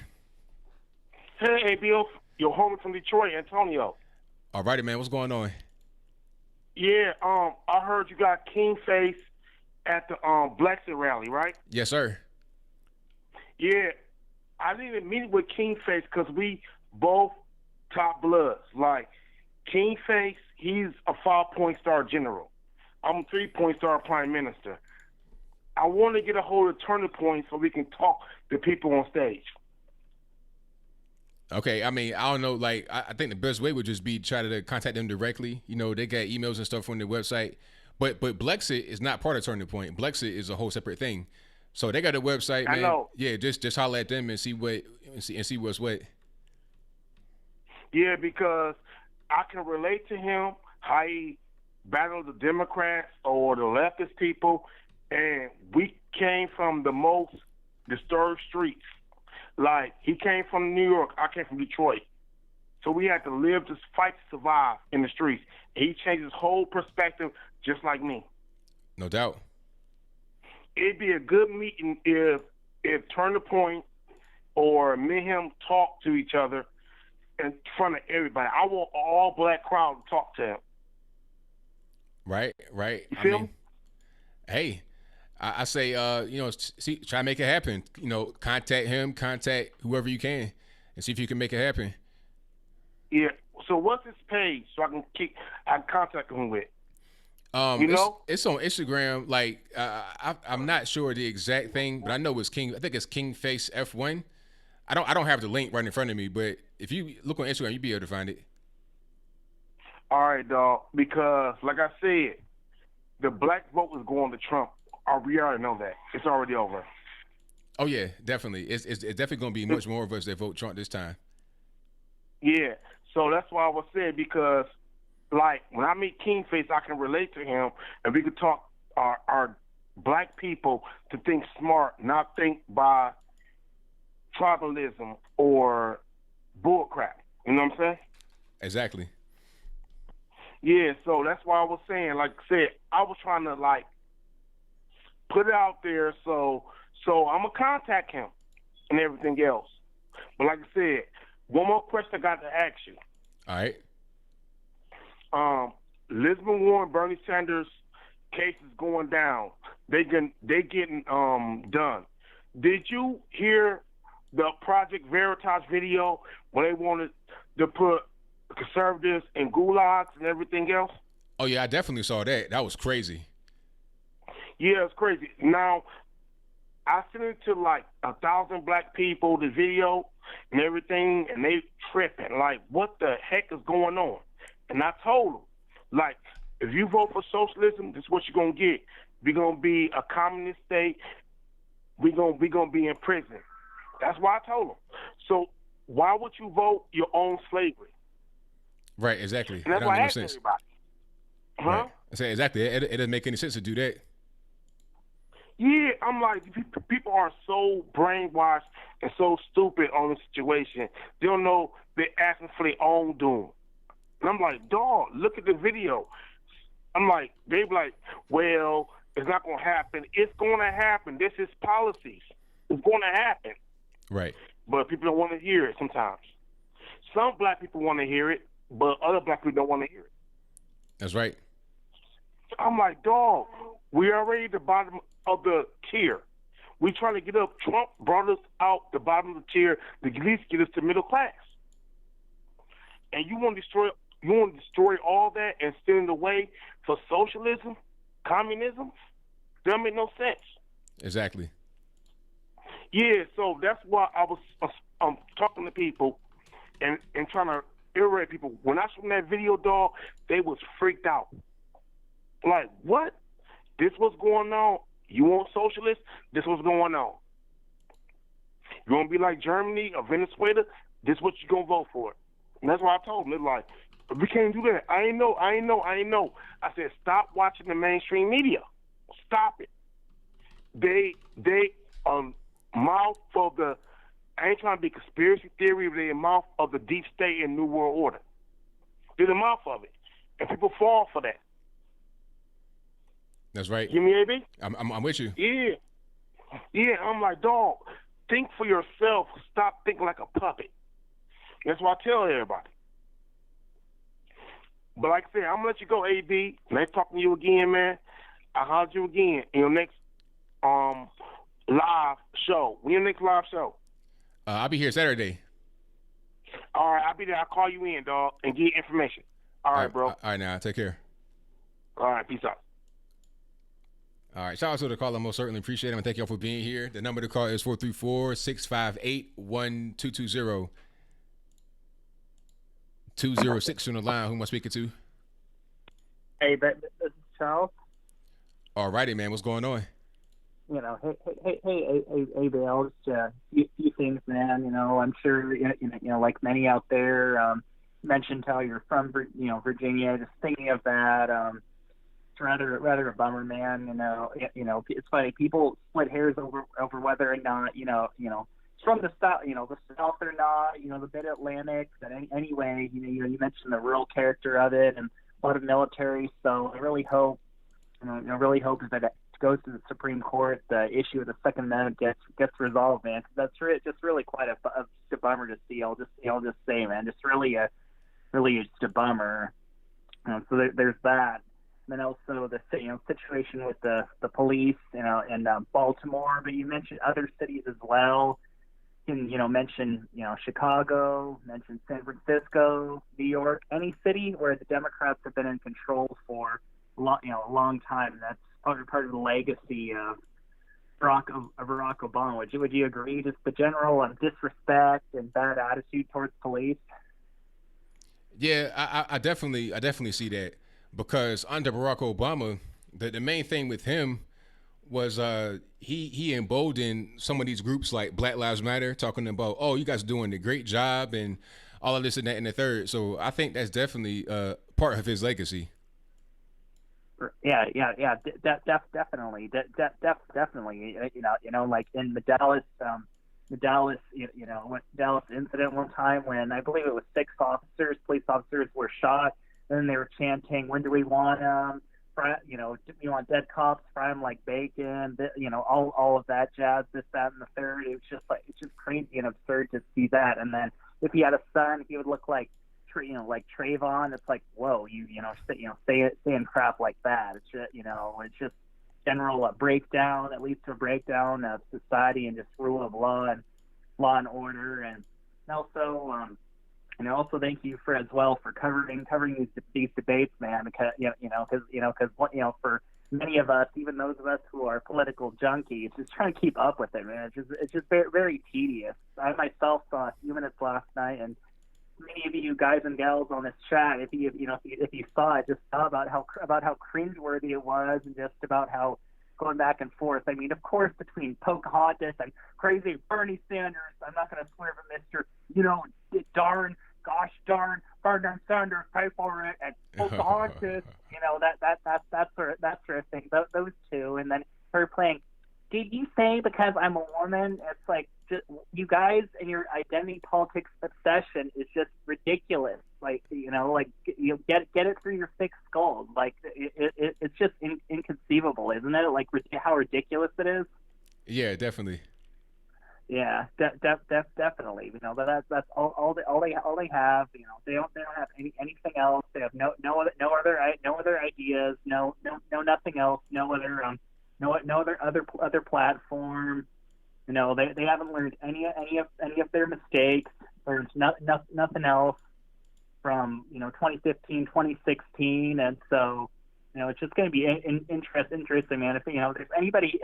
S15: Hey, ABL, your homie from Detroit, Antonio.
S1: All righty, man. What's going on?
S15: Yeah, I heard you got King Face at the Blexit rally, right?
S1: Yes, sir.
S15: Yeah, I need to meet with King Face because we both top bloods. Like, King Face, he's a 5-point star general. I'm a 3-point star prime minister. I want to get a hold of Turning Point so we can talk to people on stage.
S1: Okay, I mean, I don't know. Like, I think the best way would just be try to contact them directly. You know, they got emails and stuff on their website. But Blexit is not part of Turning Point. Blexit is a whole separate thing. So they got a website, man.
S15: I know.
S1: Yeah, just holler at them and see what's what.
S15: Yeah, because I can relate to him how he battled the Democrats or the leftist people, and we came from the most disturbed streets. Like, he came from New York, I came from Detroit. So we had to live this fight to survive in the streets. And he changed his whole perspective just like me.
S1: No doubt.
S15: It'd be a good meeting if Turn the Point or me and him talk to each other in front of everybody. I want all black crowd to talk to him.
S1: Right.
S15: You feel me?
S1: Hey, I say, try to make it happen. You know, contact him, contact whoever you can, and see if you can make it happen.
S15: Yeah. So what's his page so I can contact him with?
S1: It's on Instagram. Like, I'm not sure the exact thing, but I know it's King. I think it's King Face F1. I don't have the link right in front of me, but if you look on Instagram, you'll be able to find it.
S15: All right, dog. Because, like I said, the black vote was going to Trump. We already know that. It's already over.
S1: Oh yeah, definitely. It's definitely going to be much more of us that vote Trump this time.
S15: Yeah. So that's why I was saying, because, like, when I meet King Face, I can relate to him, and we could talk our black people to think smart, not think by tribalism or bullcrap. You know what I'm saying?
S1: Exactly.
S15: Yeah, so that's why I was saying, like I said, I was trying to, like, put it out there so I'm going to contact him and everything else. But like I said, one more question I got to ask you.
S1: All right.
S15: Elizabeth Warren, Bernie Sanders case is going down. They getting done. Did you hear the Project Veritas video when they wanted to put conservatives in gulags and everything else?
S1: Oh yeah, I definitely saw that. That was crazy.
S15: Yeah, it's crazy. Now, I sent it to like 1,000 black people, the video and everything, and they tripping. Like, what the heck is going on? And I told them, like, if you vote for socialism, this is what you're going to get. We're going to be a communist state. We're going to be in prison. That's why I told them. So why would you vote your own slavery?
S1: Right, exactly.
S15: And that's
S1: That
S15: why
S1: don't
S15: I
S1: make
S15: asked
S1: no sense.
S15: everybody. Huh?
S1: Right. I say exactly. It doesn't make any sense to do that.
S15: Yeah, I'm like, people are so brainwashed and so stupid on the situation. They don't know they're asking for their own doom. And I'm like, dog, look at the video. I'm like, they be like, well, it's not going to happen. It's going to happen. This is policies. It's going to happen.
S1: Right.
S15: But people don't want to hear it sometimes. Some black people want to hear it, but other black people don't want to hear it.
S1: That's right.
S15: I'm like, dog, we're already at the bottom of the tier. We trying to get up. Trump brought us out the bottom of the tier to at least get us to middle class. And you want to destroy all that and stand in the way for socialism, communism? That make no sense.
S1: Exactly.
S15: Yeah, so that's why I was talking to people and trying to irate people. When I saw that video, dog, they was freaked out. Like, what? This what's going on? You want socialist? This what's going on. You want to be like Germany or Venezuela? This what you gonna vote for. And that's why I told them. They're like, we can't do that. I ain't know. I said, stop watching the mainstream media. Stop it. They mouth of the, I ain't trying to be conspiracy theory, but they're mouth of the deep state and New World Order. They're the mouth of it. And people fall for that.
S1: That's right.
S15: You hear me, AB?
S1: I'm with you.
S15: Yeah. Yeah, I'm like, dog, think for yourself. Stop thinking like a puppet. That's what I tell everybody. But like I said, I'm going to let you go, AB. Nice talking to you again, man. I'll holler at you again in your next live show. When your next live show?
S1: I'll be here Saturday.
S15: All right, I'll be there. I'll call you in, dog, and get information. All right, bro.
S1: All right, now. Take care.
S15: All right, peace out.
S1: All right, shout out to the caller. Most certainly appreciate him. And thank y'all for being here. The number to call is 434-658-1220. 206 on the line. Who am I speaking to?
S16: Hey, this is Charles.
S1: All righty, man. What's going on?
S16: You know, hey, ABL, just a few things, man. You know, I'm sure, you know, like many out there, mentioned how you're from, Virginia. Just thinking of that, it's rather a bummer, man. You know, it's funny. People split hairs over whether or not, you know, it's from the South, the South or not. You know, the Mid-Atlantic. But anyway, you mentioned the rural character of it and a lot of military. So I really hope, that it goes to the Supreme Court, the issue of the Second Amendment gets resolved, man. 'Cause that's just really quite a bummer to see. I'll just say, man, just really just a bummer. So there's that. And then also the situation with the police, in Baltimore. But you mentioned other cities as well. And mention Chicago, mention San Francisco, New York, any city where the Democrats have been in control for a long time. That's part of the legacy of Barack Obama. Would you agree? Just the general disrespect and bad attitude towards police.
S1: Yeah, I definitely see that, because under Barack Obama, the main thing with him was he emboldened some of these groups like Black Lives Matter, talking about, oh, you guys are doing a great job and all of this and that and the third. So I think that's definitely part of his legacy.
S16: Yeah, definitely. Definitely. Like in the Dallas incident one time when I believe it was 6 police officers were shot, and then they were chanting, "When do we want them? Do we want dead cops? Fry them like bacon?" All of that jazz, this, that, and the third. It's just crazy and absurd to see that. And then if he had a son, he would look like Trayvon. It's like, whoa, saying crap like that. It's just general breakdown, that leads to a breakdown of society and just rule of law and order. And also, also thank you for covering these debates, man. Because for many of us, even those of us who are political junkies, just trying to keep up with it, man. It's just very, very tedious. I myself saw a few minutes last night, and many of you guys and gals on this chat, if you saw it, just saw about how cringeworthy it was, and just about how going back and forth. I mean, of course, between Pocahontas and crazy Bernie Sanders, I'm not going to swear, but gosh darn, Bernie Sanders, pay for it, and Pocahontas, that sort of thing. Those two, and then her playing did you say because I'm a woman? It's like just, you guys and your identity politics obsession is just ridiculous. Like get it through your thick skull. Like it's just inconceivable, isn't it? Like how ridiculous it is.
S1: Yeah, definitely.
S16: Yeah, definitely. That's all they have. They don't have anything else. They have no other ideas. No nothing else. No other platform. They haven't learned any of their mistakes. There's nothing else from 2015, 2016, and so it's just going to be interesting, man. If there's anybody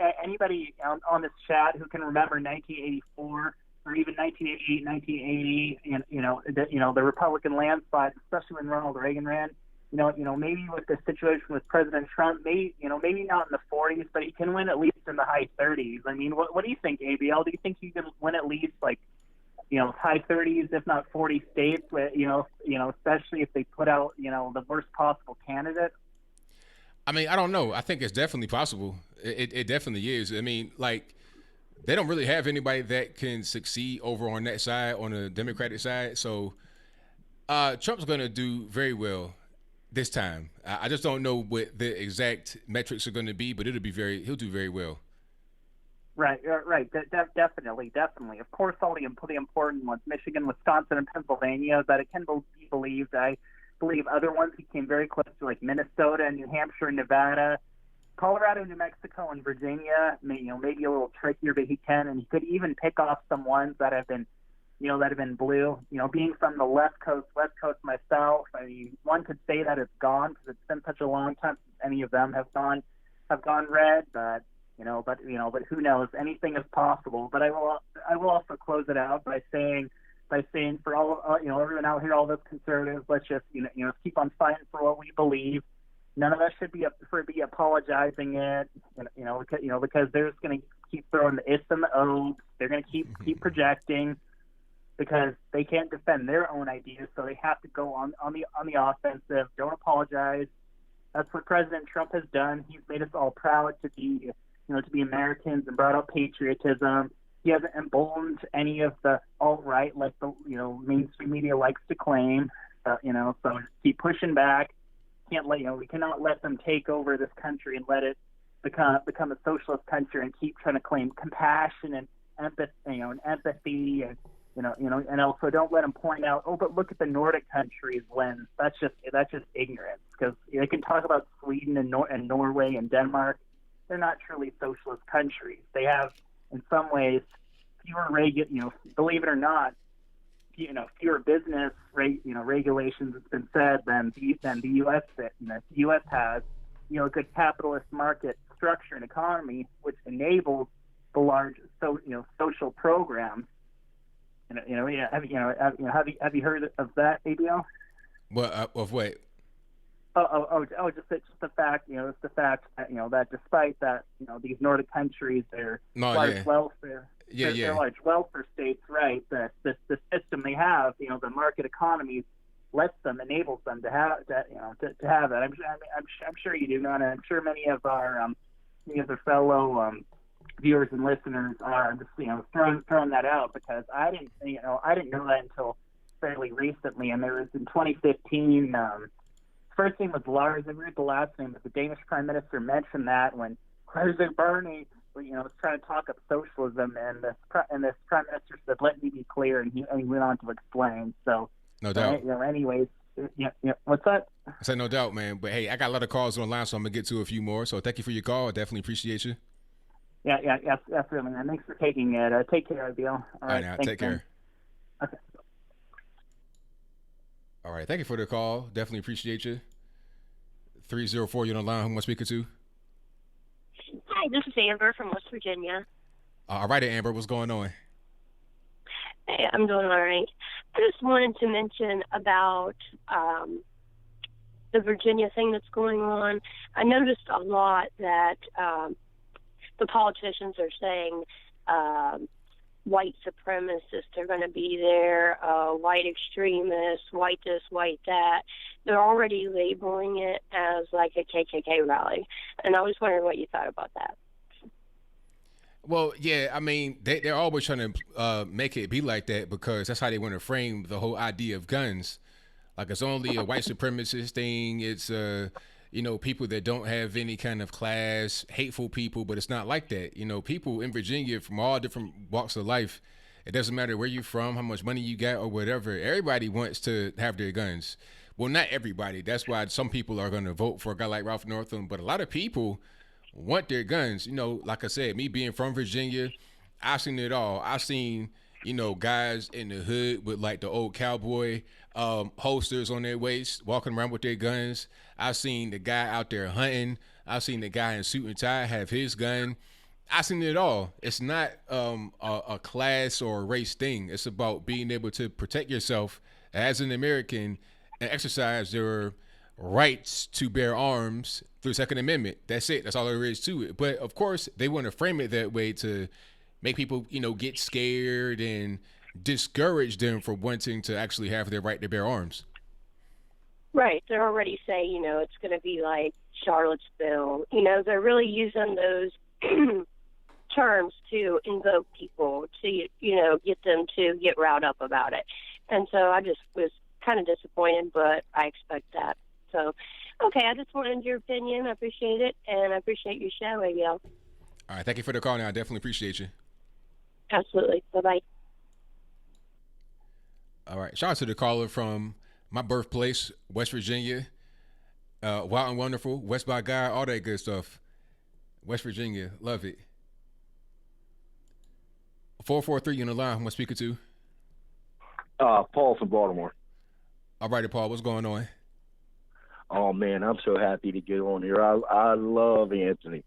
S16: on this chat who can remember 1984 or even 1988, 1980, the Republican landslide, especially when Ronald Reagan ran. Maybe with the situation with President Trump, maybe not in the 40s, but he can win at least in the high 30s. I mean, what do you think, ABL? Do you think he can win at least high 30s, if not 40 states? Especially if they put out the worst possible candidate.
S1: I mean, I don't know. I think it's definitely possible. It definitely is. I mean, they don't really have anybody that can succeed over on that side, on the Democratic side. So Trump's going to do very well this time. I just don't know what the exact metrics are going to be, but he'll do very well.
S16: Right. Definitely. Of course, all the important ones: Michigan, Wisconsin, and Pennsylvania. That it can be believed. I believe other ones he came very close to, like Minnesota and New Hampshire and Nevada, Colorado, New Mexico, and Virginia. Maybe a little trickier, but he can, and he could even pick off some ones that have been blue. Being from the West Coast myself, I mean, one could say that it's gone because it's been such a long time since any of them have gone red. But who knows? Anything is possible. But I will also close it out by saying for all everyone out here, all those conservatives, let's just keep on fighting for what we believe. None of us should be apologizing it, because they're just going to keep throwing the ifs and the ohs. They're going to keep projecting because they can't defend their own ideas, so they have to go on the offensive. Don't apologize. That's what President Trump has done. He's made us all proud to be Americans and brought up patriotism. He hasn't emboldened any of the alt-right like the mainstream media likes to claim. So just keep pushing back. We cannot let them take over this country and let it become a socialist country and keep trying to claim compassion and empathy and also don't let them point out, but look at the Nordic countries when that's just ignorance, because they can talk about Sweden and Norway and Denmark. They're not truly socialist countries. They have, in some ways, fewer believe it or not, fewer business regulations. It's been said than the U.S. The U.S. has a good capitalist market structure and economy, which enables the large social programs. Have you heard of that, ABL?
S1: What of what?
S16: Just the fact, it's the fact that that despite that, these Nordic countries, they're large welfare. They're large welfare states, right? The system they have, the market economies enables them to have that, to have that. I'm sure you do, man. I'm sure many of our fellow viewers and listeners are just throwing that out, because I didn't know that until fairly recently. And there was in 2015. First name was Lars. I read the last name, but the Danish Prime Minister mentioned that when President Bernie, was trying to talk up socialism, and this Prime Minister said, "Let me be clear," and he went on to explain. So,
S1: no doubt.
S16: Anyways, what's that?
S1: I said no doubt, man. But hey, I got a lot of calls online, so I'm gonna get to a few more. So thank you for your call. I definitely appreciate you.
S16: Yes, really, man. Thanks for taking it. Take care, Bill.
S1: All right, now,
S16: thanks,
S1: take care.
S16: Man. Okay.
S1: All right, thank you for the call. Definitely appreciate you. 304, you're on the line. Who am I speaking to?
S17: Hi, this is Amber from West Virginia.
S1: All right, Amber, what's going on?
S17: Hey, I'm doing all right. I just wanted to mention about the Virginia thing that's going on. I noticed a lot that the politicians are saying white supremacists are going to be there, white extremists, white this, white that. They're already labeling it as like a KKK rally. And I was wondering what you thought about that.
S1: Well, yeah, I mean, they're always trying to make it be like that because that's how they want to frame the whole idea of guns. Like it's only a white supremacist thing. It's people that don't have any kind of class, hateful people, but it's not like that. People in Virginia from all different walks of life. It doesn't matter where you're from, how much money you got, or whatever. Everybody wants to have their guns. Well, not everybody. That's why some people are going to vote for a guy like Ralph Northam, but a lot of people want their guns. Like I said, me being from Virginia, I've seen it all. I've seen, guys in the hood with like the old cowboy holsters on their waist, walking around with their guns. I've seen the guy out there hunting. I've seen the guy in suit and tie have his gun. I've seen it all. It's not a class or a race thing. It's about being able to protect yourself as an American and exercise your rights to bear arms through the Second Amendment. That's it. That's all there is to it. But of course, they want to frame it that way to make people, get scared and discourage them from wanting to actually have their right to bear arms.
S17: Right. They're already saying, it's going to be like Charlottesville. They're really using those terms to invoke people to, get them to get riled up about it. And so I just was kind of disappointed, but I expect that. So, okay, I just wanted your opinion. I appreciate it, and I appreciate your show, ABL.
S1: All right, thank you for the call now. I definitely appreciate you.
S17: Absolutely. Bye-bye.
S1: All right, shout out to the caller from my birthplace, West Virginia. Wild and Wonderful, West by Guy, all that good stuff. West Virginia, love it. 443 on the line, who am I speaking to?
S18: Paul from Baltimore.
S1: All righty, Paul, what's going on?
S18: Oh, man, I'm so happy to get on here. I love Anthony.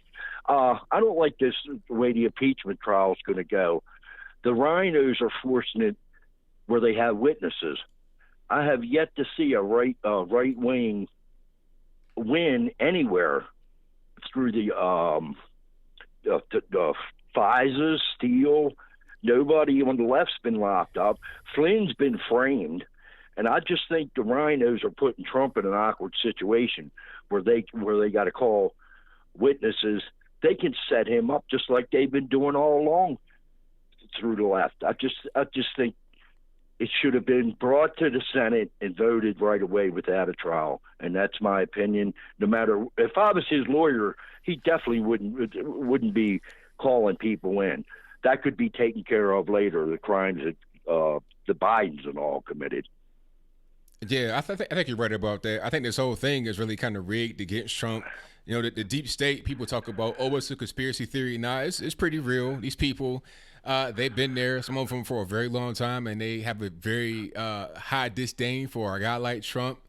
S18: I don't like this the way the impeachment trial is going to go. The rhinos are forcing it where they have witnesses. I have yet to see a right wing win anywhere through the FISA, Steele. Nobody on the left's been locked up. Flynn's been framed. And I just think the rhinos are putting Trump in an awkward situation where they got to call witnesses. They can set him up just like they've been doing all along through the left. I just think it should have been brought to the Senate and voted right away without a trial. And that's my opinion. No matter if I was his lawyer, he definitely wouldn't be calling people in. That could be taken care of later. The crimes that the Bidens and all committed.
S1: Yeah, I think you're right about that. I think this whole thing is really kind of rigged against Trump. The deep state, people talk about, it's a conspiracy theory. Nah, it's pretty real. These people, they've been there, some of them for a very long time, and they have a very high disdain for a guy like Trump,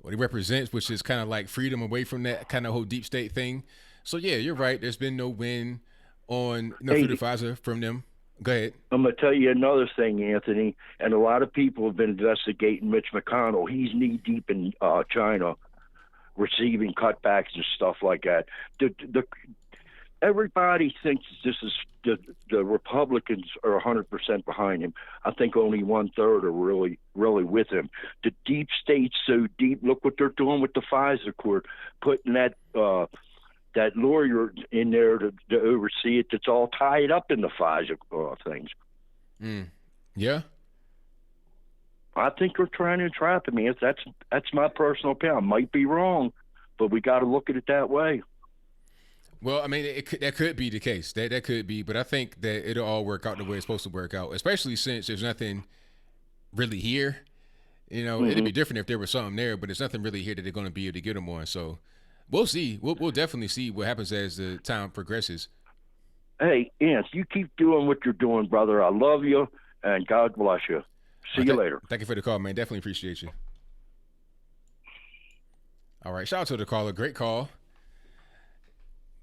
S1: what he represents, which is kind of like freedom away from that kind of whole deep state thing. So, yeah, you're right. There's been no win on through the FISA from them. Go ahead.
S18: I'm going to tell you another thing, Anthony, and a lot of people have been investigating Mitch McConnell. He's knee-deep in China, receiving cutbacks and stuff like that. Everybody thinks this is the Republicans are 100% behind him. I think only 1/3 are really with him. The deep state's so deep. Look what they're doing with the FISA court, putting that lawyer in there to oversee it. That's all tied up in the FISA things.
S1: Yeah.
S18: I think they're trying to entrap him. That's my personal opinion. I might be wrong, but we got to look at it that way.
S1: Well, I mean, that could be the case. That could be, but I think that it'll all work out the way it's supposed to work out, especially since there's nothing really here. It'd be different if there was something there, but there's nothing really here that they're going to be able to get them on. So we'll see. We'll definitely see what happens as the time progresses.
S18: Hey, Ants, you keep doing what you're doing, brother. I love you, and God bless you. See you later.
S1: Thank you for the call, man. Definitely appreciate you. All right. Shout out to the caller. Great call.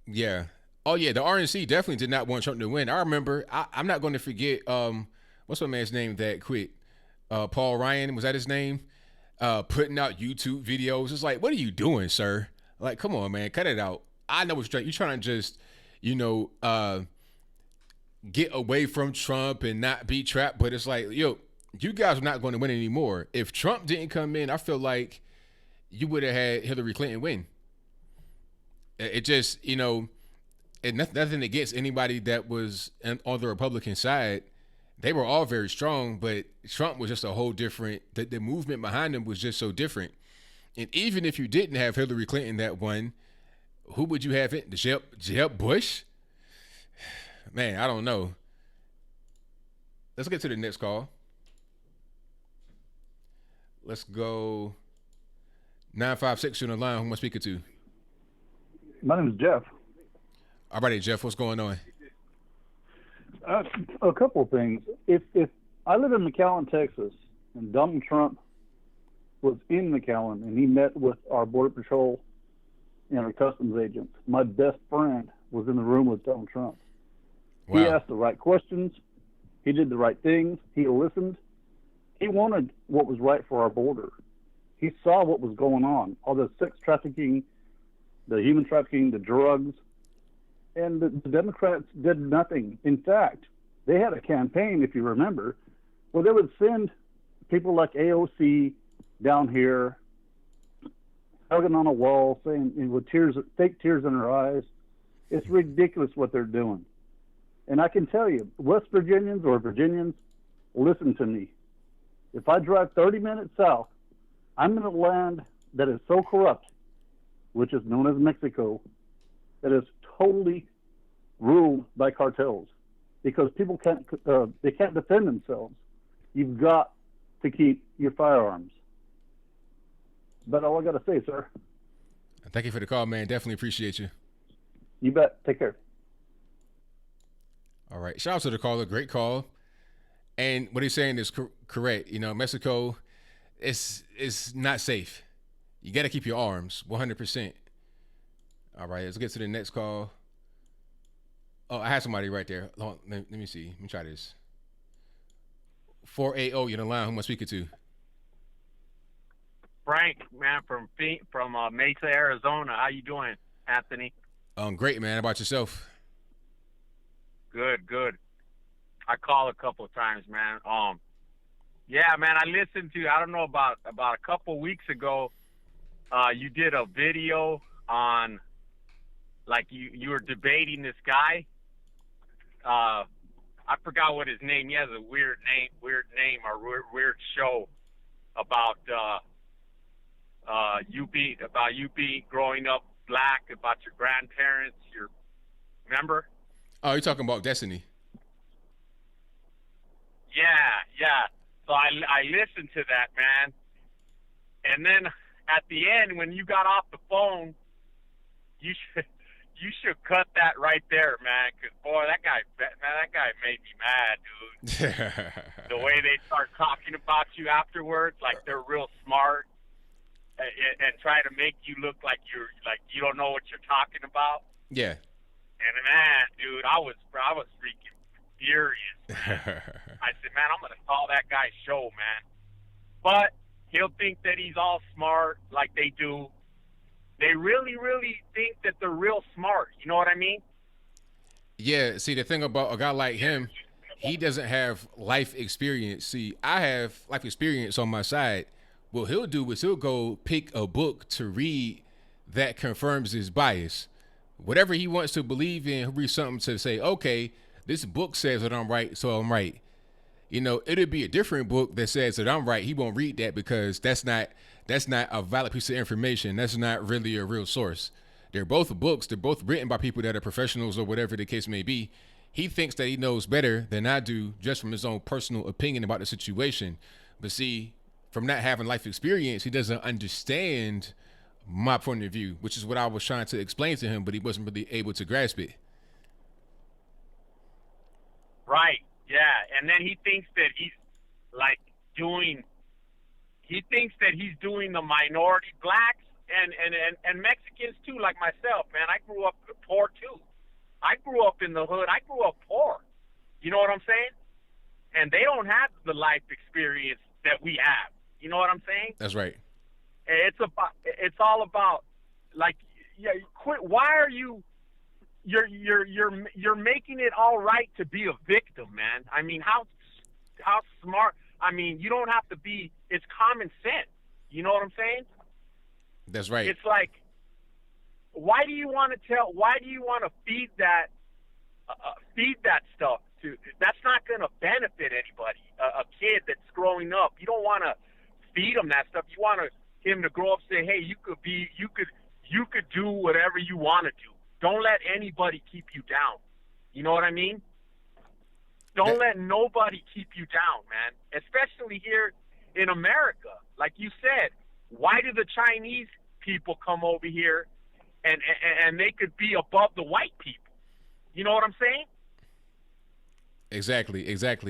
S1: Yeah. Oh, yeah. The RNC definitely did not want Trump to win. I remember. I'm not going to forget. What's my man's name that quit? Paul Ryan. Was that his name? Putting out YouTube videos. It's like, what are you doing, sir? Like, come on, man. Cut it out. I know what you're trying to just, get away from Trump and not be trapped. But it's like, you guys are not going to win anymore. If Trump didn't come in, I feel like you would have had Hillary Clinton win. It just, and nothing against anybody that was on the Republican side. They were all very strong, but Trump was just a whole different. The movement behind him was just so different. And even if you didn't have Hillary Clinton that won, who would you have it? Jeb Bush? Man, I don't know. Let's get to the next call. Let's go 956 on the line. Who am I speaking to?
S19: My name is Jeff.
S1: All right, Jeff, what's going on?
S19: A couple of things. If I live in McAllen, Texas, and Donald Trump was in McAllen and he met with our Border Patrol and our customs agents, my best friend was in the room with Donald Trump. Wow. He asked the right questions. He did the right things. He listened. He wanted what was right for our border. He saw what was going on, all the sex trafficking, the human trafficking, the drugs, and the Democrats did nothing. In fact, they had a campaign, if you remember, where they would send people like AOC down here, hugging on a wall, saying with tears, fake tears in their eyes. It's ridiculous what they're doing. And I can tell you, West Virginians or Virginians, listen to me. If I drive 30 minutes south, I'm in a land that is so corrupt, which is known as Mexico, that is totally ruled by cartels because people can't defend themselves. You've got to keep your firearms. But all I got to say, sir.
S1: Thank you for the call, man. Definitely appreciate you.
S19: You bet. Take care.
S1: All right. Shout out to the caller. Great call. And what he's saying is correct. You know, Mexico, it's not safe. You got to keep your arms 100%. All right. Let's get to the next call. Oh, I had somebody right there. Hold on, let me see. Let me try this. 480, you're on the line. Who am I speaking to?
S20: Frank, man, from Mesa, Arizona. How you doing, Anthony?
S1: Great, man. How about yourself?
S20: Good. I called a couple of times, man. Yeah, man, I listened to. I don't know about a couple of weeks ago. You did a video on, like you were debating this guy. I forgot what his name. He has a weird name or weird show about you being growing up black, about your grandparents. Remember?
S1: Oh, you're talking about Destiny.
S20: Yeah. So I listened to that, man. And then at the end, when you got off the phone, you should cut that right there, man. Because boy, that guy made me mad, dude. The way they start talking about you afterwards, like they're real smart, and try to make you look like you don't know what you're talking about.
S1: Yeah.
S20: And man, dude, I was freaking furious. I said, man, I'm gonna call that guy's show, man. But he'll think that he's all smart, like they do. They really, really think that they're real smart. You know what I mean?
S1: Yeah. See, the thing about a guy like him, he doesn't have life experience. See, I have life experience on my side. What he'll do is he'll go pick a book to read that confirms his bias. Whatever he wants to believe in, he'll read something to say, okay, this book says that I'm right, so I'm right. You know, it'll be a different book that says that I'm right. He won't read that because that's not a valid piece of information. That's not really a real source. They're both books. They're both written by people that are professionals or whatever the case may be. He thinks that he knows better than I do just from his own personal opinion about the situation. But see, from not having life experience, he doesn't understand my point of view, which is what I was trying to explain to him, but he wasn't really able to grasp it.
S20: Right. Yeah. And then he thinks that he's doing the minority blacks and Mexicans too, like myself, man. I grew up poor too. I grew up in the hood. I grew up poor. You know what I'm saying? And they don't have the life experience that we have. You know what I'm saying?
S1: That's right.
S20: It's all about, like, yeah, quit. Why are you're making it all right to be a victim, man? I mean, how smart? I mean, you don't have to be. It's common sense. You know what I'm saying?
S1: That's right.
S20: It's like, why do you want to feed that stuff to? That's not going to benefit anybody. A kid that's growing up, you don't want to feed him that stuff. You want him to grow up and say, hey, you could do whatever you want to do. Don't let anybody keep you down. You know what I mean? Don't let nobody keep you down, man. Especially here in America. Like you said, why do the Chinese people come over here and they could be above the white people? You know what I'm saying?
S1: Exactly.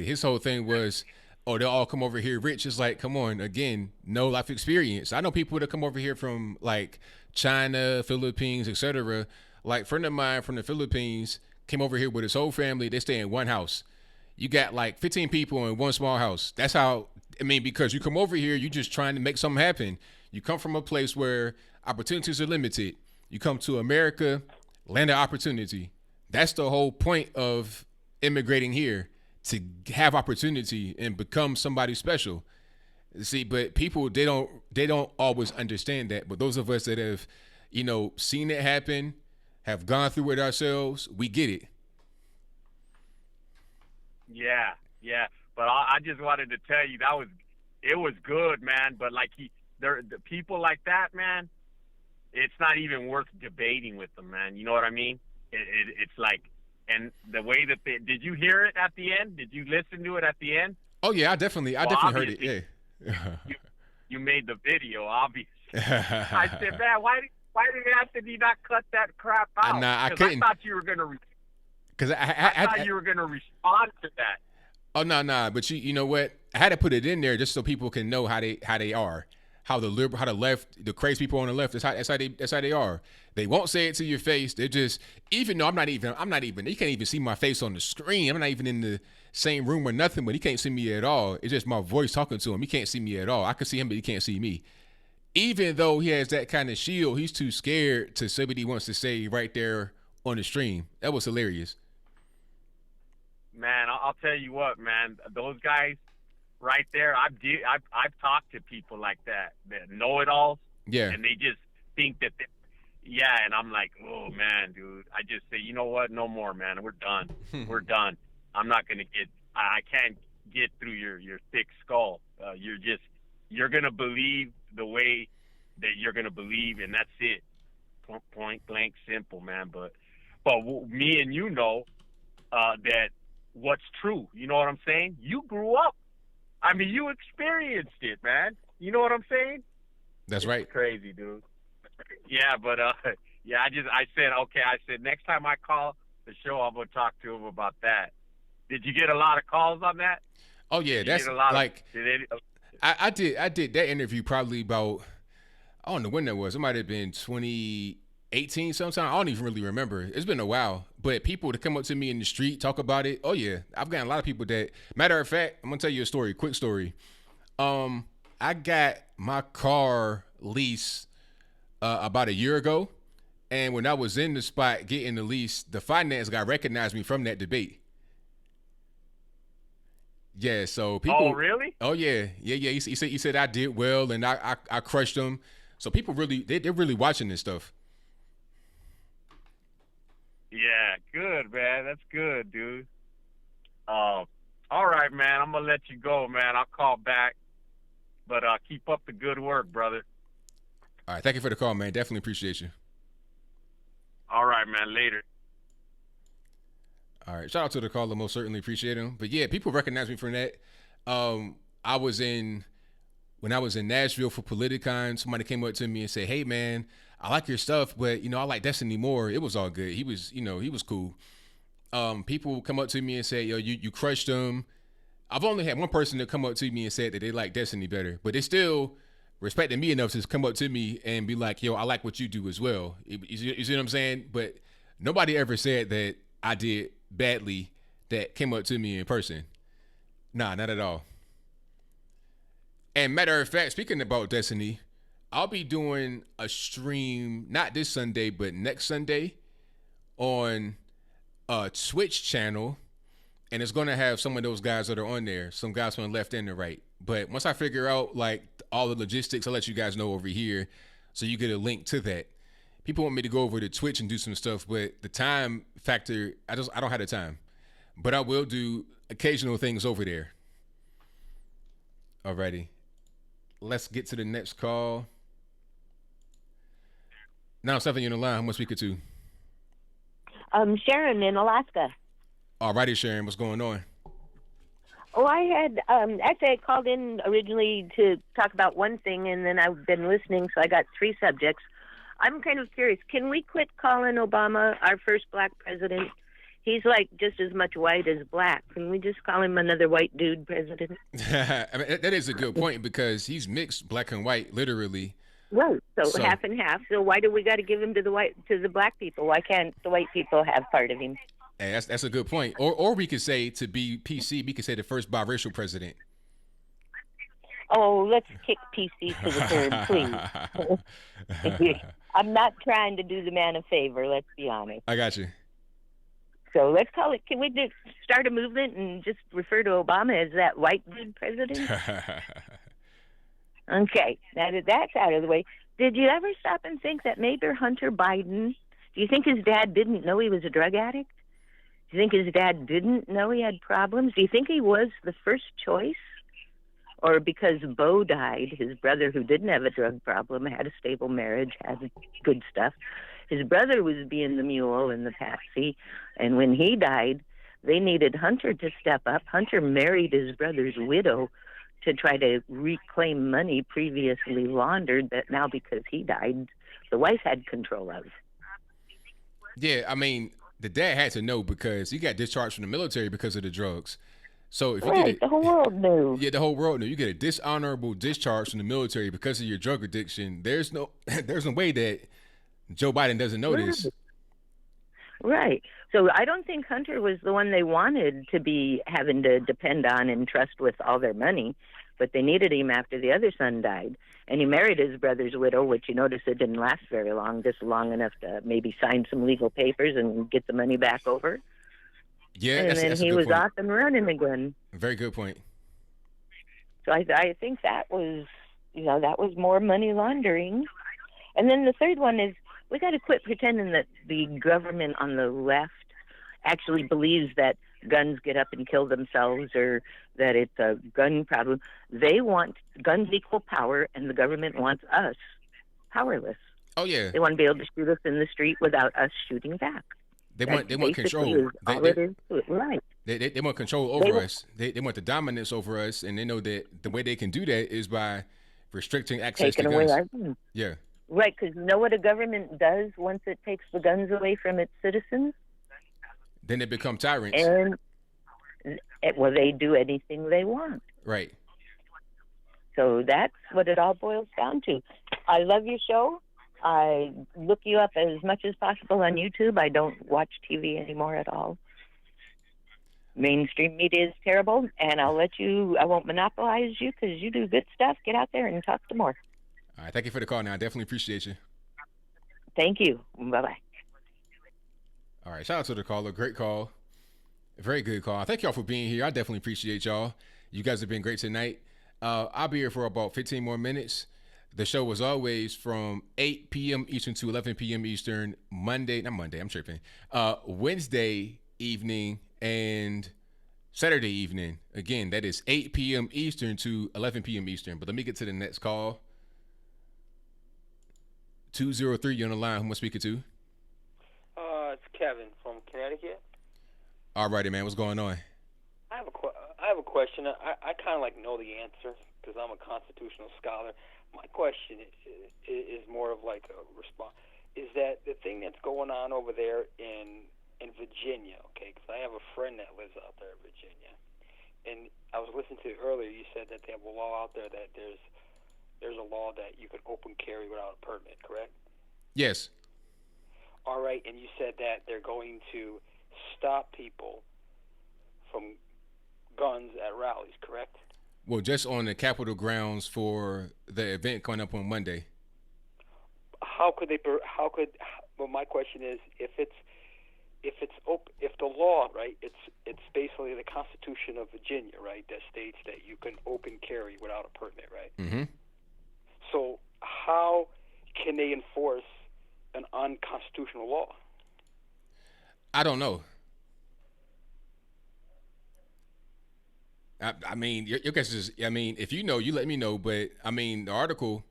S1: His whole thing was, oh, they'll all come over here rich. It's like, come on, again, no life experience. I know people that come over here from like China, Philippines, etc. Like a friend of mine from the Philippines came over here with his whole family. They stay in one house. You got like 15 people in one small house. That's how, because you come over here, you're just trying to make something happen. You come from a place where opportunities are limited. You come to America, land of opportunity. That's the whole point of immigrating here, to have opportunity and become somebody special. See, but people, they don't always understand that. But those of us that have, seen it happen, have gone through it ourselves, we get it.
S20: Yeah. But I just wanted to tell you it was good, man. But like the people like that, man, it's not even worth debating with them, man. You know what I mean? It's like, and the way that did you hear it at the end? Did you listen to it at the end?
S1: Oh yeah, I definitely heard it. Yeah.
S20: you made the video, obviously. I said, man, why did Anthony not cut that crap out?
S1: I couldn't.
S20: I thought you were gonna.
S1: Because
S20: I thought you were gonna respond to that.
S1: Oh no, but you know what? I had to put it in there just so people can know how they are, how the left, the crazy people on the left, that's how they are. They won't say it to your face. They're just, even though I'm not even. You can't even see my face on the screen. I'm not even in the same room or nothing, but he can't see me at all. It's just my voice talking to him. He can't see me at all. I can see him, but he can't see me. Even though he has that kind of shield, he's too scared to say what he wants to say right there on the stream. That was hilarious.
S20: Man, I'll tell you what, man. Those guys right there, I've talked to people like that know-it-alls.
S1: Yeah.
S20: And they just think that, and I'm like, oh, man, dude. I just say, you know what? No more, man. We're done. We're done. I'm not going to I can't get through your thick skull. You're going to believe the way that you're going to believe, and that's it. Point blank simple, man. But me and you know that what's true. You know what I'm saying? You grew up. I mean, you experienced it, man. You know what I'm saying?
S1: That's right.
S20: It's crazy, dude. Yeah, but I said next time I call the show, I'm gonna talk to him about that. Did you get a lot of calls on that?
S1: Oh yeah, that's like I did that interview probably about, I don't know when that was. It might have been 2018 sometime. I don't even really remember. It's been a while. But people to come up to me in the street, talk about it. Oh yeah, I've gotten a lot of people that. Matter of fact, I'm gonna tell you a story. Quick story. I got my car lease about a year ago, and when I was in the spot getting the lease, the finance guy recognized me from that debate. Yeah, so people.
S20: Oh really?
S1: Oh yeah. He said I did well, and I crushed them. So people really they're really watching this stuff.
S20: Yeah, good, man. That's good, dude. All right, man. I'm gonna let you go, man. I'll call back, but keep up the good work, brother.
S1: All right, thank you for the call, man. Definitely appreciate you.
S20: All right, man. Later.
S1: All right, shout out to the caller. Most certainly appreciate him. But yeah, people recognize me from that. When I was in Nashville for Politicon, somebody came up to me and said, "Hey, man, I like your stuff, but I like Destiny more." It was all good. He was cool. People come up to me and say, "Yo, you crushed them." I've only had one person that come up to me and said that they like Destiny better, but they still respected me enough to come up to me and be like, "Yo, I like what you do as well." You see what I'm saying? But nobody ever said that I did badly that came up to me in person. Nah, not at all. And matter of fact, speaking about Destiny, I'll be doing a stream, not this Sunday, but next Sunday on a Twitch channel. And it's going to have some of those guys that are on there, some guys from the left and the right. But once I figure out like all the logistics, I'll let you guys know over here so you get a link to that. people want me to go over to Twitch and do some stuff, but the time factor, I don't have the time. But I will do occasional things over there. Alrighty. Let's get to the next call. Now, Stephanie, you're on the line. Who am I speaking to?
S12: Sharon in Alaska.
S1: Alrighty, Sharon. What's going on?
S12: Oh, I had actually I called in originally to talk about one thing, and then I've been listening, so I got three subjects. I'm kind of curious. Can we quit calling Obama our first black president? He's like just as much white as black. Can we just call him another white dude president?
S1: I mean, that is a good point because he's mixed black and white, literally.
S12: Right. So half and half. So why do we got to give him to the black people? Why can't the white people have part of him?
S1: Hey, that's a good point. Or we could say, to be PC, we could say the first biracial president.
S12: Oh, let's kick PC to the curb, please. I'm not trying to do the man a favor. Let's be honest.
S1: I got you.
S12: So let's call it. Can we start a movement and just refer to Obama as that white dude president? Okay, now that that's out of the way, did you ever stop and think that maybe Hunter Biden? Do you think his dad didn't know he was a drug addict? Do you think his dad didn't know he had problems? Do you think he was the first choice? Or because Bo died, his brother who didn't have a drug problem, had a stable marriage, had good stuff. His brother was being the mule and the patsy, and when he died, they needed Hunter to step up. Hunter married his brother's widow to try to reclaim money previously laundered that now because he died, the wife had control of.
S1: Yeah, I mean, the dad had to know because he got discharged from the military because of the drugs. So if you get
S12: the whole world knew.
S1: Yeah, the whole world knew. You get a dishonorable discharge from the military because of your drug addiction. There's no way that Joe Biden doesn't know this.
S12: Right. So I don't think Hunter was the one they wanted to be having to depend on and trust with all their money, but they needed him after the other son died. And he married his brother's widow, which you notice it didn't last very long, just long enough to maybe sign some legal papers and get the money back over.
S1: Yeah,
S12: and then he was
S1: point.
S12: off and running again.
S1: Very good point.
S12: So I think that was, that was more money laundering. And then the third one is we got to quit pretending that the government on the left actually believes that guns get up and kill themselves or that it's a gun problem. They want guns equal power, and the government wants us powerless.
S1: Oh, yeah.
S12: They want to be able to shoot us in the street without us shooting back.
S1: They want control.
S12: Right.
S1: They want control over us. They want the dominance over us, and they know that the way they can do that is by restricting access to guns.
S12: Away our guns.
S1: Yeah.
S12: Right, because you know what a government does once it takes the guns away from its citizens?
S1: Then they become tyrants.
S12: And they do anything they want.
S1: Right.
S12: So that's what it all boils down to. I love your show. I look you up as much as possible on YouTube. I don't watch TV anymore at all. Mainstream media is terrible, and I won't monopolize you because you do good stuff. Get out there and talk some more.
S1: All right, thank you for the call now. I definitely appreciate you.
S12: Thank you. Bye-bye.
S1: All right, shout out to the caller. Great call. Very good call. Thank y'all for being here. I definitely appreciate y'all. You guys have been great tonight. I'll be here for about 15 more minutes. The show was always from 8 p.m. Eastern to 11 p.m. Eastern, Wednesday evening and Saturday evening. Again, that is 8 p.m. Eastern to 11 p.m. Eastern. But let me get to the next call. 203, you're on the line. Who am I speaking to?
S21: It's Kevin from Connecticut.
S1: All righty, man. What's going on?
S21: I have a question. I kind of know the answer because I'm a constitutional scholar. My question is more of like a response. Is that the thing that's going on over there in Virginia? Okay, because I have a friend that lives out there in Virginia, and I was listening to earlier. You said that they have a law out there that there's a law that you can open carry without a permit. Correct?
S1: Yes.
S21: All right, and you said that they're going to stop people from guns at rallies. Correct?
S1: Well, just on the Capitol grounds for the event coming up on Monday.
S21: Well, my question is, if the law, right? It's basically the Constitution of Virginia, right? That states that you can open carry without a permit, right?
S1: Mm-hmm.
S21: So how can they enforce an unconstitutional law?
S1: I don't know. I mean, your guess is, I mean, if you know, you let me know. But I mean, the article,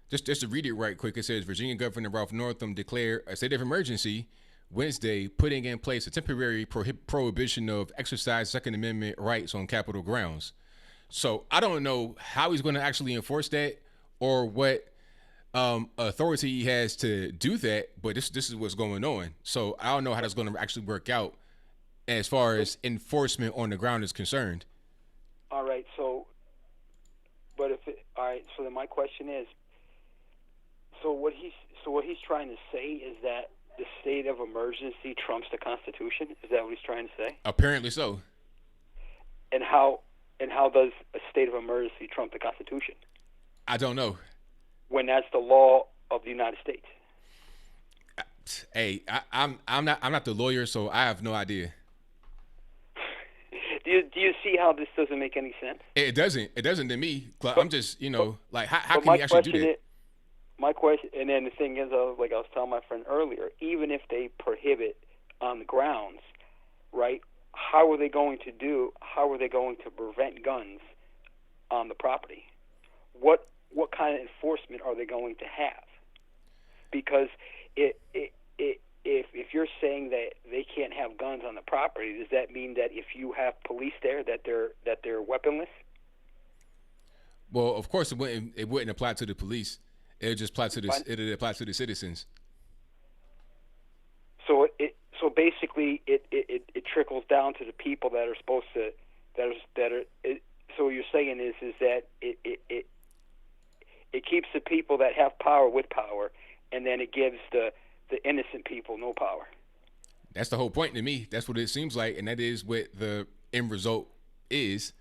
S1: just to read it right quick, it says Virginia Governor Ralph Northam declared a state of emergency Wednesday, putting in place a temporary prohibition of exercise Second Amendment rights on Capitol grounds. So I don't know how he's going to actually enforce that or what authority he has to do that. But this is what's going on. So I don't know how that's going to actually work out as far as enforcement on the ground is concerned.
S21: All right, so, but if it, all right, so then my question is, so what he's trying to say is that the state of emergency trumps the Constitution? Is that what he's trying to say?
S1: Apparently so.
S21: And how does a state of emergency trump the Constitution?
S1: I don't know.
S21: When that's the law of the United States.
S1: Hey, I'm not the lawyer, so I have no idea.
S21: Do you see how this doesn't make any sense?
S1: It doesn't to me. I'm just, like, how can you actually do that?
S21: My question, and then the thing is, like I was telling my friend earlier, even if they prohibit on the grounds, right? How are they going to prevent guns on the property? What kind of enforcement are they going to have? Because if you're saying that they can't have guns on the property, does that mean that if you have police there, that they're weaponless?
S1: Well, of course it wouldn't apply to the police. It would just apply to the citizens.
S21: So basically it trickles down to the people that are supposed to so what you're saying is that it keeps the people that have power with power, and then it gives the innocent people no power.
S1: That's the whole point to me. That's what it seems like, and that is what the end result is.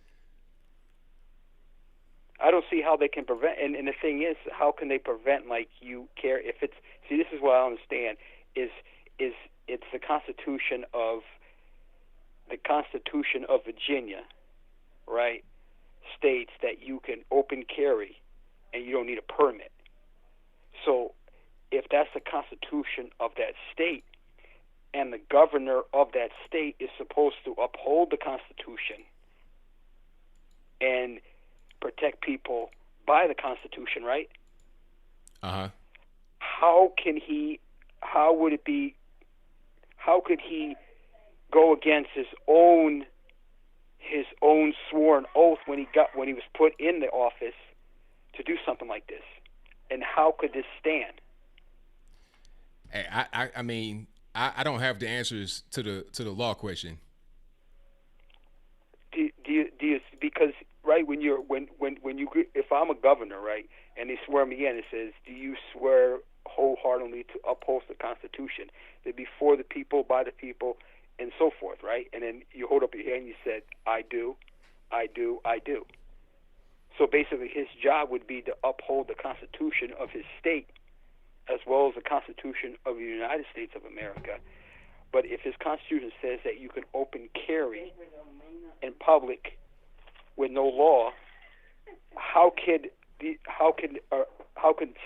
S21: I don't see how they can prevent, and the thing is, how can they prevent, like, you care if it's, see, this is what I understand, is it's the Constitution of Virginia, right, states that you can open carry and you don't need a permit. So if that's the Constitution of that state, and the governor of that state is supposed to uphold the Constitution and protect people by the Constitution, right?
S1: Uh-huh.
S21: How could he go against his own sworn oath when he was put in the office to do something like this? And how could this stand?
S1: Hey, I mean, I don't have the answers to the law question.
S21: Do you because right when you if I'm a governor, right, and they swear me in, it says, do you swear wholeheartedly to uphold the Constitution, that be for the people, by the people, and so forth, right? And then you hold up your hand and you said, I do. So basically his job would be to uphold the Constitution of his state as well as the Constitution of the United States of America. But if his Constitution says that you can open carry in public with no law, how could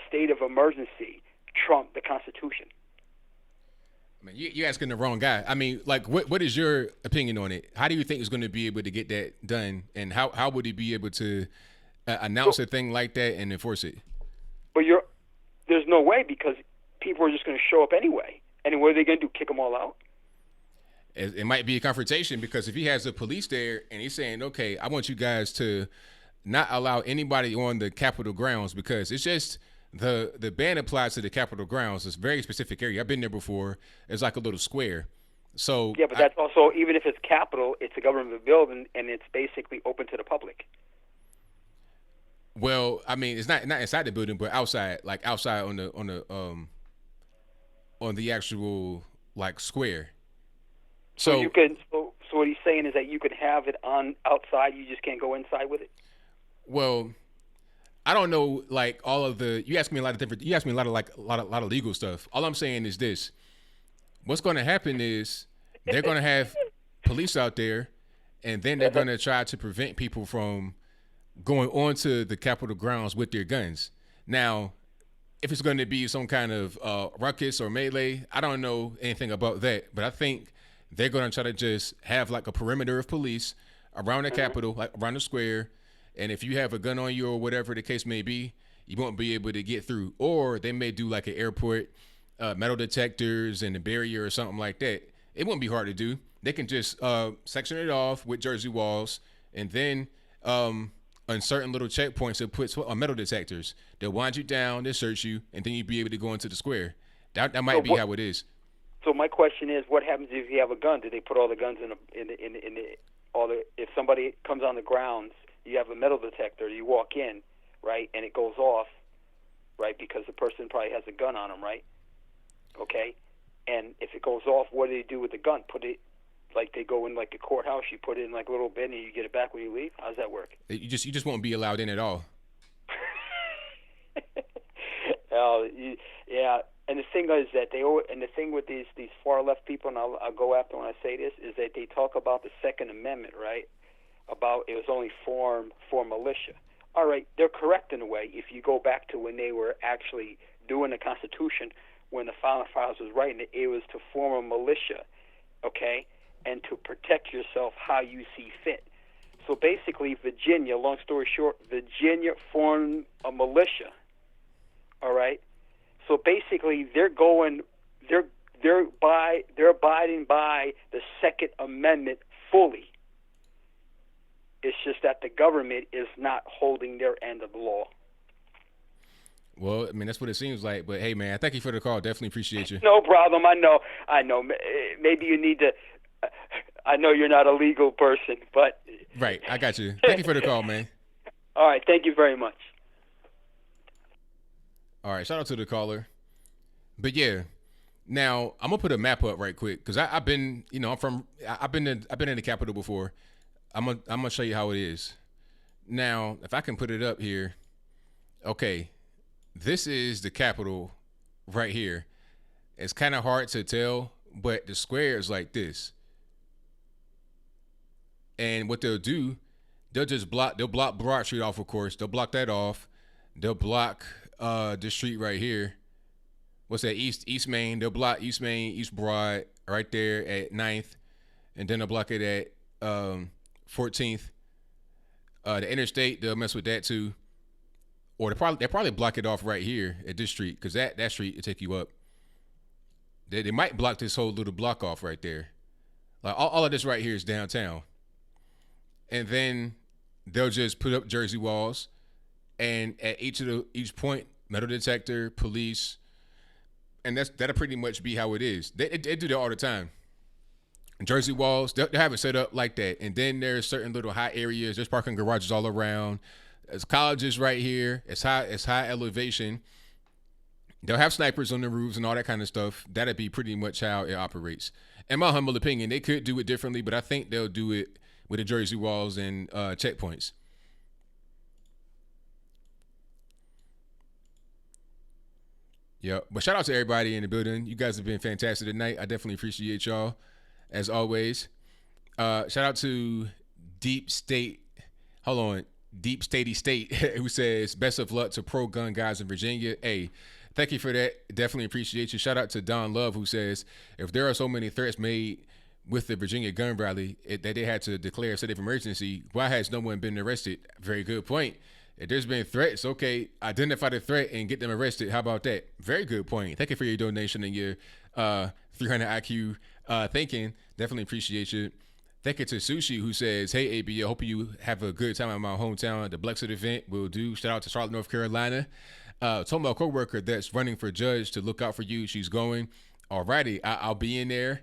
S21: state of emergency trump the Constitution?
S1: I mean, you're asking the wrong guy. I mean, like, what is your opinion on it? How do you think he's going to be able to get that done, and how would he be able to announce a thing like that and enforce it?
S21: But there's no way, because people are just going to show up anyway. And what are they going to do, kick them all out?
S1: It might be a confrontation, because if he has the police there and he's saying, okay, I want you guys to not allow anybody on the Capitol grounds, because it's just the ban applies to the Capitol grounds. It's a very specific area. I've been there before. It's like a little square. So
S21: yeah, but that's also, even if it's Capitol, it's a government building, and it's basically open to the public.
S1: Well, I mean, it's not inside the building, but outside, like outside on the actual, like, square.
S21: So you can. So what he's saying is that you can have it on outside. You just can't go inside with it.
S1: Well, I don't know, like, all of the. You asked me a lot of legal stuff. All I'm saying is this: what's going to happen is they're going to have police out there, and then they're going to try to prevent people from going onto the Capitol grounds with their guns. Now, if it's going to be some kind of ruckus or melee. I don't know anything about that, but I think they're going to try to just have like a perimeter of police around the Capitol, like around the square. And if you have a gun on you or whatever the case may be, you won't be able to get through. Or they may do like an airport, metal detectors and a barrier or something like that. It won't be hard to do. They can just section it off with jersey walls, and then on certain little checkpoints, they'll put metal detectors. They'll wind you down, they'll search you, and then you'll be able to go into the square. That might be how it is.
S21: So my question is, what happens if you have a gun? Do they put all the guns if somebody comes on the grounds, you have a metal detector, you walk in, right, and it goes off, right, because the person probably has a gun on them, right? Okay? And if it goes off, what do they do with the gun? Put it, like they go in like a courthouse, you put it in like a little bin and you get it back when you leave? How does that work?
S1: You just won't be allowed in at all.
S21: Yeah. And the thing is that the thing with these far left people, and I'll go after when I say this, is that they talk about the Second Amendment, right? About it was only for militia. All right, they're correct in a way. If you go back to when they were actually doing the Constitution, when the Founding Fathers was writing it, it was to form a militia, okay, and to protect yourself how you see fit. So basically, Virginia, long story short, Virginia formed a militia. All right. So basically, they're abiding by the Second Amendment fully. It's just that the government is not holding their end of the law.
S1: Well, I mean, that's what it seems like. But hey, man, thank you for the call. Definitely appreciate you.
S21: No problem. I know. Maybe you need to. I know you're not a legal person, but.
S1: Right. I got you. Thank you for the call, man.
S21: All right. Thank you very much.
S1: All right, shout out to the caller. But yeah, now I'm gonna put a map up right quick because I've been, I've been in the Capitol before. I'm gonna show you how it is. Now, if I can put it up here, okay, this is the Capitol right here. It's kind of hard to tell, but the square is like this. And what they'll do, they'll block Broad Street off, of course. They'll block that off. They'll block this street right here. What's that? East Main. They'll block East Main, East Broad right there at 9th. And then they'll block it at 14th. The interstate, they'll mess with that too. Or they'll probably block it off right here at this street, because that street will take you up. They might block this whole little block off right there. Like all of this right here is downtown. And then they'll just put up jersey walls. And at each point, metal detector, police, and that'll pretty much be how it is. They do that all the time. Jersey walls, they'll have it set up like that. And then there's certain little high areas. There's parking garages all around. There's colleges right here. It's high elevation. They'll have snipers on the roofs and all that kind of stuff. That'd be pretty much how it operates. In my humble opinion, they could do it differently, but I think they'll do it with the jersey walls and checkpoints. Yeah, but shout out to everybody in the building. You guys have been fantastic tonight. I definitely appreciate y'all, as always. Shout out to Deep Statey State, who says, best of luck to pro-gun guys in Virginia. Hey, thank you for that. Definitely appreciate you. Shout out to Don Love, who says, if there are so many threats made with the Virginia gun rally that they had to declare a state of emergency, why has no one been arrested? Very good point. If there's been threats, okay, identify the threat and get them arrested. How about that? Very good point. Thank you for your donation and your 300 IQ thinking. Definitely appreciate you. Thank you to Sushi, who says, hey, AB, I hope you have a good time in my hometown at the Blexit event. Will do. Shout out to Charlotte, North Carolina. Told my coworker that's running for judge to look out for you. She's going. Alrighty, I'll be in there.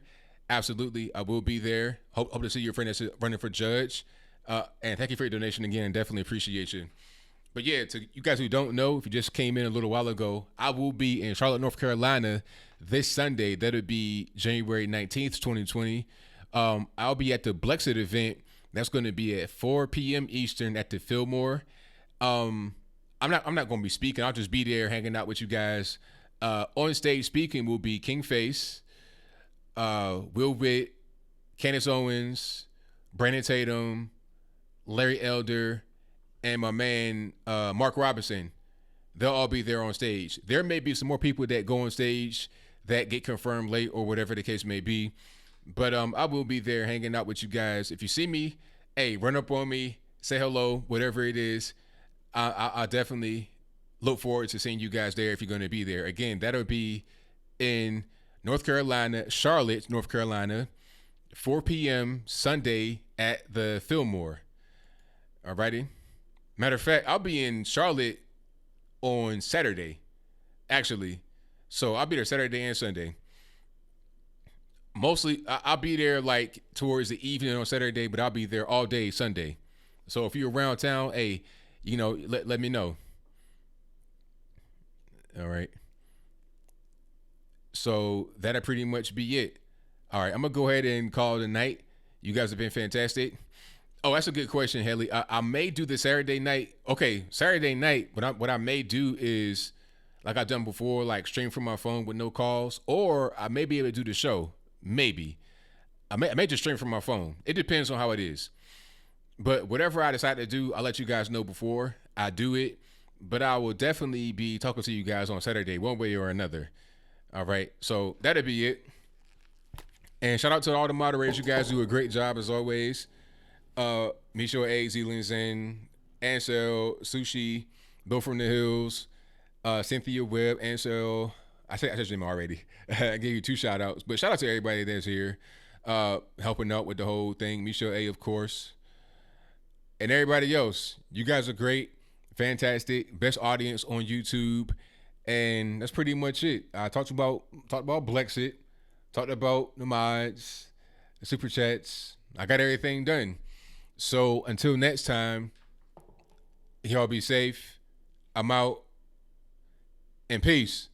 S1: Absolutely, I will be there. Hope to see your friend that's running for judge. And thank you for your donation again. Definitely appreciate you. But yeah, to you guys who don't know, if you just came in a little while ago, I will be in Charlotte, North Carolina this Sunday. That'll be January 19th, 2020. I'll be at the Blexit event. That's going to be at 4 p.m. Eastern at the Fillmore. I'm not going to be speaking. I'll just be there hanging out with you guys. On stage speaking will be King Face, Will Witt, Candace Owens, Brandon Tatum, Larry Elder, and my man Mark Robinson. they'll all be there on stage. There may be some more people that go on stage that get confirmed late or whatever the case may be. But I will be there hanging out with you guys. If you see me, hey, run up on me, say hello, whatever it is. I definitely look forward to seeing you guys there if you're going to be there. Again, that'll be in North Carolina, Charlotte, North Carolina, 4 p.m. Sunday at the Fillmore. Alrighty. Matter of fact, I'll be in Charlotte on Saturday, actually. So I'll be there Saturday and Sunday. Mostly, I'll be there like towards the evening on Saturday, but I'll be there all day Sunday. So if you're around town, hey, you know, let me know. All right. So that'll pretty much be it. All right, I'm going to go ahead and call it a night. You guys have been fantastic. Oh, that's a good question, Haley. I may do the Saturday night. Okay, Saturday night, what I may do is, like I've done before, like stream from my phone with no calls, or I may be able to do the show. Maybe. I may just stream from my phone. It depends on how it is. But whatever I decide to do, I'll let you guys know before I do it. But I will definitely be talking to you guys on Saturday, one way or another. All right. So that'll be it. And shout out to all the moderators. You guys do a great job as always. Micho A, Zealand Zen, Ansel, Sushi, Bill from the Hills, Cynthia Webb, Ansel. I said your name already. I gave you 2 shout outs. But shout out to everybody that's here helping out with the whole thing. Micho A, of course. And everybody else. You guys are great. Fantastic. Best audience on YouTube. And that's pretty much it. I talked about Blexit. Talked about the mods, the super chats. I got everything done. So until next time, y'all be safe. I'm out. And peace.